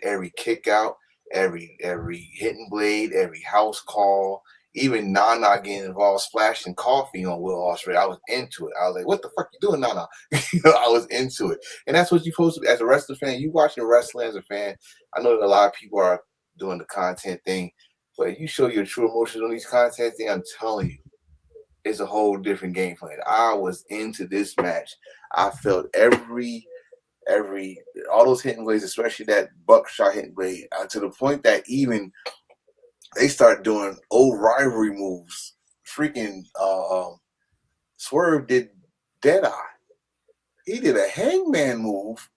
Every kick out, every hitting blade, every house call, even Nana getting involved, splashing coffee on Will Ospreay. I was into it. I was like, what the fuck you doing, Nana? I was into it. And that's what you're supposed to be as a wrestling fan. You watching wrestling as a fan. I know that a lot of people are doing the content thing, but you show your true emotions on these content thing, I'm telling you, it's a whole different game plan. I was into this match. I felt all those hitting blades, especially that buckshot hitting blade, to the point that even they start doing old rivalry moves. Freaking Swerve did Deadeye. He did a hangman move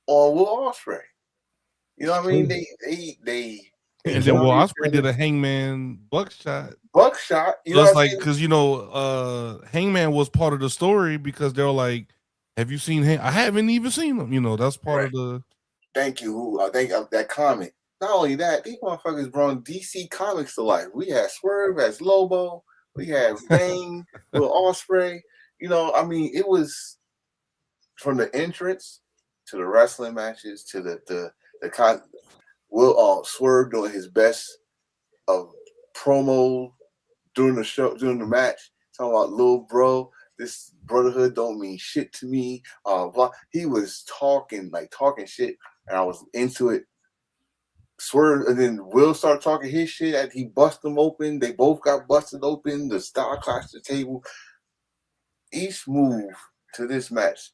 on Will Ospreay. You know what I mean? They and then Will Ospreay did a hangman buckshot. You know, just like, because Hangman was part of the story, because they were like, have you seen him? I haven't even seen him. That's part of the. Thank you. I think that comment. Not only that, these motherfuckers brought DC Comics to life. We had Swerve as Lobo. We had Bane, Will Ospreay. It was from the entrance to the wrestling matches to the Will Swerve doing his best of promo during the show, during the match, talking about little bro. This brotherhood don't mean shit to me. Blah. He was talking shit, and I was into it. Swerve, and then Will start talking his shit after he busted them open. They both got busted open. The star clashed the table. Each move to this match,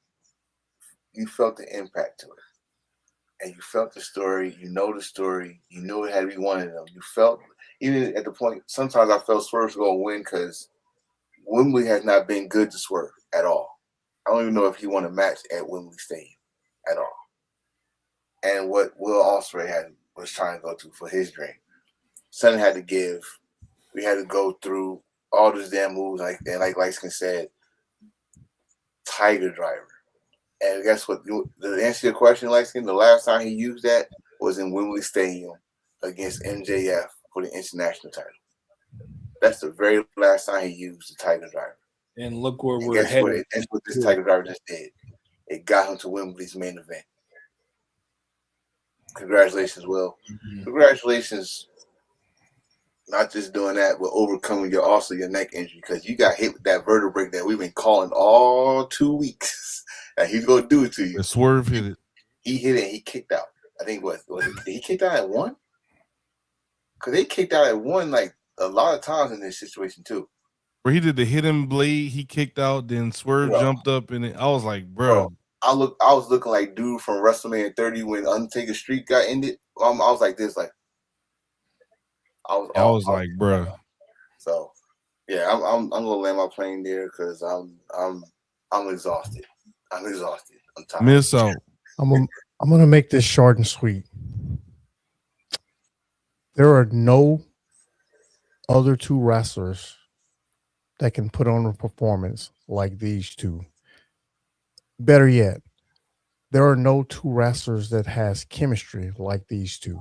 you felt the impact to it, and you felt the story. You know the story. You knew it had to be one of them. You felt, even at the point, sometimes I felt Swerve's going to win, because Wembley has not been good to Swerve at all. I don't even know if he won a match at Wembley Stadium at all. And what Will Ospreay was trying to go to for his dream, something had to give. We had to go through all those damn moves, like Lightskin said, Tiger Driver. And guess what? To answer your question, Lightskin, the last time he used that was in Wembley Stadium against MJF for the international title. That's the very last time he used the Tiger Driver. And look where we're Guess what? headed. That's what this Tiger Driver just did. It got him to Wembley's main event. Congratulations, Will. Congratulations. Not just doing that, but overcoming your neck injury, because you got hit with that vertebrae that we've been calling all 2 weeks. And he's gonna do it to you. The Swerve hit it. He hit it. And he kicked out. I think did he kick out at 1? Because they kicked out at 1 like a lot of times in this situation too. Where he did the hidden blade, he kicked out, then Swerve jumped up, and I was like, bro. I was looking like dude from WrestleMania 30 when Undertaker's streak got ended. I was like this, like I was like, bro. So yeah, I'm gonna land my plane there because I'm exhausted. I'm tired. Miss out. I'm gonna make this short and sweet. There are no other 2 wrestlers that can put on a performance like these 2. Better yet, there are no 2 wrestlers that has chemistry like these 2.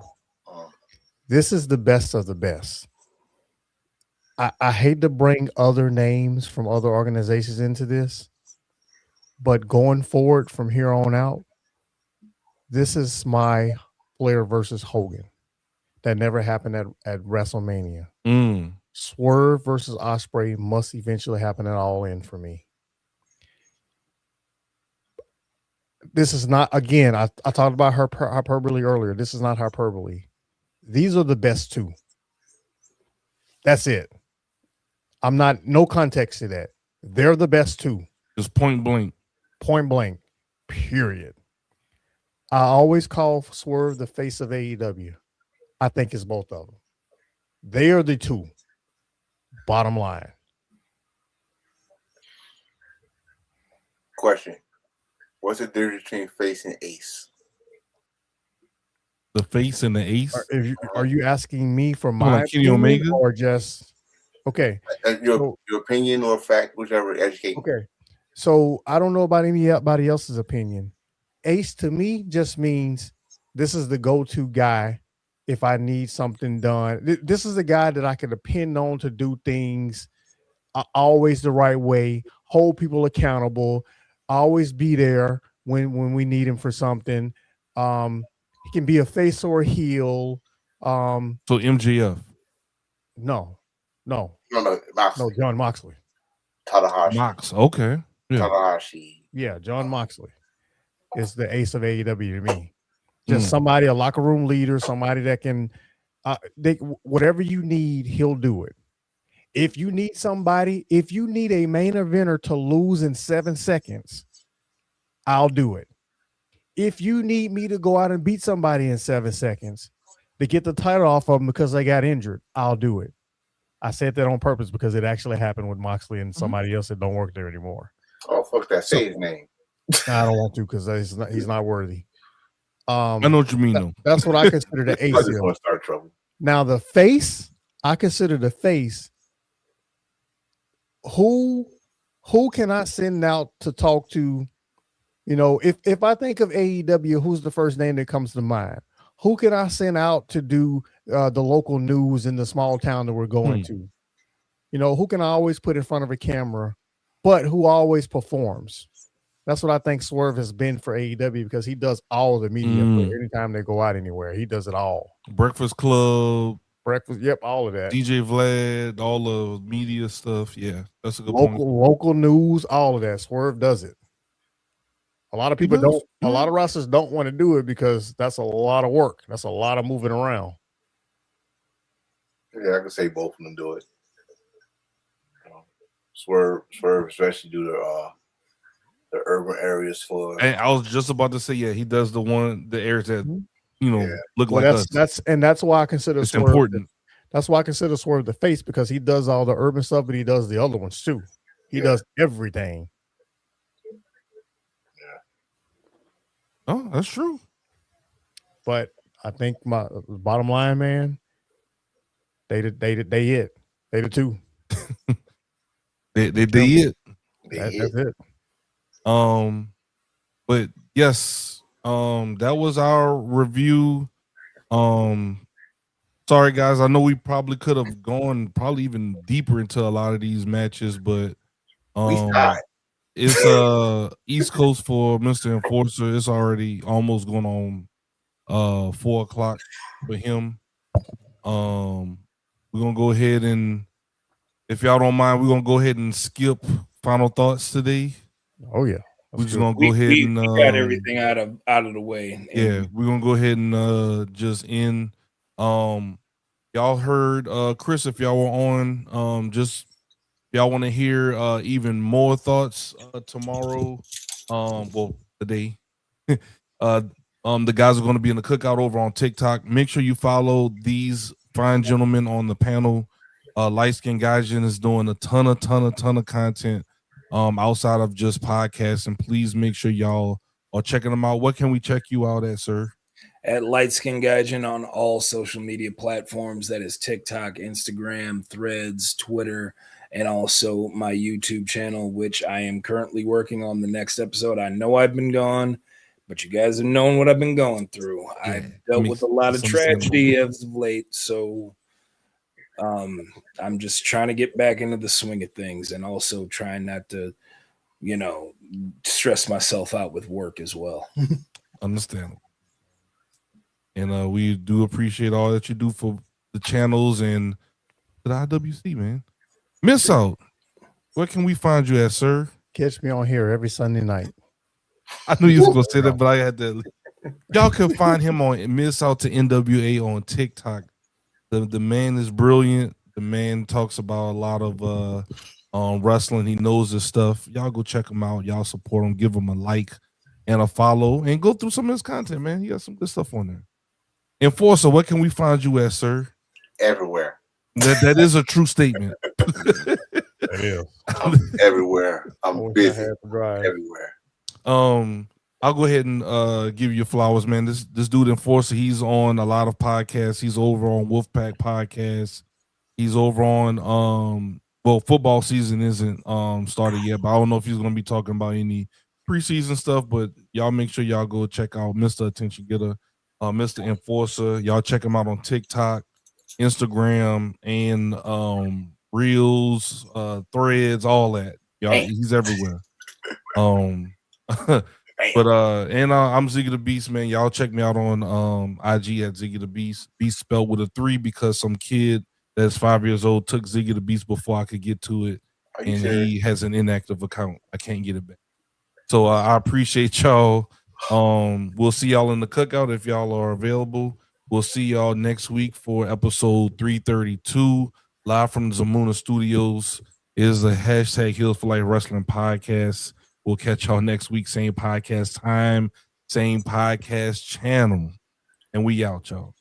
This is the best of the best. I hate to bring other names from other organizations into this, but going forward from here on out, this is my Flair versus Hogan. That never happened at WrestleMania. Swerve versus Ospreay must eventually happen at All In for me. This is not, again, I talked about hyperbole earlier. This is not hyperbole. These are the best 2. That's it. I'm not, no context to that. They're the best 2. Just point blank. Point blank. Period. I always call Swerve the face of AEW. I think it's both of them. They are the 2. Bottom line. Question. What's the difference between face and ace? The face and the ace? Are you asking me for my opinion Omega? Or just okay? Your opinion or fact, whichever, educate. Okay. So I don't know about anybody else's opinion. Ace to me just means this is the go-to guy if I need something done. This is the guy that I can depend on to do things always the right way, hold people accountable, always be there when we need him for something. He can be a face or a heel. So MJF. No, Moxley. Jon Moxley. Tanahashi. Mox, okay. Yeah. Tanahashi. Yeah, Jon Moxley is the ace of AEW to me. Just somebody, a locker room leader, somebody that can, whatever you need, he'll do it. If you need a main eventer to lose in 7 seconds, I'll do it. If you need me to go out and beat somebody in 7 seconds to get the title off of them because they got injured, I'll do it. I said that on purpose because it actually happened with Moxley and somebody else that don't work there anymore. Oh, fuck that. Say his name. I don't want to because he's not worthy. I know what you mean, though. That's what I consider the ace. I just want to start trouble. Now, the face, I consider the face. Who can I send out to talk to? You know, if I think of AEW, who's the first name that comes to mind? Who can I send out to do the local news in the small town that we're going to? You know, who can I always put in front of a camera, but who always performs? That's what I think Swerve has been for AEW because he does all the media for anytime they go out anywhere. He does it all. Breakfast Club. Yep, all of that. DJ Vlad, all the media stuff. Yeah, that's a good point. Local news, all of that. Swerve does it. A lot of people don't. A lot of wrestlers don't want to do it because that's a lot of work. That's a lot of moving around. Yeah, I can say both of them do it. Swerve, especially do the urban areas for. And I was just about to say, yeah, he does the areas that look like us. That's why I consider it's Swerve important. That's why I consider Swerve the face because he does all the urban stuff, but he does the other ones too. He does everything. Oh, that's true. But I think my bottom line, man, they the two. they it. That's it. But yes, that was our review. Sorry guys, I know we probably could have gone even deeper into a lot of these matches, but It's East Coast for Mr. Enforcer. It's already almost going on 4 o'clock for him. We're gonna go ahead and, if y'all don't mind, we're gonna go ahead and skip final thoughts today. Oh yeah. We're just gonna go ahead and we got everything out of the way. Yeah, we're gonna go ahead and just end. Y'all heard Chris, if y'all were on, just if y'all want to hear even more thoughts tomorrow, well, today. The guys are going to be in the cookout over on TikTok. Make sure you follow these fine gentlemen on the panel. Light Skin Gaijin is doing a ton of content outside of just podcasts, and please make sure y'all are checking them out. What can we check you out at, sir? At Light Skin Gaijin on all social media platforms. That is TikTok, Instagram, Threads, Twitter, and also my YouTube channel, which I am currently working on the next episode. I know I've been gone, but you guys have known what I've been going through. Yeah, I've dealt with a lot of tragedy as of late, so I'm just trying to get back into the swing of things, and also trying not to, stress myself out with work as well. Understandable. And we do appreciate all that you do for the channels and the IWC, man. Miss Out, where can we find you at, sir? Catch me on here every Sunday night. I knew you was gonna say that, but I had to. Y'all can find him on Miss Out to NWA on TikTok. The man is brilliant. The man talks about a lot of wrestling. He knows his stuff. Y'all go check him out. Y'all support him. Give him a like and a follow, and go through some of his content, man. He got some good stuff on there. Enforcer, what can we find you at, sir? Everywhere. That is a true statement. I'm everywhere. I'm busy. Everywhere. I'll go ahead and give you flowers, man. This dude Enforcer, he's on a lot of podcasts. He's over on Wolfpack Podcast. He's over on well, football season isn't started yet, but I don't know if he's gonna be talking about any preseason stuff. But y'all make sure y'all go check out Mr. Attention Getter, Mr. Enforcer. Y'all check him out on TikTok, Instagram, and Reels, Threads, all that. Y'all, he's everywhere. But I'm Ziggy the Beast, man. Y'all check me out on IG at Ziggy the Beast. Beast spelled with a 3 because some kid that's 5 years old took Ziggy the Beast before I could get to it, and he has an inactive account. I can't get it back. So I appreciate y'all. We'll see y'all in the cookout if y'all are available. We'll see y'all next week for episode 332, live from the Zamuna Studios. It is a hashtag Heels for Life Wrestling podcast. We'll catch y'all next week. Same podcast time, same podcast channel. And we out, y'all.